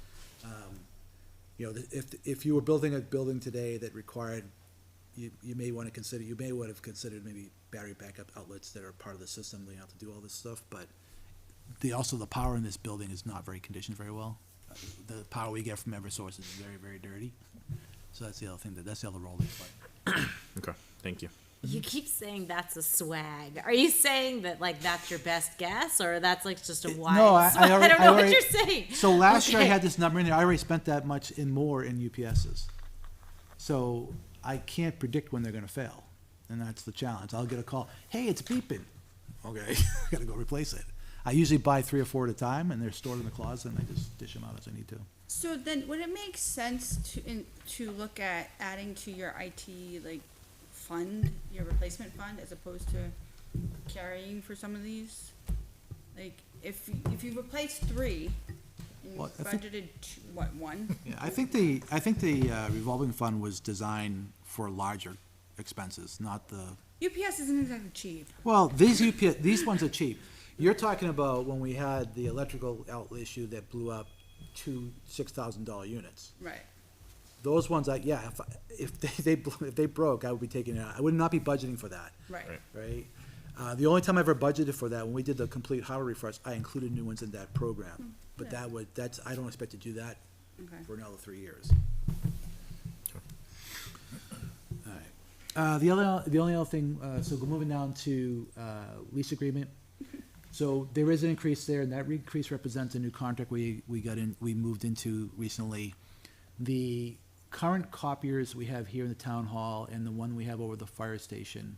You know, if you were building a building today that required, you may want to consider, you may would have considered maybe battery backup outlets that are part of the system. They have to do all this stuff, but the power in this building is not very conditioned very well. The power we get from Eversource is very, very dirty. So that's the other thing, that's the other role they play. Okay, thank you. You keep saying that's a swag. Are you saying that like that's your best guess, or that's like just a wide? No, I swag? already, I don't know what you're saying. So last year I Okay. had this number in there. I already spent that much in more in UPSs. So I can't predict when they're going to fail, and that's the challenge. I'll get a call. Hey, it's beeping. Okay, I got to go replace it. I usually buy 3 or 4 at a time, and they're stored in the closet, and I just dish them out as I need to. So then, would it make sense to look at adding to your IT, like, fund, your replacement fund, as opposed to carrying for some of these? Like, if you replace 3, and you Well, I think- budgeted, 1? Yeah, I think the revolving fund was designed for larger expenses, not the. UPS isn't exactly cheap. Well, these ones are cheap. You're talking about when we had the electrical outlet issue that blew up 2 $6,000 units. Right. Those ones, if they broke, I would be taking it out. I would not be budgeting for that, Right. right? The only time I ever budgeted for that, when we did the complete hardware refresh, I included new ones in that program. But Yeah. I don't expect to do that Okay. for another 3 years. All right. The only other thing, so moving down to lease agreement. So there is an increase there, and that increase represents a new contract we moved into recently. The current copiers we have here in the town hall and the one we have over the fire station,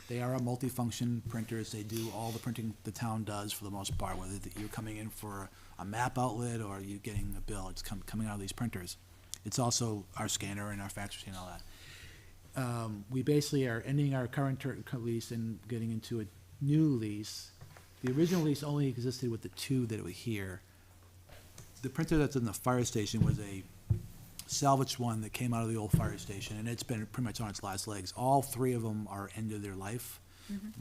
they are multifunction printers. They do all the printing the town does for the most part, whether you're coming in for a map outlet or you're getting a bill, it's coming out of these printers. It's also our scanner and our fax machine and all that. We basically are ending our current lease and getting into a new lease. The original lease only existed with the 2 that were here. The printer that's in the fire station was a salvaged one that came out of the old fire station, and it's been pretty much on its last legs. All 3 of them are end of their life.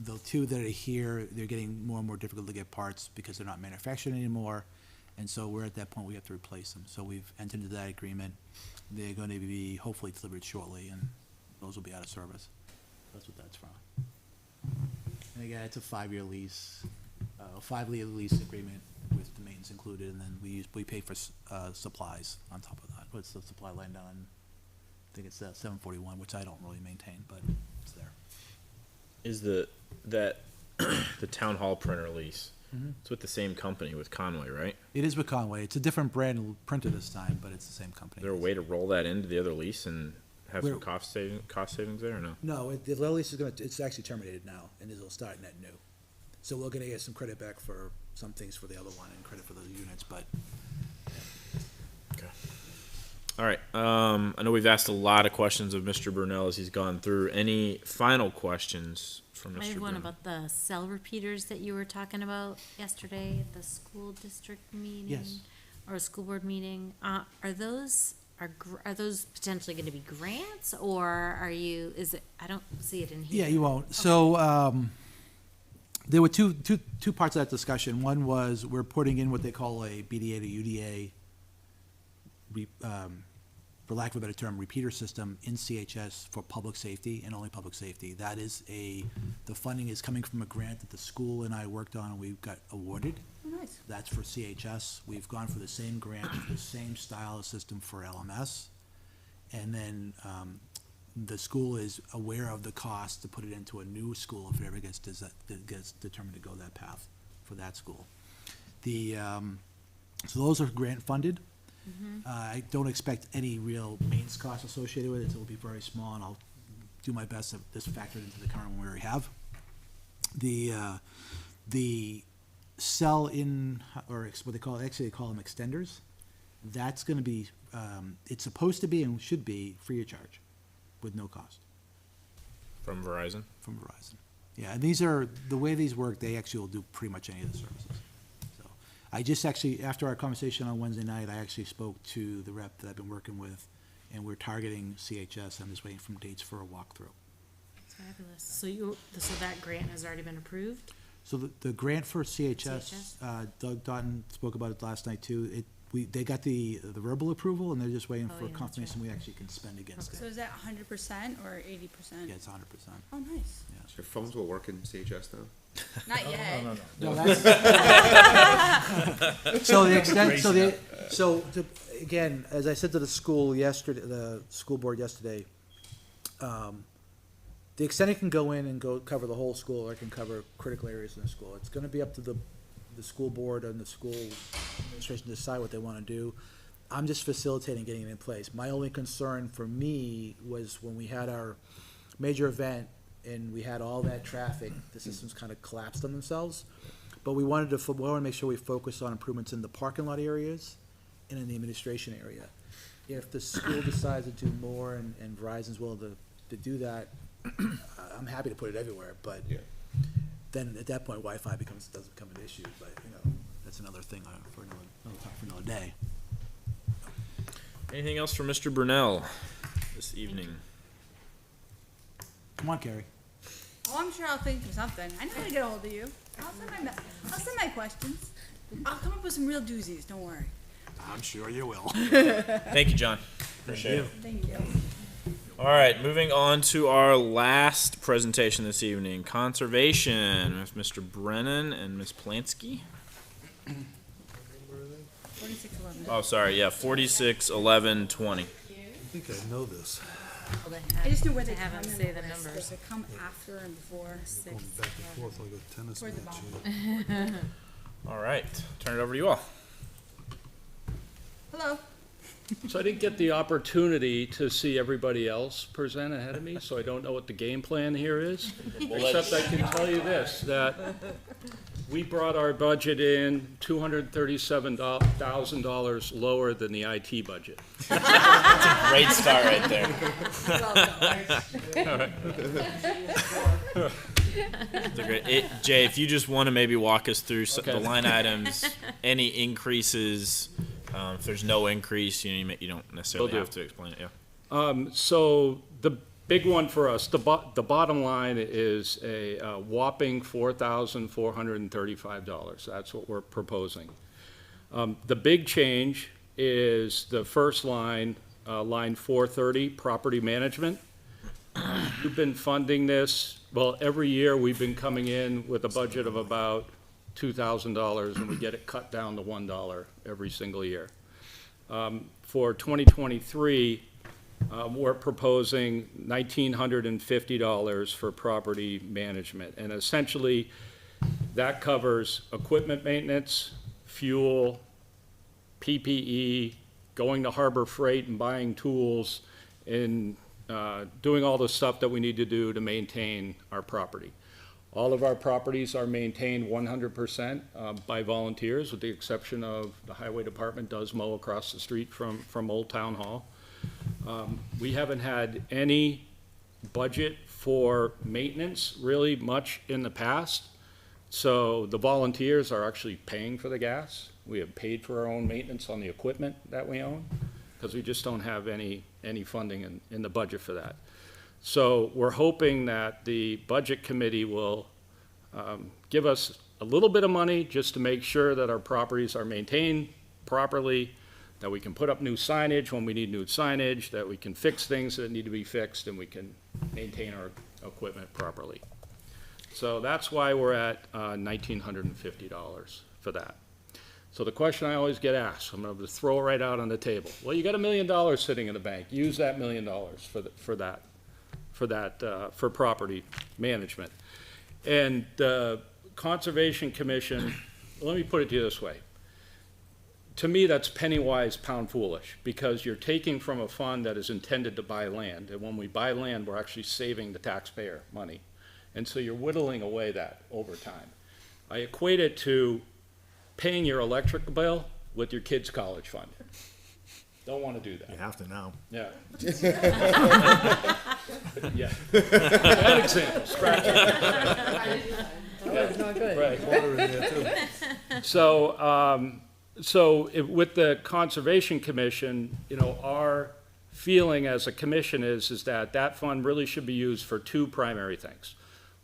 The 2 that are here, they're getting more and more difficult to get parts because they're not manufactured anymore, and so we're at that point we have to replace them. So we've entered into that agreement. They're going to be hopefully delivered shortly, and those will be out of service. That's what that's from. And again, it's a 5-year lease, 5-year lease agreement with the maintenance included, and then we pay for supplies on top of that. What's the supply line down? I think it's 741, which I don't really maintain, but it's there. Is the town hall printer lease? It's with the same company with Conway, right? It is with Conway. It's a different brand of printer this time, but it's the same company. Is there a way to roll that into the other lease and have some We're- cost savings there or no? No, the lease is it's actually terminated now, and it'll start net new. So we're gonna get some credit back for some things for the other one and credit for those units, but Okay. All right. I know we've asked a lot of questions of Mr. Brunel as he's gone through. Any final questions from Mr. I have one Brunel? about the cell repeaters that you were talking about yesterday at the school district meeting. Yes. Or school board meeting. Are those potentially gonna be grants, or is it, I don't see it in here. yeah, you won't. So, there were two parts of that discussion. One was we're putting in what they call a BDA to UDA for lack of a better term, repeater system in CHS for public safety and only public safety. That is the funding is coming from a grant that the school and I worked on and we got awarded. Oh, nice. That's for CHS. We've gone for the same grant, the same style of system for LMS. And then the school is aware of the cost to put it into a new school if it ever gets determined to go that path for that school. So those are grant funded. I don't expect any real maintenance costs associated with it. It will be very small, and I'll do my best to just factor it into the current one we already have. The cell in, or what they call, actually they call them extenders. That's going to be, it's supposed to be and should be free of charge, with no cost. From Verizon? From Verizon. Yeah, and these are, the way these work, they actually will do pretty much any of the services. So I just actually, after our conversation on Wednesday night, I actually spoke to the rep that I've been working with, and we're targeting CHS. I'm just waiting for dates for a walkthrough. Fabulous. So that grant has already been approved? So the grant for CHS, Doug Doughton spoke about it last night too. They got the verbal approval, and they're just waiting for yeah, that's confirmation we actually can spend against So it. is that 100% or 80%? Yeah, it's 100%. Oh, nice. So your phones will work in CHS now? Not yet. No, that's. So the extent, again, as I said to the school yesterday, the school board yesterday, the extent it can go in and cover the whole school, or it can cover critical areas in the school. It's gonna be up to the school board and the school administration to decide what they wanna do. I'm just facilitating getting it in place. My only concern for me was when we had our major event and we had all that traffic, the systems kind of collapsed on themselves. But we wanted to make sure we focus on improvements in the parking lot areas and in the administration area. If the school decides to do more and Verizon's willing to do that, I'm happy to put it everywhere, but then at that point, Wi-Fi doesn't become an issue, but, that's another thing for another day. Anything else from Mr. Brunel this evening? Come on, Carrie. Oh, I'm sure I'll think of something. I know how to get a hold of you. I'll send my questions. I'll come up with some real doozies, don't worry. I'm sure you will. Thank you, John. Appreciate it. Thank you. All right, moving on to our last presentation this evening, conservation with Mr. Brennan and Ms. Plansky. 4611. Oh, sorry, yeah, 461120. I think I know this. I just knew where they To have come them in say the the list. numbers. They come after and before. Going back and forth like a tennis Towards the match. bottom. All right, turn it over to you all. Hello. So I didn't get the opportunity to see everybody else present ahead of me, so I don't know what the game plan here is. Except I can tell you this, that we brought our budget in $237,000 lower than the IT budget. Great start right there. That's a great, Jay, if you just want to maybe walk us through the line items, any increases, if there's no increase, you don't necessarily have to explain it, yeah. So the big one for us, the bottom line is a whopping $4,435. That's what we're proposing. The big change is the first line, line 430, property management. We've been funding this, well, every year we've been coming in with a budget of about $2,000, and we get it cut down to $1 every single year. For 2023, we're proposing $1,950 for property management, and essentially that covers equipment maintenance, fuel, PPE, going to Harbor Freight and buying tools, and doing all the stuff that we need to do to maintain our property. All of our properties are maintained 100% by volunteers, with the exception of the highway department does mow across the street from Old Town Hall. We haven't had any budget for maintenance really much in the past, so the volunteers are actually paying for the gas. We have paid for our own maintenance on the equipment that we own, because we just don't have any funding in the budget for that. So we're hoping that the budget committee will give us a little bit of money just to make sure that our properties are maintained properly, that we can put up new signage when we need new signage, that we can fix things that need to be fixed, and we can maintain our equipment properly. So that's why we're at $1,950 for that. So the question I always get asked, I'm going to throw it right out on the table. Well, you got $1 million sitting in the bank. Use that $1 million for property management. And the Conservation Commission, let me put it to you this way. To me, that's penny wise, pound foolish, because you're taking from a fund that is intended to buy land, and when we buy land, we're actually saving the taxpayer money. And so you're whittling away that over time. I equate it to paying your electric bill with your kid's college fund. Don't want to do that. You have to now. Yeah. Yeah. Bad example, scratch it. It's not good. Right. Water in there too. So with the Conservation Commission, you know, our feeling as a commission is that that fund really should be used for two primary things.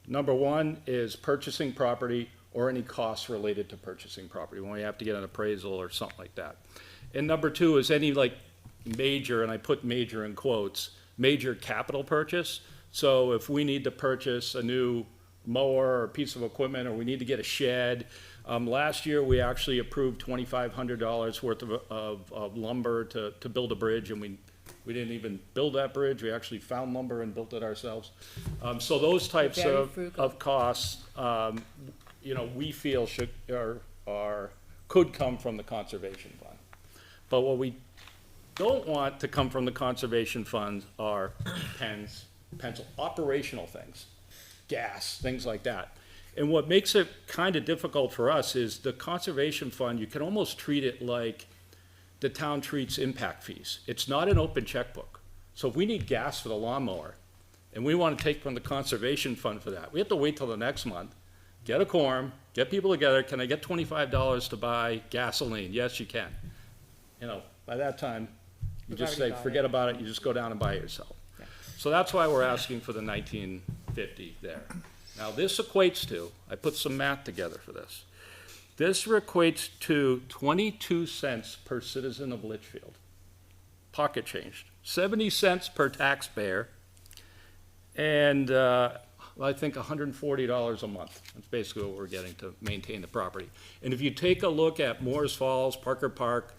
Number one is purchasing property or any costs related to purchasing property, when we have to get an appraisal or something like that. And number two is any like major, and I put major in quotes, major capital purchase. So if we need to purchase a new mower or piece of equipment, or we need to get a shed. Last year, we actually approved $2,500 worth of lumber to build a bridge, and we didn't even build that bridge. We actually found lumber and built it ourselves. So those types of costs, you know, we feel could come from the Conservation Fund. But what we don't want to come from the Conservation Fund are pens, pencil, operational things, gas, things like that. And what makes it kind of difficult for us is the Conservation Fund, you can almost treat it like the town treats impact fees. It's not an open checkbook. So if we need gas for the lawnmower, and we want to take from the Conservation Fund for that, we have to wait till the next month, get a quorum, get people together, can I get $25 to buy gasoline? Yes, you can. You know, by that time, you just say, forget about it, you just go down and buy it yourself. Yeah. So that's why we're asking for the $1,950 there. Now, this equates to, I put some math together for this. This equates to 22 cents per citizen of Litchfield, pocket changed, 70 cents per taxpayer, and I think $140 a month. That's basically what we're getting to maintain the property. And if you take a look at Moores Falls, Parker Park,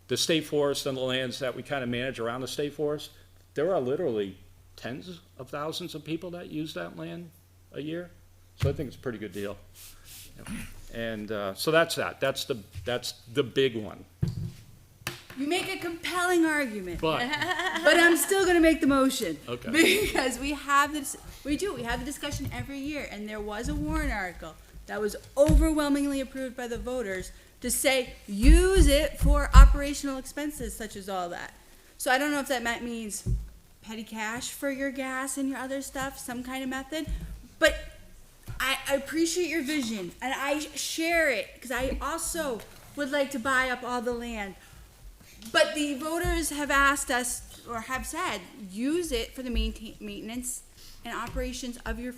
the state forest and the lands that we kind of manage around the state forest, there are literally tens of thousands of people that use that land a year. So I think it's a pretty good deal. And so that's that. That's the big one. You make a compelling argument. But I'm still gonna make the motion. Okay. Because we have the discussion every year, and there was a warrant article that was overwhelmingly approved by the voters to say, use it for operational expenses such as all that. So I don't know if that means petty cash for your gas and your other stuff, some kind of method, but I appreciate your vision, and I share it, because I also would like to buy up all the land. But the voters have asked us, or have said, use it for the maintenance and operations of your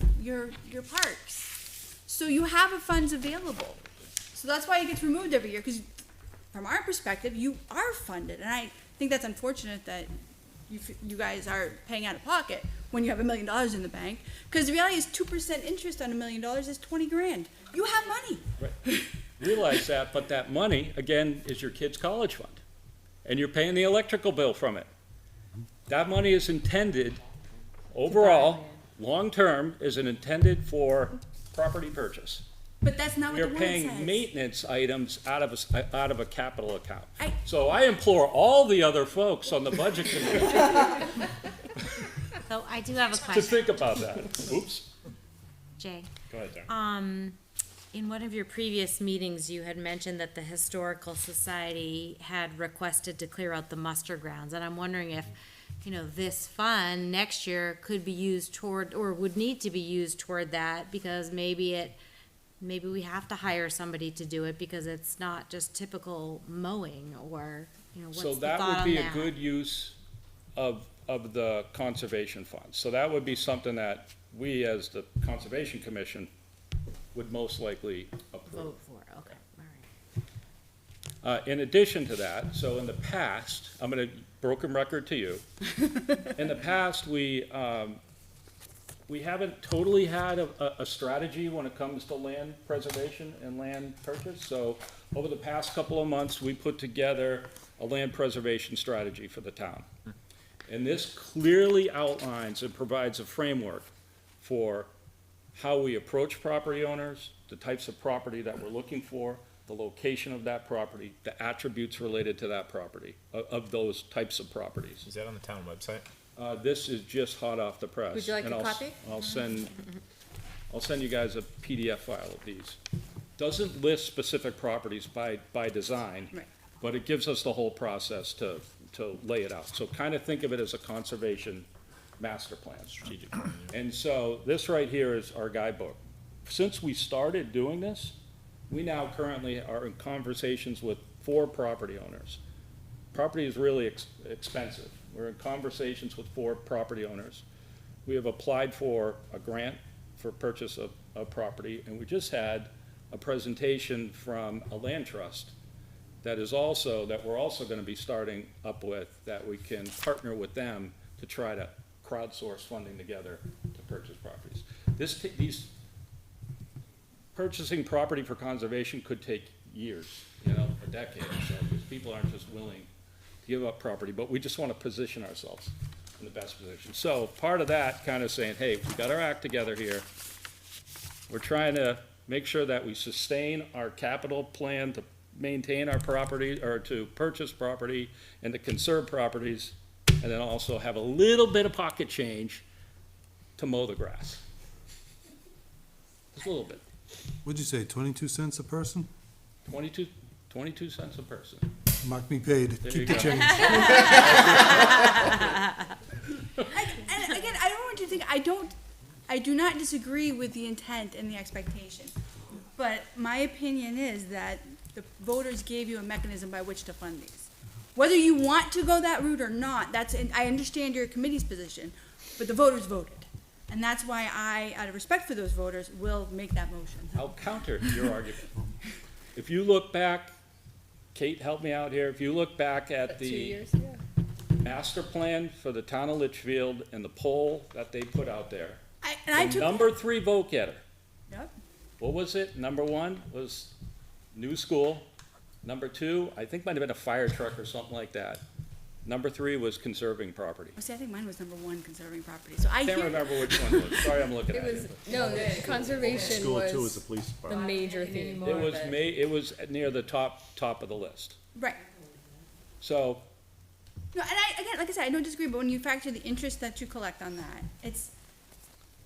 parks. So you have funds available. So that's why it gets removed every year, because from our perspective, you are funded. And I think that's unfortunate that you guys are paying out of pocket when you have $1 million in the bank. Because the reality is 2% interest on $1 million is 20 grand. You have money. Right. Realize that, but that money, again, is your kid's college fund. And you're paying the electrical bill from it. That money is intended, overall, long-term, is intended for property purchase. But that's not what the You're warrant says. paying maintenance items out of a capital account. So I implore all the other folks on the budget committee So I do have a to question, think about that. Oops. Jay. Go ahead, Darren. In one of your previous meetings, you had mentioned that the Historical Society had requested to clear out the muster grounds, and I'm wondering if, you know, this fund next year could be used toward, or would need to be used toward that, because maybe we have to hire somebody to do it, because it's not just typical mowing, or, you know, what's the So thought that would on be that? a good use of the conservation fund. So that would be something that we, as the Conservation Commission, would most likely approve. Vote for, okay, all right. In addition to that, so in the past, I'm gonna broken record to you. In the past, we haven't totally had a strategy when it comes to land preservation and land purchase. So over the past couple of months, we put together a land preservation strategy for the town. And this clearly outlines and provides a framework for how we approach property owners, the types of property that we're looking for, the location of that property, the attributes related to that property, of those types of properties. Is that on the town website? This is just hot off the press. Would you like and a I'll copy? I'll send you guys a PDF file of these. Doesn't list specific properties by design. Right. But it gives us the whole process to lay it out. So kind of think of it as a conservation master plan. Strategic. And so this right here is our guidebook. Since we started doing this, we now currently are in conversations with 4 property owners. Property is really expensive. We're in conversations with 4 property owners. We have applied for a grant for purchase of property, and we just had a presentation from a land trust that we're also gonna be starting up with, that we can partner with them to try to crowdsource funding together to purchase properties. These purchasing property for conservation could take years, a decade or so, because people aren't just willing to give up property, but we just want to position ourselves in the best position. So part of that kind of saying, hey, we've got our act together here. We're trying to make sure that we sustain our capital plan to maintain our property, or to purchase property and to conserve properties, and then also have a little bit of pocket change to mow the grass. Just a little bit. What'd you say, 22 cents a person? 22 cents a person. Mark me paid, There you keep the go. change. And again, I don't want you to think, I do not disagree with the intent and the expectation. But my opinion is that the voters gave you a mechanism by which to fund these. Whether you want to go that route or not, I understand your committee's position, but the voters voted. And that's why I, out of respect for those voters, will make that motion. I'll counter your argument. If you look back, Kate, help me out here, if you look back at 2 the years, yeah. master plan for the town of Litchfield and the poll that they put out there, I the took, number 3 vote getter, yep, what was it? Number 1 was new school. Number 2, I think might have been a fire truck or something like that. Number 3 was conserving property. oh, see, I think mine was number 1, conserving property, so I Can't hear. remember which one it was. Sorry, I'm looking It at was, it. no, the conservation School 2 is the was police the department. major theme. It was near the top of the list. Right. So, No, and again, like I said, I don't disagree, but when you factor the interest that you collect on that, it's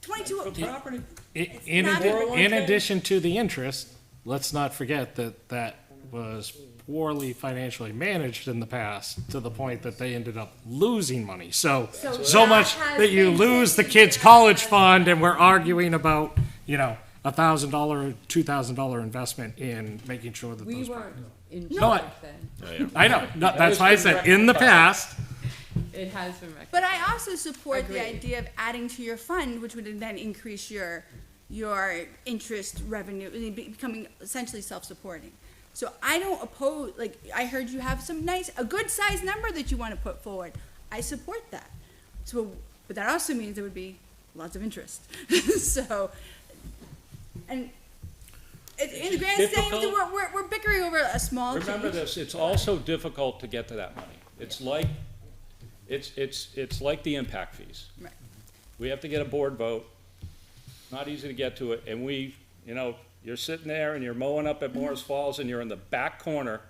22. property, In not in addition to the interest, let's not forget that was poorly financially managed in the past, to the point that they ended up losing money. So that much has that you been lose the taken kids' care college of. fund, and we're arguing about, $1,000, $2,000 investment in making sure that We those. weren't in No, charge I- then. I know, no, that's why I said, in the past, It has been recognized. But I also support the Agreed. idea of adding to your fund, which would then increase your interest revenue, and becoming essentially self-supporting. So I don't oppose, like, I heard you have a good sized number that you want to put forward. I support that. So, but that also means there would be lots of interest. So, and in the grand scheme, difficult. we're bickering over a small change. remember this, it's also difficult to get to that money. It's like the impact fees. Right. We have to get a board vote, not easy to get to it, and you're sitting there and you're mowing up at Morris Falls and you're in the back corner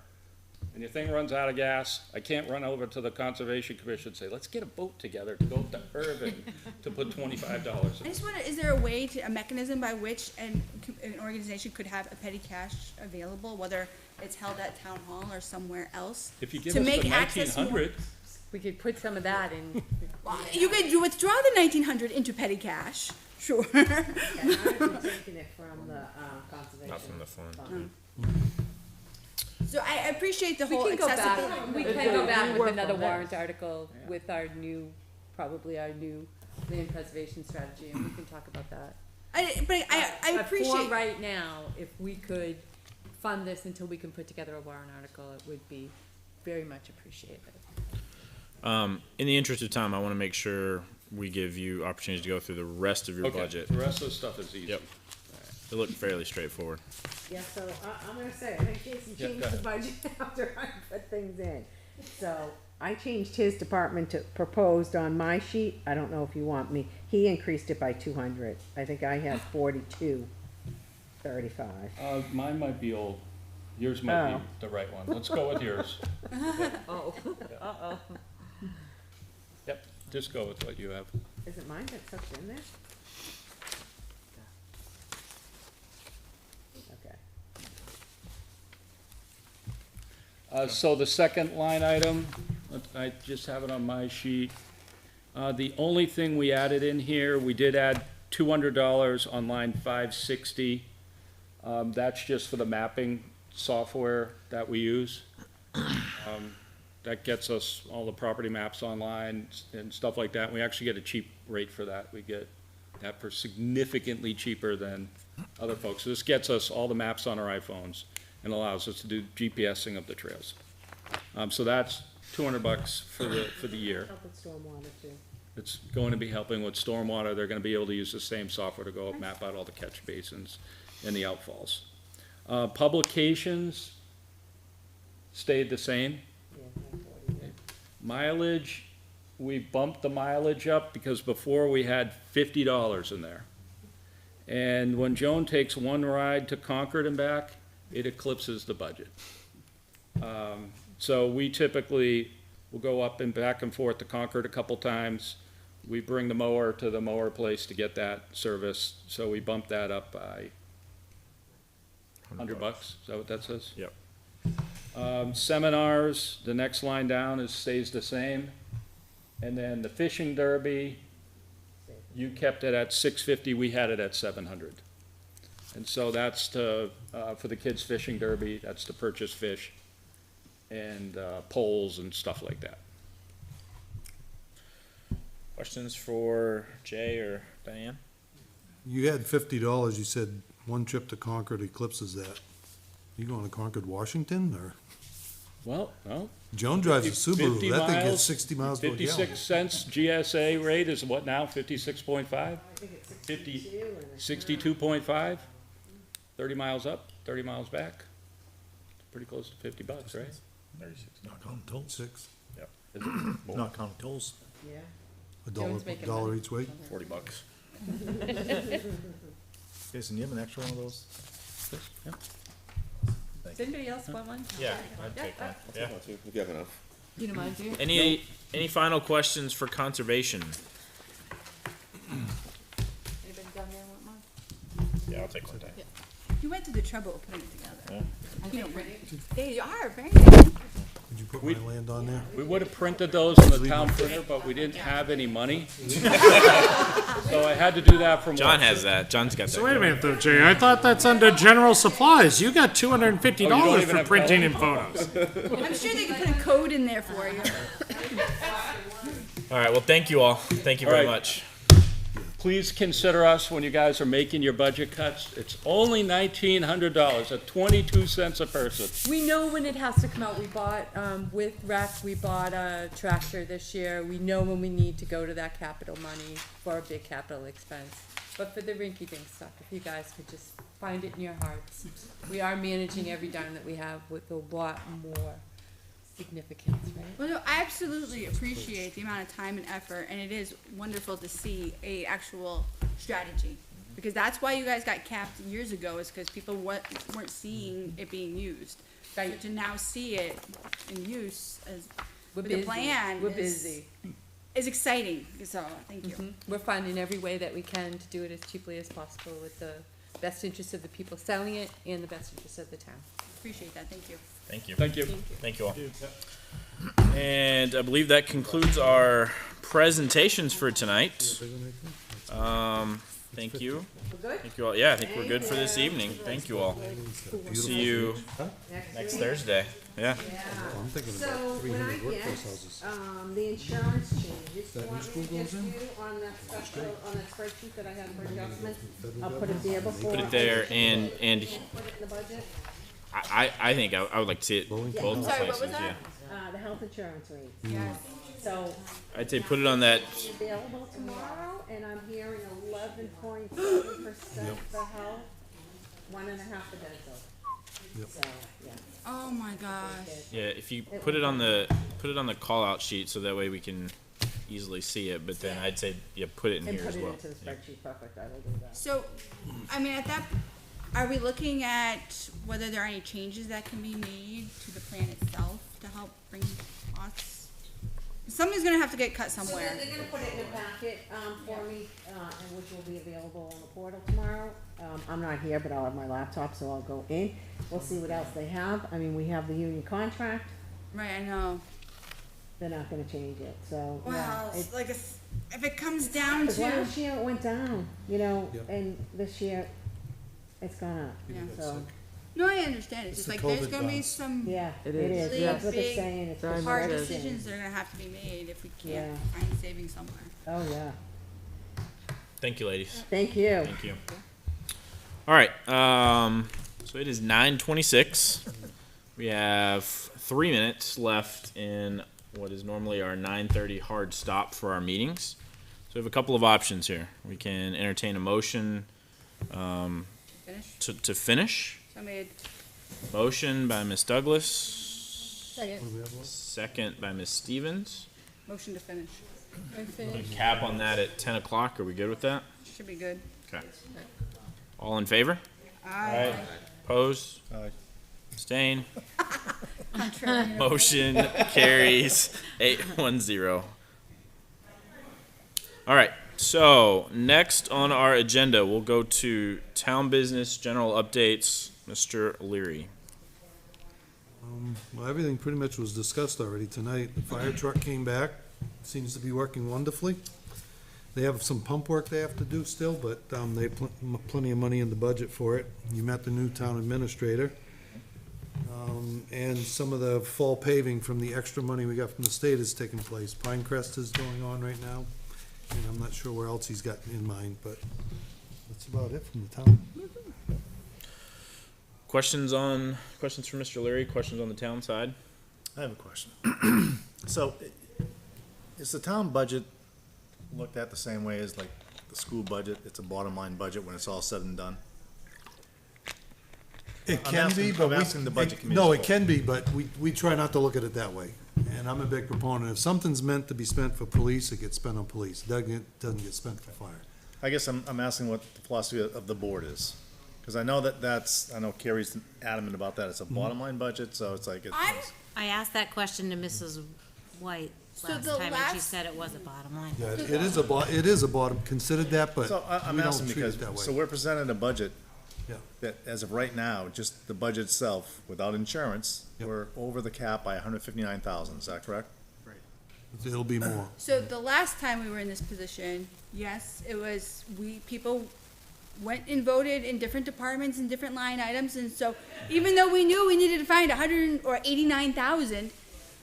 and your thing runs out of gas. I can't run over to the Conservation Commission and say, let's get a boat together to go up to Irving to put $25 I just wonder, is there a mechanism by which an organization could have a petty cash available, whether it's held at town hall or somewhere else? If you give to us the make access more- 1900, We could put some of that in. Well, you could withdraw the 1900 into petty cash, sure. Yeah, now we're taking it from the conservation. Not from the fund. So I appreciate the We whole can go accessibility. back, we can go back with another warrant article with our new, probably our new land preservation strategy, and we can talk about that. But I But for appreciate. right now, if we could fund this until we can put together a warrant article, it would be very much appreciated. In the interest of time, I want to make sure we give you opportunities to go through the rest of your Okay, budget. the rest of the stuff is easy. Yep. They look fairly straightforward. Yeah, so I'm gonna say, I think Jason Yeah, changed go the ahead. budget after I put things in. So I changed his department to proposed on my sheet. I don't know if you want me, he increased it by 200. I think I had 42.35. Mine might be old. Yours might Oh. be the right one. Let's go with yours. Oh, uh-oh. Yep, just go with what you have. Is it mine that's tucked in there? Okay. So the second line item, I just have it on my sheet. The only thing we added in here, we did add $200 on line 560. That's just for the mapping software that we use. That gets us all the property maps online and stuff like that. We actually get a cheap rate for that. We get that for significantly cheaper than other folks. So this gets us all the maps on our iPhones and allows us to do GPSing of the trails. So that's $200 for the year. Help with stormwater too. It's going to be helping with stormwater. They're gonna be able to use the same software to go up, map out all the catch basins and the outfalls. Publications stayed the same. Mileage, we bumped the mileage up because before we had $50 in there. And when Joan takes one ride to Concord and back, it eclipses the budget. So we typically will go up and back and forth to Concord a couple times. We bring the mower to the mower place to get that service, so we bumped that up by $100. Is that what that says? Yep. Seminars, the next line down stays the same. And then the fishing derby, you kept it at 650, we had it at 700. And so that's to, for the kids' fishing derby, that's to purchase fish and poles and stuff like that. Questions for Jay or Diane? You had $50, you said one trip to Concord eclipses that. You going to Concord, Washington, or? Well, Joan drives a 50 Subaru, that thing miles, gets 60 miles per gallon. 56 cents GSA rate is what now, 56.5? I think it's 62 and it's 62.5? 30 miles up, 30 miles back. Pretty close to $50, right? 36. Not counting tolls. 6, Is it? Not counting tolls. Yeah. a dollar each way. $40. Jason, you have an extra one of those? Yeah. Does anybody else want one? Yeah, I'd take one. Yeah. If you have enough. You don't mind, do you? Any final questions for conservation? Anybody down there want one? Yeah, I'll take one. Day. You went to the trouble of putting it together. Yeah. You know, they are very good. Did you put my land on there? We would have printed those in the town printer, but we didn't have any money. So I had to do that from. John has that. John's got that. So wait a minute though, Jay, I thought that's under general supplies. You got $250 even for have printing color? in photos. I'm sure they could put a code in there for you. All right. Well, thank you all. Thank you very All right. much. Please consider us when you guys are making your budget cuts. It's only $1,900 at 22 cents a person. We know when it has to come out. We bought, with rec, we bought a tractor this year. We know when we need to go to that capital money for a big capital expense. But for the rinky-dink stuff, if you guys could just find it in your hearts. We are managing every dime that we have with a lot more significance, right? Well, no, I absolutely appreciate the amount of time and effort, and it is wonderful to see a actual strategy. Because that's why you guys got capped years ago, is because people weren't seeing it being used. So to now see it in use as, We're with a busy. plan We're is- busy. is exciting, so thank you. We're finding every way that we can to do it as cheaply as possible with the best interest of the people selling it and the best interest of the town. Appreciate that, thank you. Thank you. Thank you. Thank you all. And I believe that concludes our presentations for tonight. Thank you. Thank you all. Yeah, I think we're good for this evening. Thank you all. See you next Thursday. Yeah. I'm thinking So about when I 300 workforce houses. get, the insurance changes, That you want new school me to goes just in? do on that special, on that spreadsheet that I have for adjustments? I'll put it there before. Put it there and Put it in the budget? I think I would like to see it both Sorry, what was places, that? yeah. The health insurance rates. Yes. So. I'd say put it on that, Available tomorrow, and I'm hearing 11.7% for health, 1.5% for dental. So, yeah. Oh my gosh. yeah, if you put it on the call-out sheet, so that way we can easily see it, but then I'd say, yeah, put it in And here put as it well. into the spreadsheet, perfect, I will do that. So, I mean, at that, are we looking at whether there are any changes that can be made to the plan itself to help bring costs? Something's gonna have to get cut So somewhere. they're gonna put it in a packet, for me, and which will be available on the portal tomorrow. I'm not here, but I'll have my laptop, so I'll go in. We'll see what else they have. I mean, we have the union contract. Right, I know. They're not gonna change it, so, yeah. Well, It's- like if it comes down Cause to, last year it went down, you know, Yep. and this year it's gone up, Yeah. so, no, I understand. It's It's just the like there's COVID gonna be bounce. some yeah, it It is. is, That's what they're big, saying. It's very just hard much is. decisions that are gonna have to be made if we can't Yeah. find savings somewhere. Oh, yeah. Thank you, ladies. Thank you. Thank you. All right, so it is 9:26. We have 3 minutes left in what is normally our 9:30 hard stop for our meetings. So we have a couple of options here. We can entertain a motion Finish? to finish. So made. Motion by Ms. Douglas, Second. second by Ms. Stevens. Motion to finish. I finished. Cap on that at 10 o'clock. Are we good with that? Should be good. Okay. All in favor? Aye. Opposed? Aye. Abstain? Contrary. Motion carries 8-1-0. All right, so next on our agenda, we'll go to town business, general updates. Mr. Leary. Well, everything pretty much was discussed already tonight. The fire truck came back, seems to be working wonderfully. They have some pump work they have to do still, but, they have plenty of money in the budget for it. You met the new town administrator. And some of the fall paving from the extra money we got from the state is taking place. Pinecrest is going on right now, and I'm not sure where else he's got in mind, but that's about it from the town. Questions for Mr. Leary? Questions on the town side? I have a question. So, is the town budget looked at the same way as like the school budget? It's a bottom line budget when it's all said and done? It I'm can asking- be, but I'm asking the budget committee No, as it well. can be, but we try not to look at it that way. And I'm a big proponent. If something's meant to be spent for police, it gets spent on police. It doesn't get spent for fire. I guess I'm asking what the philosophy of the board is. Because I know I know Carrie's adamant about that. It's a bottom line budget, so it's like, I'm, I asked that question to Mrs. White So last the time, and she last- said it was a bottom line. Yeah, it is a bottom, considered that, but so I'm we don't asking treat because, it that so way. we're presenting a budget Yeah. that, as of right now, just the budget itself, without insurance, Yep. we're over the cap by 159,000, is that correct? It'll be more. so the last time we were in this position, yes, it was, people went and voted in different departments and different line items, and so even though we knew we needed to find 89,000,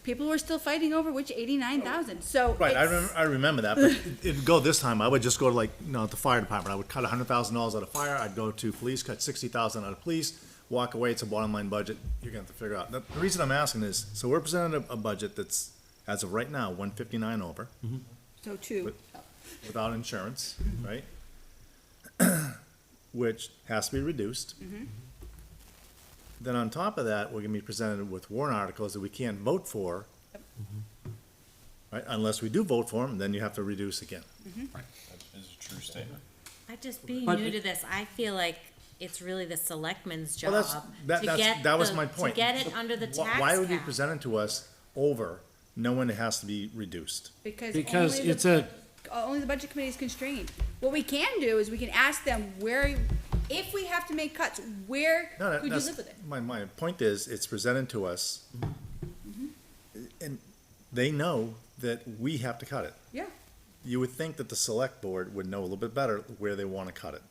people were still fighting over which 89,000, so. Right, it's- I remember that, but it'd go this time, I would just go to like, the fire department, I would cut $100,000 out of fire, I'd go to police, cut 60,000 out of police, walk away, it's a bottom line budget, you're gonna have to figure out. The reason I'm asking is, so we're presenting a budget that's, as of right now, 159 over, So two. without insurance, right? Which has to be reduced. Then on top of that, we're gonna be presented with warrant articles that we can't vote for. Right, unless we do vote for them, then you have to reduce again. That is a true statement. I just being But new it- to this, I feel like it's really the selectman's Well, job that was my point. to get it under the Why- tax Why would you cap. present it to us over, knowing it has to be reduced? Because only the- it's a, Only the budget committee is constrained. What we can do is we can ask them if we have to make cuts, where No, could you that's, live with it? my point is, it's presented to us, and they know that we have to cut it. Yeah. You would think that the select board would know a little bit better where they wanna cut it.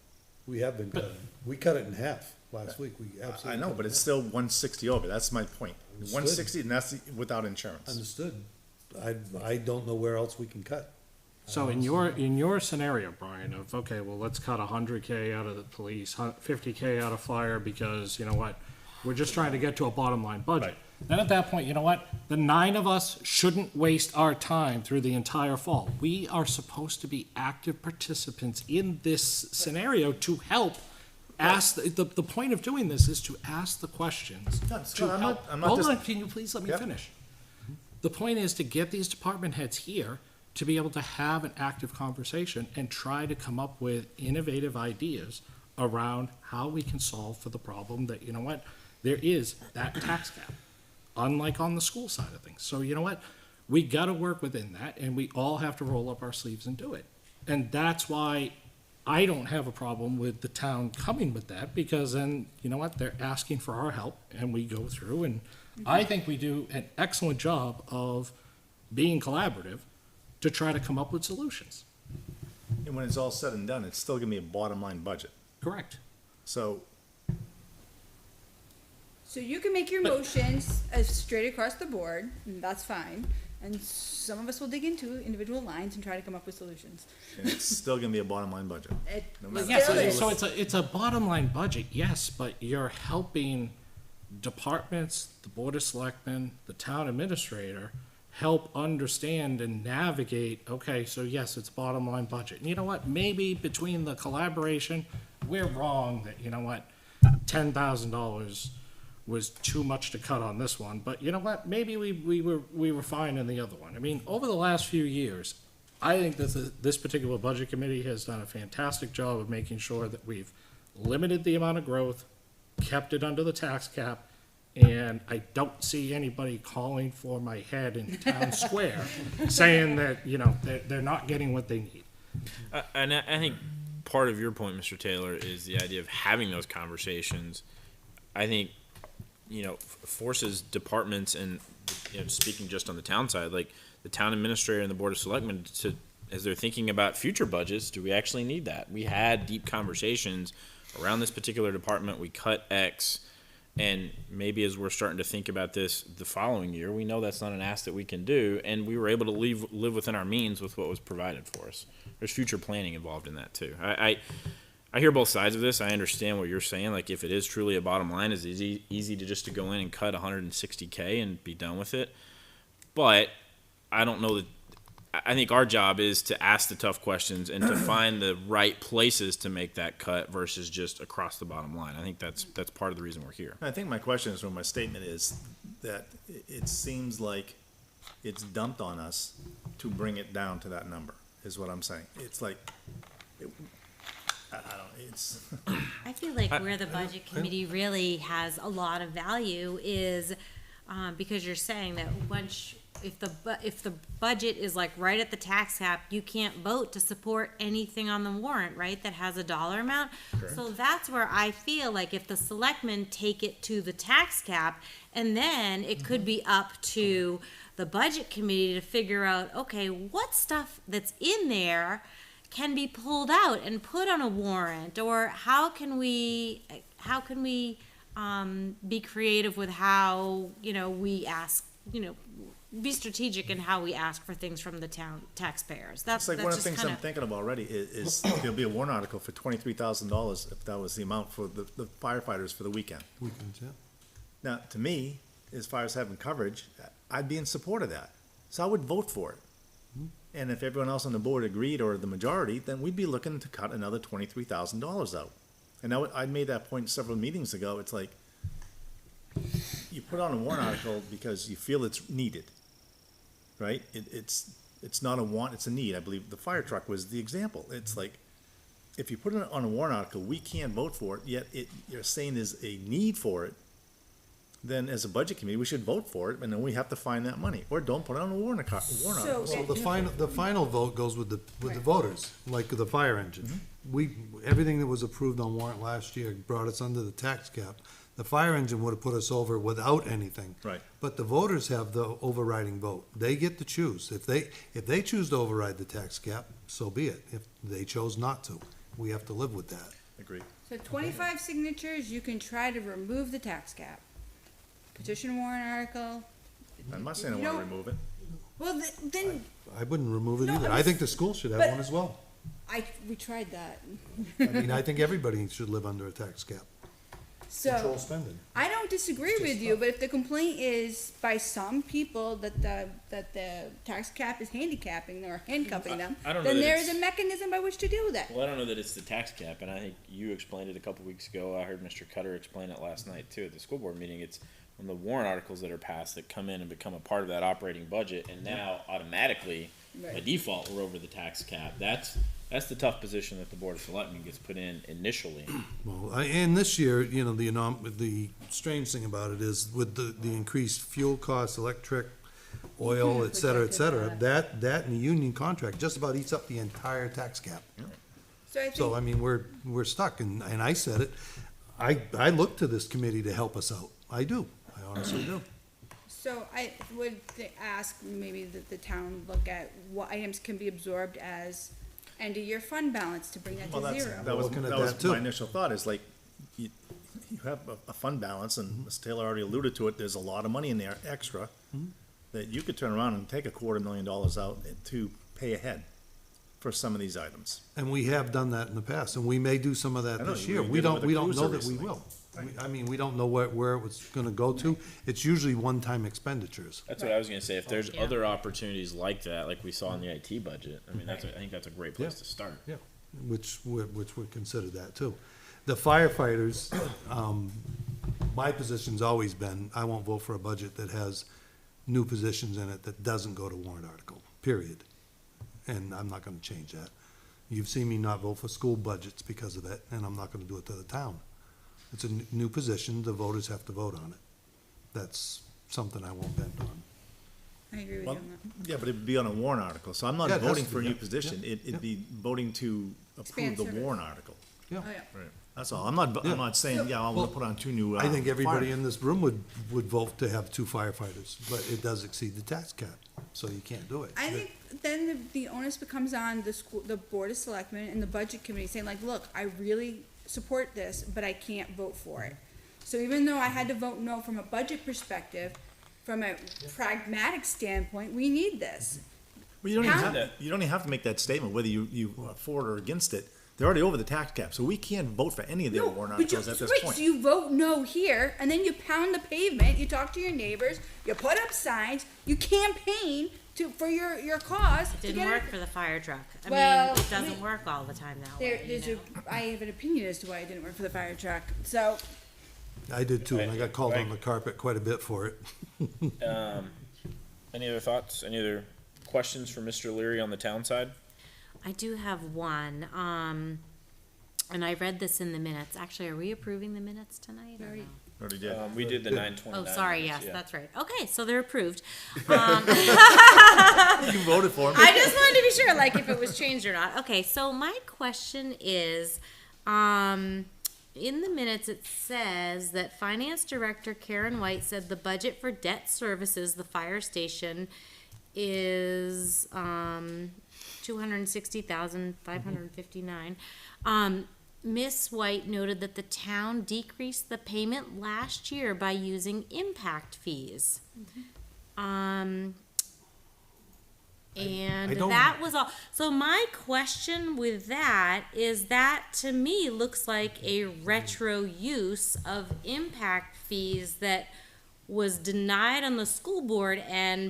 We have been cutting. We cut it in half last week. We absolutely. I know, cut but it it's in still 160 over, that's my point. Understood. 160, and that's without insurance. half. Understood. I don't know where else we can cut. so in your scenario, Brian, of, okay, well, let's cut 100K out of the police, 50K out of fire, because, you know what? We're just trying to get to a bottom line budget. Then at that point, you know what? The 9 of us shouldn't waste our time through the entire fall. We are supposed to be active participants in this scenario to help ask, the point of doing this is to ask the questions. Scott, I'm not Hold just- on, can you please let me Yep. finish? The point is to get these department heads here to be able to have an active conversation and try to come up with innovative ideas around how we can solve for the problem that, you know what, there is that tax cap, unlike on the school side of things. So you know what, we gotta work within that, and we all have to roll up our sleeves and do it. And that's why I don't have a problem with the town coming with that, because then, you know what, they're asking for our help, and we go through, and I think we do an excellent job of being collaborative to try to come up with solutions. And when it's all said and done, it's still gonna be a bottom line budget. Correct. So, So you can make your motions as straight across the board, and that's fine. And some of us will dig into individual lines and try to come up with solutions. and it's still gonna be a bottom line budget. It No matter Yes, still is. so it's a bottom line budget, yes, but you're helping departments, the board of selectmen, the town administrator, help understand and navigate, okay, so yes, it's bottom line budget. And you know what, maybe between the collaboration, we're wrong that, you know what, $10,000 was too much to cut on this one, but you know what, maybe we were fine in the other one. I mean, over the last few years, I think that this particular budget committee has done a fantastic job of making sure that we've limited the amount of growth, kept it under the tax cap, and I don't see anybody calling for my head in town square, saying that, you know, they're not getting what they need. And I think part of your point, Mr. Taylor, is the idea of having those conversations. I think, you know, forces departments and, you know, speaking just on the town side, like the town administrator and the board of selectmen to, as they're thinking about future budgets, do we actually need that? We had deep conversations around this particular department. We cut X. And maybe as we're starting to think about this the following year, we know that's not an ask that we can do, and we were able to live within our means with what was provided for us. There's future planning involved in that too. I hear both sides of this. I understand what you're saying. Like if it is truly a bottom line, it's easy to just to go in and cut $160K and be done with it. But I don't know that. I think our job is to ask the tough questions and to find the right places to make that cut versus just across the bottom line. I think that's part of the reason we're here. I think my question is, or my statement is, that it seems like it's dumped on us to bring it down to that number, is what I'm saying. It's like, I don't, it's. I feel like where the budget committee really has a lot of value is, because you're saying that once, if the budget is like right at the tax cap, you can't vote to support anything on the warrant, right, that has a dollar amount. So that's where I feel like if the selectmen take it to the tax cap, and then it could be up to the budget committee to figure out, okay, what stuff that's in there can be pulled out and put on a warrant, or how can we be creative with how, you know, we ask, you know, be strategic in how we ask for things from the town taxpayers. It's like one of the things I'm thinking of already is there'll be a warrant article for $23,000 if that was the amount for the firefighters for the weekend. Weekends, yeah. Now, to me, as far as having coverage, I'd be in support of that. So I would vote for it. And if everyone else on the board agreed, or the majority, then we'd be looking to cut another $23,000 out. And I made that point several meetings ago. It's like, you put on a warrant article because you feel it's needed, right? It's not a want, it's a need. I believe the fire truck was the example. It's like, if you put it on a warrant article, we can't vote for it, yet you're saying there's a need for it, then as a budget committee, we should vote for it, and then we have to find that money, or don't put it on a warrant article. So the final vote goes with the voters, like the fire engine. Everything that was approved on warrant last year brought us under the tax cap. The fire engine would have put us over without anything. Right. But the voters have the overriding vote. They get to choose. If they choose to override the tax cap, so be it. If they chose not to, we have to live with that. Agreed. So 25 signatures, you can try to remove the tax cap. Petition warrant article. I'm not saying I You want to don't- remove it. Well, then, I wouldn't remove it No, either. I'm I just- think the school should have but- one as well. we tried that. I mean, I think everybody should live under a tax cap. Control So, spending. I don't disagree with you, but if the complaint is by some people that the tax cap is handicapping or handcuffing them, I don't know then that there it's- is a mechanism by which to deal with that. Well, I don't know that it's the tax cap, and I think you explained it a couple weeks ago. I heard Mr. Cutter explain it last night too at the school board meeting. It's when the warrant articles that are passed that come in and become a part of that operating budget, and now automatically, by Right. default, we're over the tax cap. That's the tough position that the Board of Selectmen gets put in initially. Well, and this year, you know, the strange thing about it is with the increased fuel costs, electric, oil, et cetera, that and the union contract just about eats up the entire tax cap. So I think. So, I mean, we're stuck, and I said it, I look to this committee to help us out. I do, I honestly do. So I would ask maybe that the town look at what items can be absorbed as end-of-year fund balance to bring that Well, to that's, zero. that was, Looking at that was that, too. my initial thought, is like, you have a fund balance, and Ms. Taylor already alluded to it, there's a lot of money in there, extra, that you could turn around and take $250,000 out to pay ahead for some of these items. And we have done that in the past, and we may do some of that I know, this we year. did We it don't, with the we don't cruiser know that we recently. will. I mean, we don't know where it was gonna go to. It's usually one-time expenditures. That's what I was gonna say. If there's Yeah. other opportunities like that, like we saw in the IT budget, I mean, I think that's a great place to start. Yeah, which would consider that too. The firefighters, my position's always been, I won't vote for a budget that has new positions in it that doesn't go to warrant article, period. And I'm not gonna change that. You've seen me not vote for school budgets because of that, and I'm not gonna do it to the town. It's a new position, the voters have to vote on it. That's something I won't bend on. I agree with Well, you on that. yeah, but it'd be on a warrant article, so I'm not Yeah, it has voting to for a be, new yeah. position, it'd be voting to Expand approve the service. warrant article. Yeah. Oh, yeah. That's all, I'm not saying, yeah, I'm gonna put on 2 new, I think everybody firemen. in this room would vote to have 2 firefighters, but it does exceed the tax cap, so you can't do it. I think then the onus becomes on the school, the Board of Selectmen and the Budget Committee saying like, look, I really support this, but I can't vote for it. So even though I had to vote no from a budget perspective, from a pragmatic standpoint, we need this. Well, you don't even How- have, you don't even have to make that statement, whether you are for it or against it. They're already over the tax cap, so we can't vote for any of their No, warrant but you, articles at this right, point. so you vote no here, and then you pound the pavement, you talk to your neighbors, you put up signs, you campaign for your cause. It to didn't get work for the fire truck. I Well, mean, it doesn't we- work all the time that There, way, you there's know? I have an opinion as to why it didn't work for the fire truck, so. I did too, and I got called on the carpet quite a bit for it. Any other thoughts? Any other questions for Mr. Leary on the town side? I do have one, and I read this in the minutes. Actually, are we approving the minutes tonight or no? Already did. We did the 929. Oh, sorry, minutes, yes, yeah. that's right. Okay, so they're approved. You voted for them. I just wanted to be sure, like, if it was changed or not. Okay, so my question is, in the minutes, it says that Finance Director Karen White said the budget for debt services, the fire station, is, $260,559. Miss White noted that the town decreased the payment last year by using impact fees. And I don't- that was all. So my question with that is that to me looks like a retro use of impact fees that was denied on the school board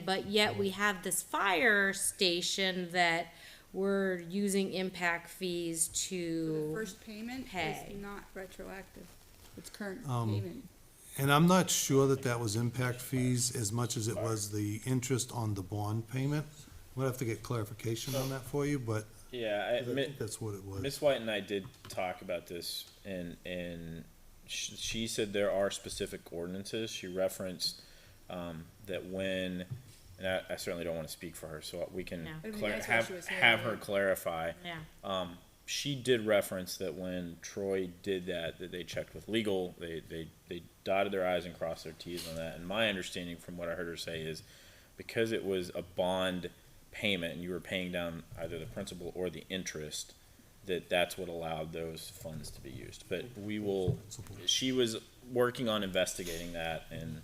but yet we have this fire station that we're using impact fees The to first payment pay. is not retroactive. It's current Um, payment. And I'm not sure that was impact fees as much as it was the interest on the bond payment. We'll have to get clarification on that for you, but Yeah, I think that's what it was. Miss White and I did talk about this, and she said there are specific ordinances. She referenced that when, and I certainly don't want to speak for her, so we can No. I mean, that's what she was saying, have yeah. her clarify. Yeah. She did reference that when Troy did that they checked with legal, they dotted their i's and crossed their t's on that. And my understanding from what I heard her say is because it was a bond payment and you were paying down either the principal or the interest, that's what allowed those funds to be used. But she was working on investigating that and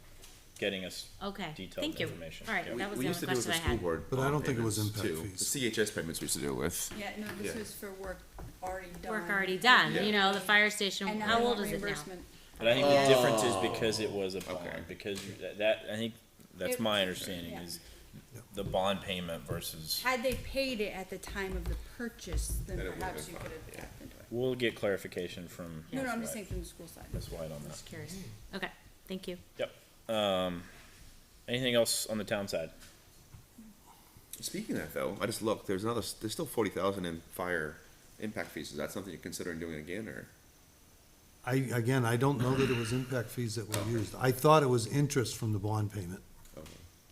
getting us Okay, detailed thank you. information. All right, Yeah. that was We the used only to do it question I with the school had. board. But I bond don't think it was payments, impact too. fees. The CHS payments we used to do it with. Yeah, no, this Yeah. was for work already done. Work already done, Yeah. you know, the fire station, And now how they old want is it now? reimbursement. But I think the difference is because it was a bond, because I think that's my understanding is the bond payment versus. Had they paid it at the time of the purchase, then Then it would've perhaps been you could fine, have tapped into it. We'll get clarification from. No, I'm Ms. just saying from the school side. Ms. White on that. Just curious. Okay, thank you. Yep. Anything else on the town side? Speaking of that though, I just looked, there's still 40,000 in fire impact fees. Is that something you're considering doing again, or? I don't know that it was impact fees that were used. I thought it was interest from the bond payment.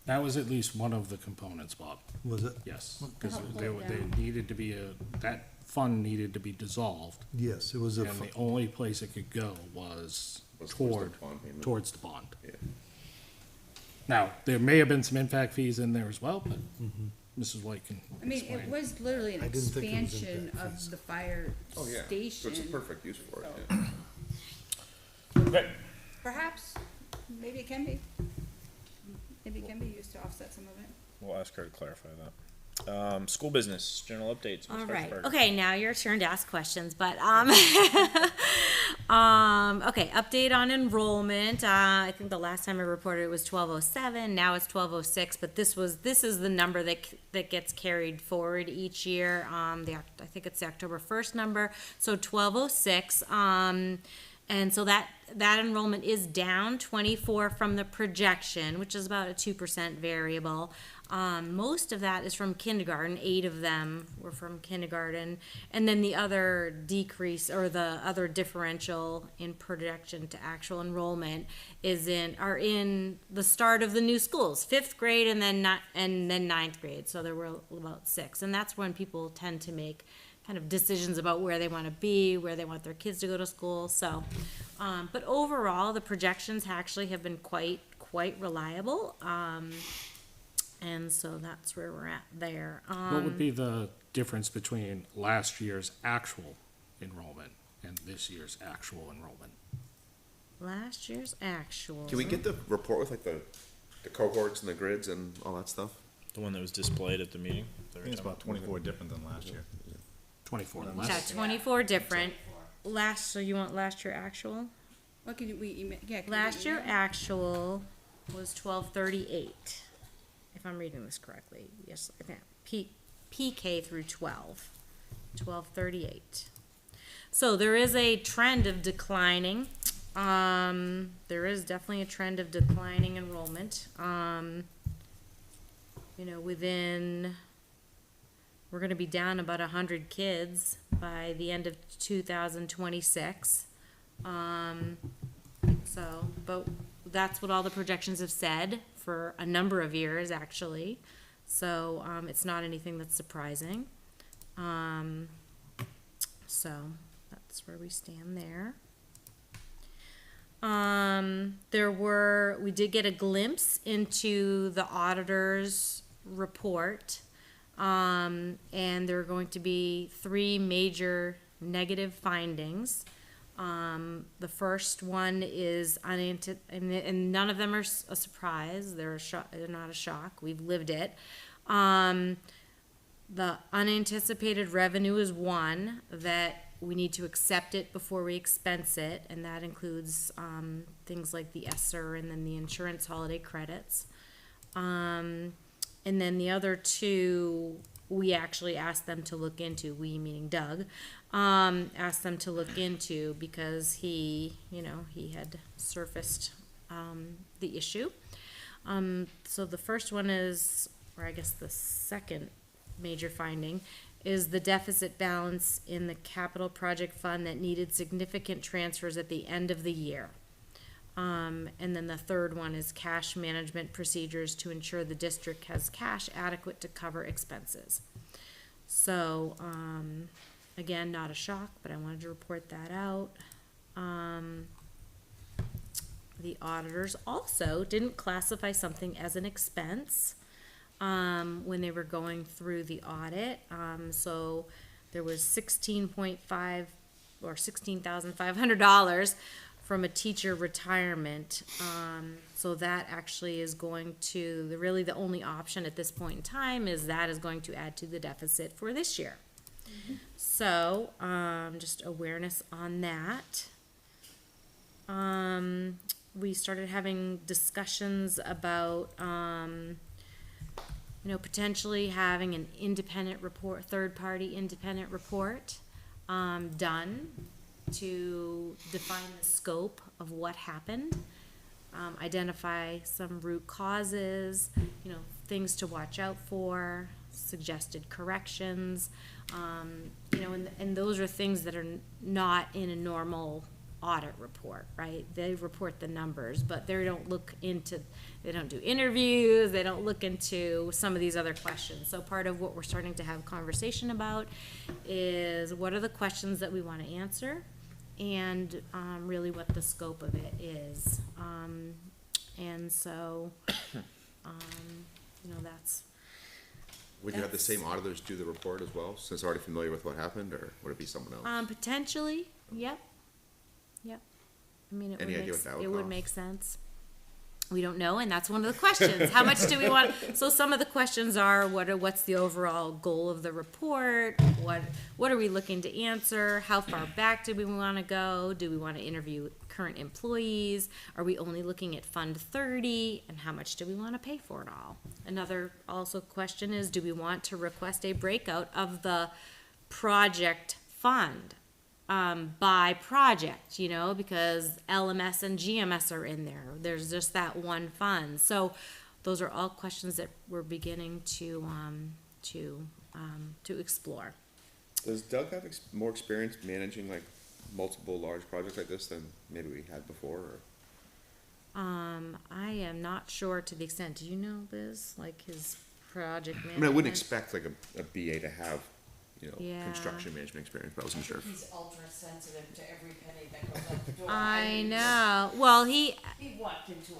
That was at least one of the components, Bob. Was it? Yes, because they needed to be that fund needed to be dissolved. Yes, it was a. And the only place it could go was towards the bond payment. towards the bond. Yeah. Now, there may have been some impact fees in there as well, but Mrs. White can I mean, it explain. was literally an I didn't think it was expansion impact fees. of the fire Oh, yeah. So station. it's a perfect use for it, yeah. Okay. Perhaps, maybe it can be. Maybe it can be used to offset some of it. We'll ask her to clarify that. School business, general updates. Ms. All right. Farnsberger. Okay, now your turn to ask questions, but, okay, update on enrollment. I think the last time I reported it was 1207, now it's 1206, but this is the number that gets carried forward each year. I think it's the October 1st number, so 1206. And so that enrollment is down 24 from the projection, which is about a 2% variable. Most of that is from kindergarten. 8 of them were from kindergarten. And then the other decrease, or the other differential in projection to actual enrollment are in the start of the new schools, 5th grade and then 9th grade. So there were about 6. And that's when people tend to make kind of decisions about where they want to be, where they want their kids to go to school. So, but overall, the projections actually have been quite reliable. And so that's where we're at there. What would be the difference between last year's actual enrollment and this year's actual enrollment? Last year's actual. Can we get the report with like the cohorts and the grids and all that stuff? The one that was displayed at the meeting? I think it's about 24 different than last year. 24 than Yeah, last year. 24 different. So you want last year actual? What could we, yeah. could we Last year email? actual was 1238, if I'm reading this correctly. Yes, I think PK through 12, 1238. So there is a trend of declining. There is definitely a trend of declining enrollment. We're gonna be down about 100 kids by the end of 2026. But that's what all the projections have said for a number of years, actually. So, it's not anything that's surprising. So that's where we stand there. We did get a glimpse into the auditor's report. And there are going to be 3 major negative findings. The first one is and none of them are a surprise. They're not a shock. We've lived it. The unanticipated revenue is one that we need to accept it before we expense it, and that includes things like the ESSER and then the insurance holiday credits. And then the other 2, we actually asked them to look into, we meaning Doug, asked them to look into because he had surfaced the issue. So the first one is, or I guess the second major finding, is the deficit balance in the capital project fund that needed significant transfers at the end of the year. And then the third one is cash management procedures to ensure the district has cash adequate to cover expenses. So, again, not a shock, but I wanted to report that out. The auditors also didn't classify something as an expense when they were going through the audit. So there was $16.5 or $16,500 from a teacher retirement. So that actually is going to, really the only option at this point in time is that is going to add to the deficit for this year. So, just awareness on that. We started having discussions about, potentially having an independent report, third-party independent report, done to define the scope of what happened, identify some root causes, things to watch out for, suggested corrections, and those are things that are not in a normal audit report, right? They report the numbers, but they don't do interviews, they don't look into some of these other questions. So part of what we're starting to have conversation about is what are the questions that we want to answer, and really what the scope of it is. And so, that's. Would you have the same auditors do the report as well, since they're already familiar with what happened, or would it be someone else? Potentially, yep. I mean, Any idea what that would it would cost? make sense. We don't know, and that's one of the questions. How much do we want? So some of the questions are, what's the overall goal of the report? What are we looking to answer? How far back do we want to go? Do we want to interview current employees? Are we only looking at Fund 30? And how much do we want to pay for it all? Another also question is, do we want to request a breakout of the project fund? By project, because LMS and GMS are in there. There's just that one fund. So those are all questions that we're beginning to explore. Does Doug have more experience managing like multiple large projects like this than maybe we had before? Or? I am not sure to the extent. Do you know, Liz? Like his project management? I mean, I wouldn't expect like a BA to have, Yeah. construction management experience, but I wasn't sure. He's ultra sensitive to every penny that goes out the door. I know. Well, He walked into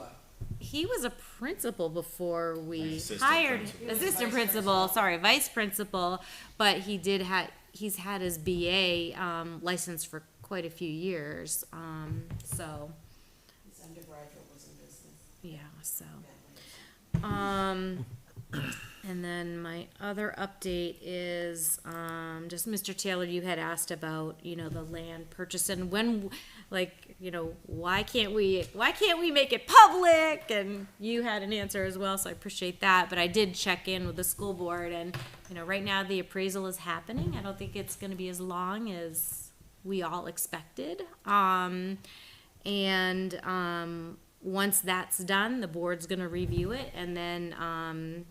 he was a principal before we Assistant hired principal. assistant principal. Sorry, vice principal. But he's had his BA license for quite a few years. So his undergraduate was in business. yeah. So and then my other update is just Mr. Taylor, you had asked about the land purchase and when, why can't we make it public? And you had an answer as well, so I appreciate that. But I did check in with the school board, and right now the appraisal is happening. I don't think it's going to be as long as we all expected. Once that's done, the board's going to review it, and then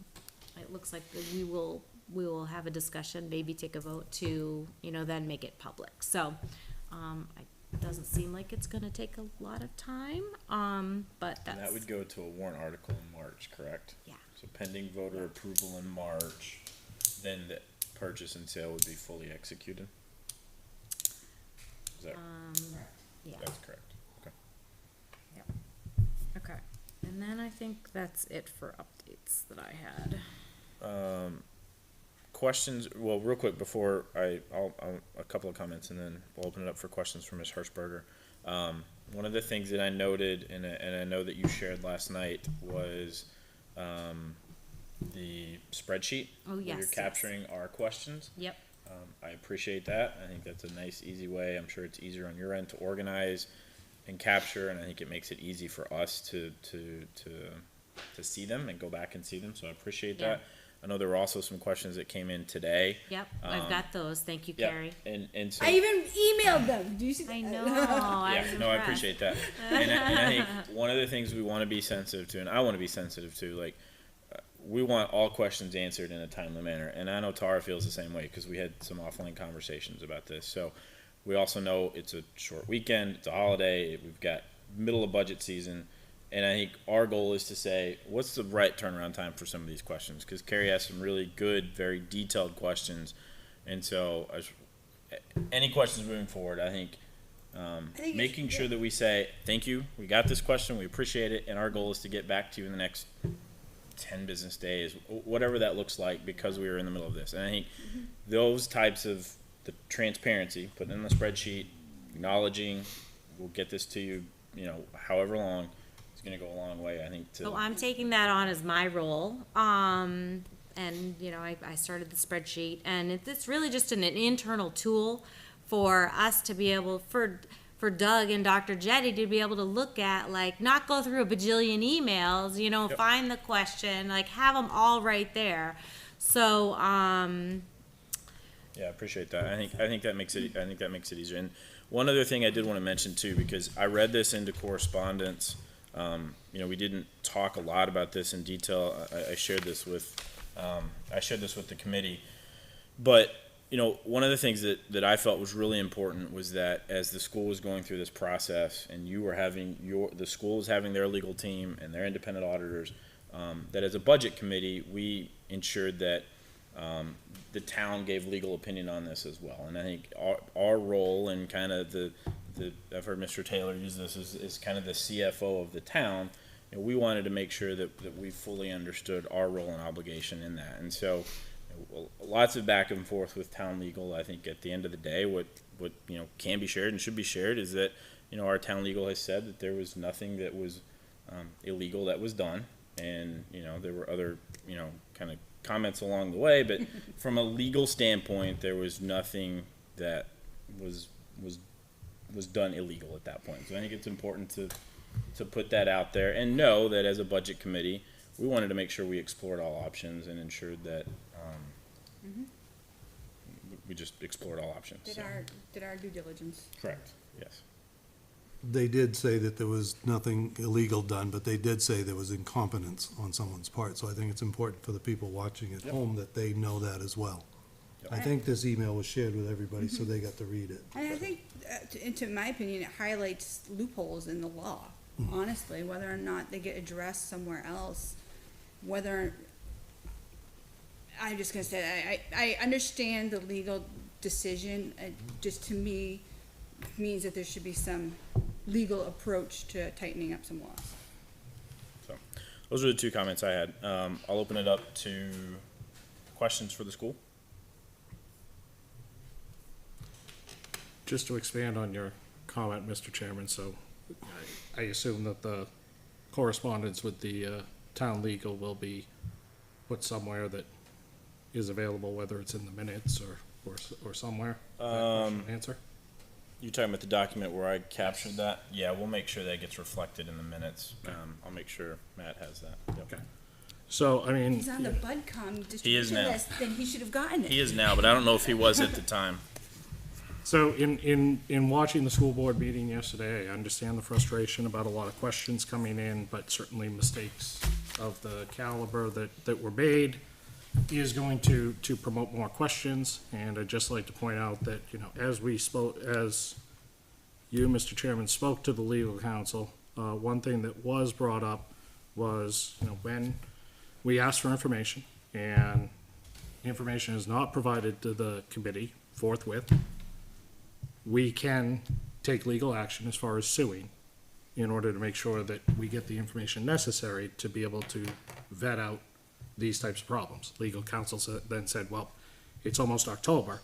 it looks like we will have a discussion, maybe take a vote to, then make it public. So, it doesn't seem like it's gonna take a lot of time, but And that that's, would go to a warrant article in March, correct? Yeah. So pending voter approval in March, then the purchase and sale would be fully executed? Is that, yeah, that's correct, okay. okay. And then I think that's it for updates that I had. Questions, well, real quick before I'll a couple of comments and then we'll open it up for questions from Ms. Hirschberger. One of the things that I noted, and I know that you shared last night, was the spreadsheet. Oh, where yes, you're yes. capturing our questions. Yep. I appreciate that. I think that's a nice, easy way. I'm sure it's easier on your end to organize and capture, and I think it makes it easy for us to see them and go back and see them, so I appreciate Yeah. that. I know there were also some questions that came in today. Yep, I've got those. Thank you, Yep, Carrie. and so. I even emailed them. Do you see that? I know. Yeah, no, I appreciate that. And I think one of the things we want to be sensitive to, and I want to be sensitive to, like, we want all questions answered in a timely manner. And I know Tara feels the same way because we had some offline conversations about this. So we also know it's a short weekend, it's a holiday, we've got middle of budget season. And I think our goal is to say, what's the right turnaround time for some of these questions? Because Carrie has some really good, very detailed questions. And so any questions moving forward, I think making sure that we say, thank you, we got this question, we appreciate it, and our goal is to get back to you in the next 10 business days, whatever that looks like, because we are in the middle of this. And I think those types of the transparency, putting in the spreadsheet, acknowledging, we'll get this to you, however long, it's going to go a long way, I think. So I'm taking that on as my role. And, I started the spreadsheet, and it's really just an internal tool for us to be able, for for Doug and Dr. Jetty to be able to look at, like, not go through a bajillion emails, you know, find the question, like, have them all right there. So, Yeah, I appreciate that. I think that makes it easier. And one other thing I did want to mention too, because I read this into correspondence. You know, we didn't talk a lot about this in detail. I shared this with the committee. But you know, one of the things that I felt was really important was that as the school was going through this process, and you were having the school was having their legal team and their independent auditors, that as a budget committee, we ensured that the town gave legal opinion on this as well. And I think our role and kind of I've heard Mr. Taylor use this as kind of the CFO of the town. You know, we wanted to make sure that we fully understood our role and obligation in that. And so, you know, lots of back and forth with town legal. I think at the end of the day, what you know can be shared and should be shared is that, you know, our town legal has said that there was nothing that was illegal that was done, and you know there were other, you know, kind of comments along the way, but from a legal standpoint, there was nothing that was done illegal at that point. So I think it's important to put that out there and know that as a budget committee, we wanted to make sure we explored all options and ensured that we just explored all options. Did our due diligence. Correct. Yes. They did say that there was nothing illegal done, but they did say there was incompetence on someone's part. So I think it's important for the people watching at home that they know that as well. I think this email was shared with everybody, so they got to read it. And I think, to my opinion, it highlights loopholes in the law, honestly, whether or not they get addressed somewhere else, I'm just gonna say, I understand the legal decision, just to me, means that there should be some legal approach to tightening up some laws. So those are the two comments I had. I'll open it up to questions for the school. Just to expand on your comment, Mr. Chairman, so I assume that the correspondence with the town legal will be put somewhere that is available, whether it's in the minutes or somewhere? Answer? You talking about the document where I captured that? Yeah, we'll make sure that gets reflected in the minutes. I'll make sure Matt has that. Yep. Okay. So, I mean. He's on the BudCom He is distribution now. list, then he should have gotten it. He is now, but I don't know if he was at the time. So in watching the school board meeting yesterday, I understand the frustration about a lot of questions coming in, but certainly mistakes of the caliber that were made is going to promote more questions. And I'd just like to point out that, you know, as you, Mr. Chairman, spoke to the legal counsel, one thing that was brought up was, you know, when we asked for information and information is not provided to the committee forthwith, we can take legal action as far as suing in order to make sure that we get the information necessary to be able to vet out these types of problems. Legal counsel then said, well, it's almost October.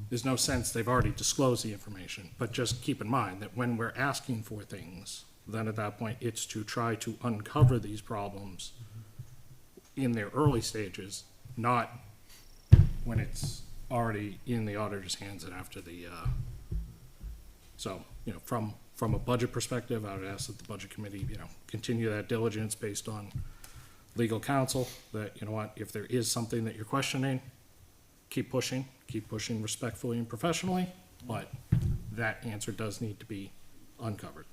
There's no sense, they've already disclosed the information. But just keep in mind that when we're asking for things, then at that point, it's to try to uncover these problems in their early stages, not when it's already in the auditor's hands and after the, so, you know, from a budget perspective, I would ask that the budget committee, you know, continue that diligence based on legal counsel, that, you know what, if there is something that you're questioning, keep pushing respectfully and professionally, but that answer does need to be uncovered.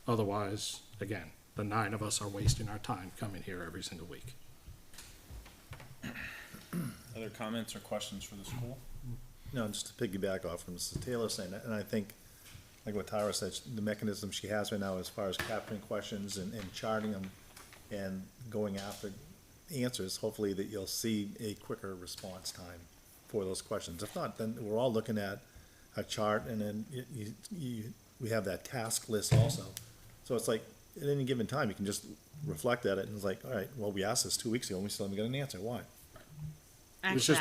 Otherwise, again, the 9 of us are wasting our time coming here every single week. Other comments or questions for the school? No, just to piggyback off from Mrs. Taylor saying that, and I think, like what Tyra said, the mechanism she has right now as far as capturing questions and charting them and going after answers, hopefully that you'll see a quicker response time for those questions. If not, then we're all looking at a chart, and then we have that task list also. So it's like, at any given time, you can just reflect at it, and it's like, all right, well, we asked this 2 weeks ago, and we still haven't got an answer. Why? Actually,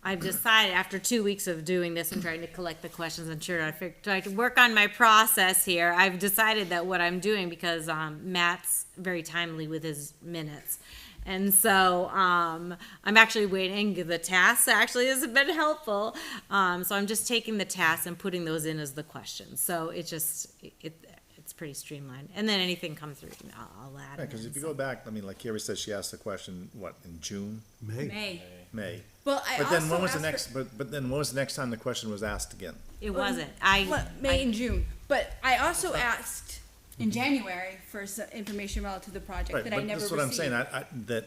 I've decided after 2 weeks of doing this and trying to collect the questions and try to work on my process here, I've decided that what I'm doing, because Matt's very timely with his minutes, And so, I'm actually waiting, the tasks actually has been helpful. So I'm just taking the tasks and putting those in as the questions. So it's pretty streamlined. And then anything comes through, I'll add. Yeah, it because in. if you go back, I mean, like Carrie said, she asked the question, what, in June, May? Well, I But then when also was the asked next, but then when was the next time the question was asked again? It wasn't. May and June, but I also asked in January for some information relative to the project Right, that I but never that's received. what I'm saying,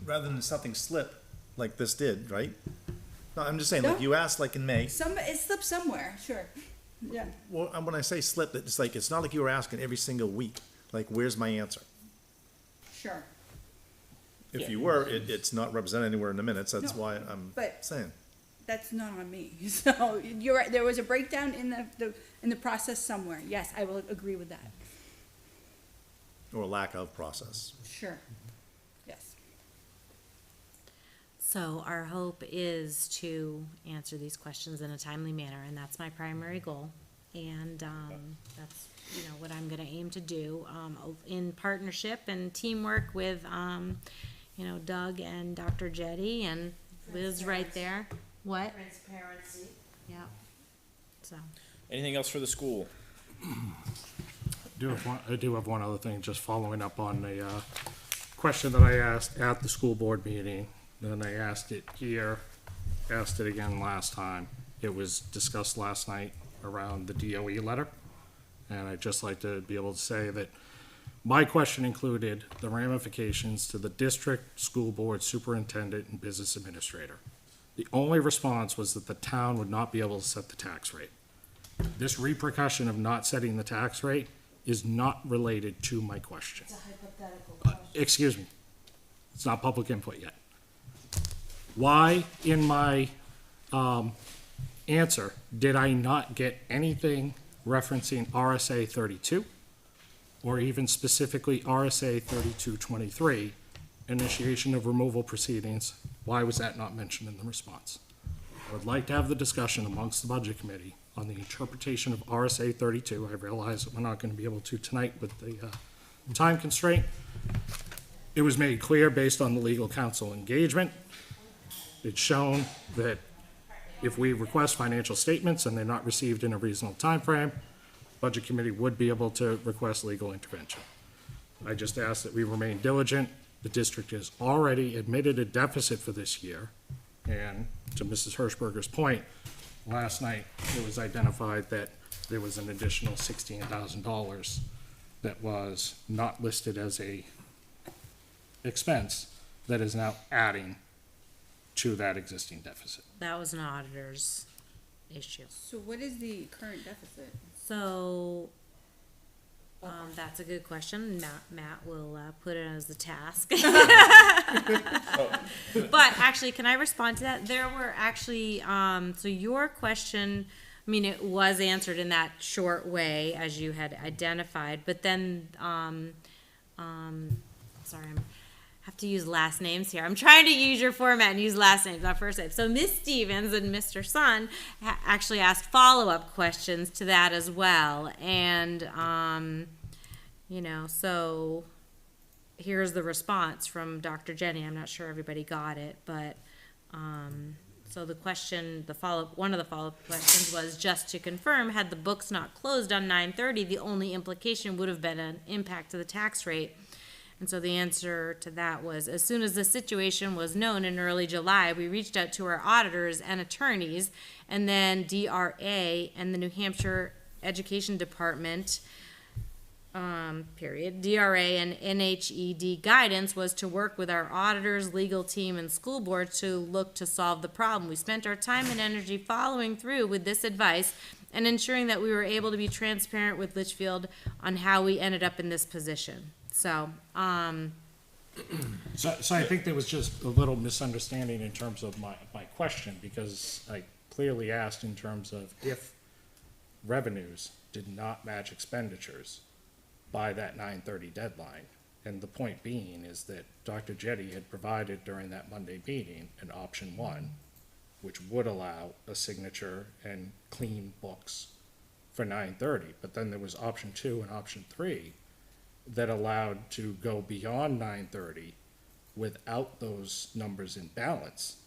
rather than something slip like this did, right? No, I'm just saying, like, No. you asked like in May, It slipped somewhere, sure. Yeah. well, when I say slip, it's like, it's not like you were asking every single week, like, where's my answer? Sure. If you were, it's not represented anywhere in the minutes, that's No, why I'm but- saying. That's not on me. So you're right. There was a breakdown in the process somewhere. Yes, I will agree with that. Or lack of process. Sure. Yes. So our hope is to answer these questions in a timely manner, and that's my primary goal. And that's, what I'm gonna aim to do, in partnership and teamwork with, Doug and Dr. Jetty and Liz right there. What? Transparency. Yeah. So, Anything else for the school? I do have one other thing, just following up on the question that I asked at the school board meeting. Then I asked it here, asked it again last time. It was discussed last night around the DOE letter. And I'd just like to be able to say that my question included the ramifications to the district, school board, superintendent, and business administrator. The only response was that the town would not be able to set the tax rate. This repercussion of not setting the tax rate is not related to my question. It's a hypothetical question. Excuse me. It's not public input yet. Why, in my answer, did I not get anything referencing RSA 32? Or even specifically RSA 3223, initiation of removal proceedings? Why was that not mentioned in the response? I would like to have the discussion amongst the budget committee on the interpretation of RSA 32. I realize that we're not going to be able to tonight with the time constraint. It was made clear based on the legal counsel engagement. It's shown that if we request financial statements and they're not received in a reasonable time frame, budget committee would be able to request legal intervention. I just ask that we remain diligent. The district has already admitted a deficit for this year. And to Mrs. Hirschberger's point, last night it was identified that there was an additional $16,000 that was not listed as a expense that is now adding to that existing deficit. that was an auditor's issue. So what is the current deficit? So, that's a good question. Matt will put it as the task. But actually, can I respond to that? There were actually, so your question, I mean, it was answered in that short way as you had identified, but then, sorry, I have to use last names here. I'm trying to use your format and use last names, not first names. So Miss Stevens and Mr. Sun actually asked follow-up questions to that as well. And, so here's the response from Dr. Jenny. I'm not sure everybody got it, but, so the question, one of the follow-up questions was just to confirm, had the books not closed on 9/30, the only implication would have been an impact to the tax rate. And so the answer to that was, as soon as the situation was known in early July, we reached out to our auditors and attorneys, and then DRA and the New Hampshire Education Department, DRA and NHED guidance was to work with our auditors, legal team, and school board to look to solve the problem. We spent our time and energy following through with this advice and ensuring that we were able to be transparent with Litchfield on how we ended up in this position. So, So I think there was just a little misunderstanding in terms of my question, because I clearly asked in terms of if revenues did not match expenditures by that 9/30 deadline. And the point being is that Dr. Jetty had provided during that Monday meeting an option 1, which would allow a signature and clean books for 9/30. But then there was option 2 and option 3 that allowed to go beyond 9/30 without those numbers in balance,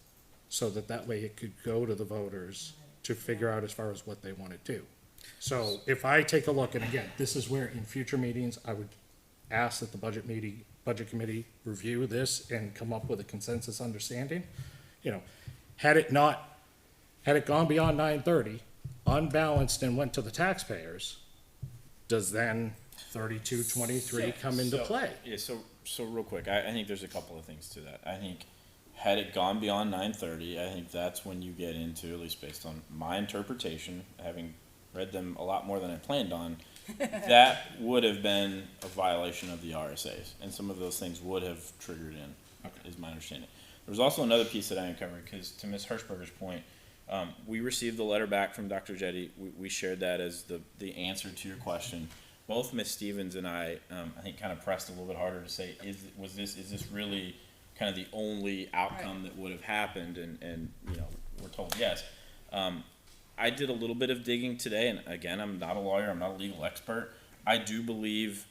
so that way it could go to the voters to figure out as far as what they want to do. So if I take a look, and again, this is where in future meetings, I would ask that the budget committee review this and come up with a consensus understanding. You know, had it gone beyond 930, unbalanced and went to the taxpayers, does then 3223 come into play? Yeah, so real quick, I think there's a couple of things to that. I think had it gone beyond 930, I think that's when you get into, at least based on my interpretation, having read them a lot more than I planned on, that would have been a violation of the RSAs, and some of those things would have triggered in, is my understanding. There's also another piece that I uncovered, because to Ms. Hirschberger's point, we received the letter back from Dr. Jetty. We shared that as the answer to your question. Both Ms. Stevens and I think kind of pressed a little bit harder to say, is this really kind of the only outcome that would have happened? And you know, we're told yes. I did a little bit of digging today, and again, I'm not a lawyer, I'm not a legal expert. I do believe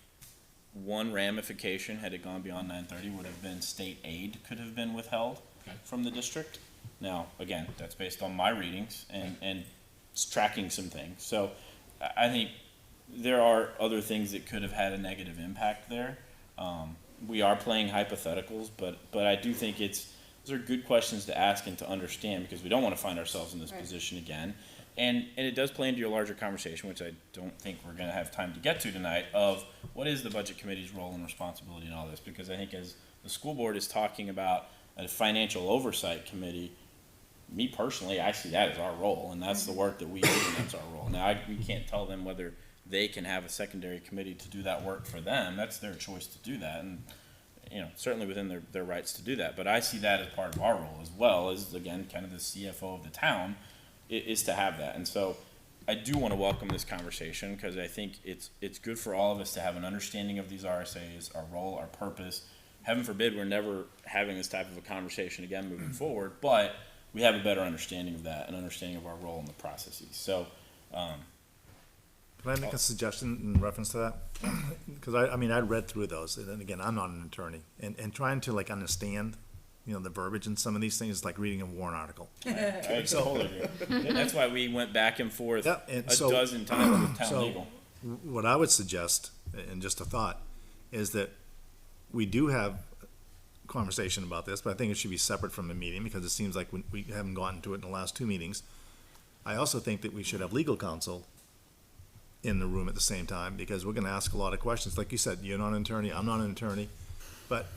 one ramification, had it gone beyond 930, would have been state aid could have been withheld from the district. Now, again, that's based on my readings and tracking some things. So I think there are other things that could have had a negative impact there. We are playing hypotheticals, but I do think those are good questions to ask and to understand, because we don't want to find ourselves in this position again. And it does play into your larger conversation, which I don't think we're going to have time to get to tonight, of what is the budget committee's role and responsibility in all this. Because I think as the school board is talking about a financial oversight committee, me personally, I see that as our role, and that's the work that we do, and that's our role. Now, we can't tell them whether they can have a secondary committee to do that work for them. That's their choice to do that, and you know, certainly within their rights to do that. But I see that as part of our role, as well as, again, kind of the CFO of the town, is to have that. And so I do want to welcome this conversation, because I think it's good for all of us to have an understanding of these RSAs, our role, our purpose. Heaven forbid we're never having this type of a conversation again moving forward, but we have a better understanding of that, and understanding of our role in the processes. So, can I make a suggestion in reference to that? Because I mean, I read through those, and again, I'm not an attorney, and trying to like understand, you know, the verbiage in some of these things is like reading a warrant article. I totally agree. That's why we went back and forth a so- dozen times with town So, legal. what I would suggest, and just a thought, is that we do have conversation about this, but I think it should be separate from the meeting, because it seems like we haven't gotten to it in the last two meetings. I also think that we should have legal counsel in the room at the same time, because we're gonna ask a lot of questions. Like you said, you're not an attorney, I'm not an attorney, but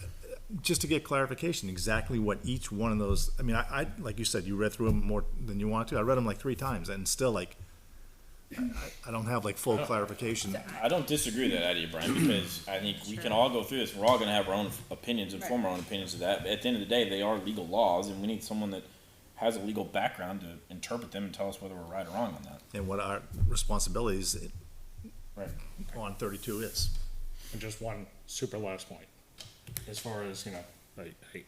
just to get clarification, exactly what each one of those, I mean, I like you said, you read through them more than you wanted to. I read them like 3 times, and still like, I don't have like full clarification. I don't disagree with that idea, Brian, because I think we can all go through this. We're all gonna have our own opinions and form our own opinions of that. But at the end of the day, they are legal laws, and we need someone that has a legal background to interpret them and tell us whether we're right or wrong on that. And what our responsibilities on 32 is. And just one super last point, as far as, you know,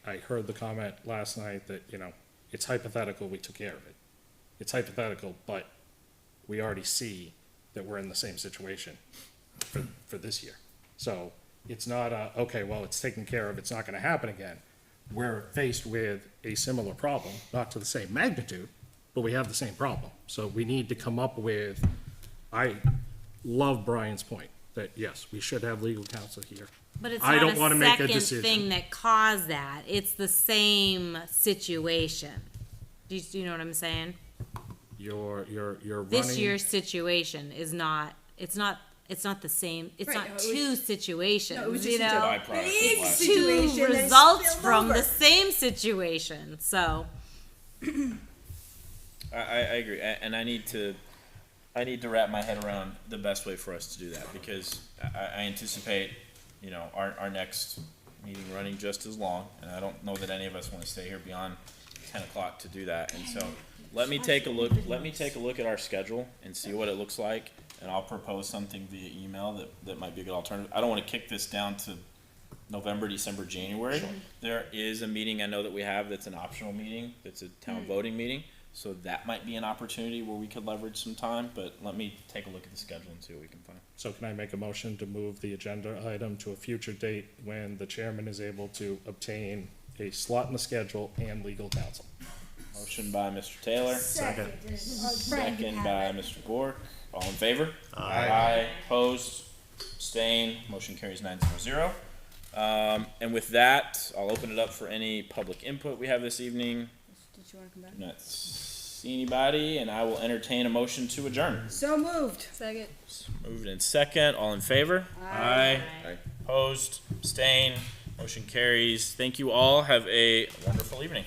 I heard the comment last night that, you know, it's hypothetical, we took care of it. It's hypothetical, but we already see that we're in the same situation for this year. So it's not okay, well, it's taken care of, it's not gonna happen again. We're faced with a similar problem, not to the same magnitude, but we have the same problem. So we need to come up with, I love Brian's point, that yes, we should have legal counsel here. But it's I not don't wanna make a second decision. thing that caused that. It's the same situation. Do you know what I'm saying? You're running. This year's situation is not, it's not the same, it's Right, not no, it was- two situations, No, it was you just a know? byproduct big of last Two situation that results spilled from over. the same situation, so. I agree, and I need to wrap my head around the best way for us to do that, because I anticipate, you know, our next meeting running just as long, and I don't know that any of us want to stay here beyond 10 o'clock to do that. And so let me take a look at our schedule and see what it looks like, and I'll propose something via email that might be a good alternative. I don't want to kick this down to November, December, January. There is a meeting I know that we have that's an optional meeting, that's a town voting meeting. So that might be an opportunity where we could leverage some time, but let me take a look at the schedule and see what we can find. So can I make a motion to move the agenda item to a future date when the chairman is able to obtain a slot in the schedule and legal counsel? Motion by Mr. Taylor. Second by Mr. Bork. All in favor? Aye. Opposed? Abstained? Motion carries 9-0. And with that, I'll open it up for any public input we have this evening. Did you wanna come back? Do not see anybody, and I will entertain a motion to adjourn. So moved. Second. Moved in second. All in favor? Aye. Opposed? Abstained? Motion carries. Thank you all. Have a wonderful evening.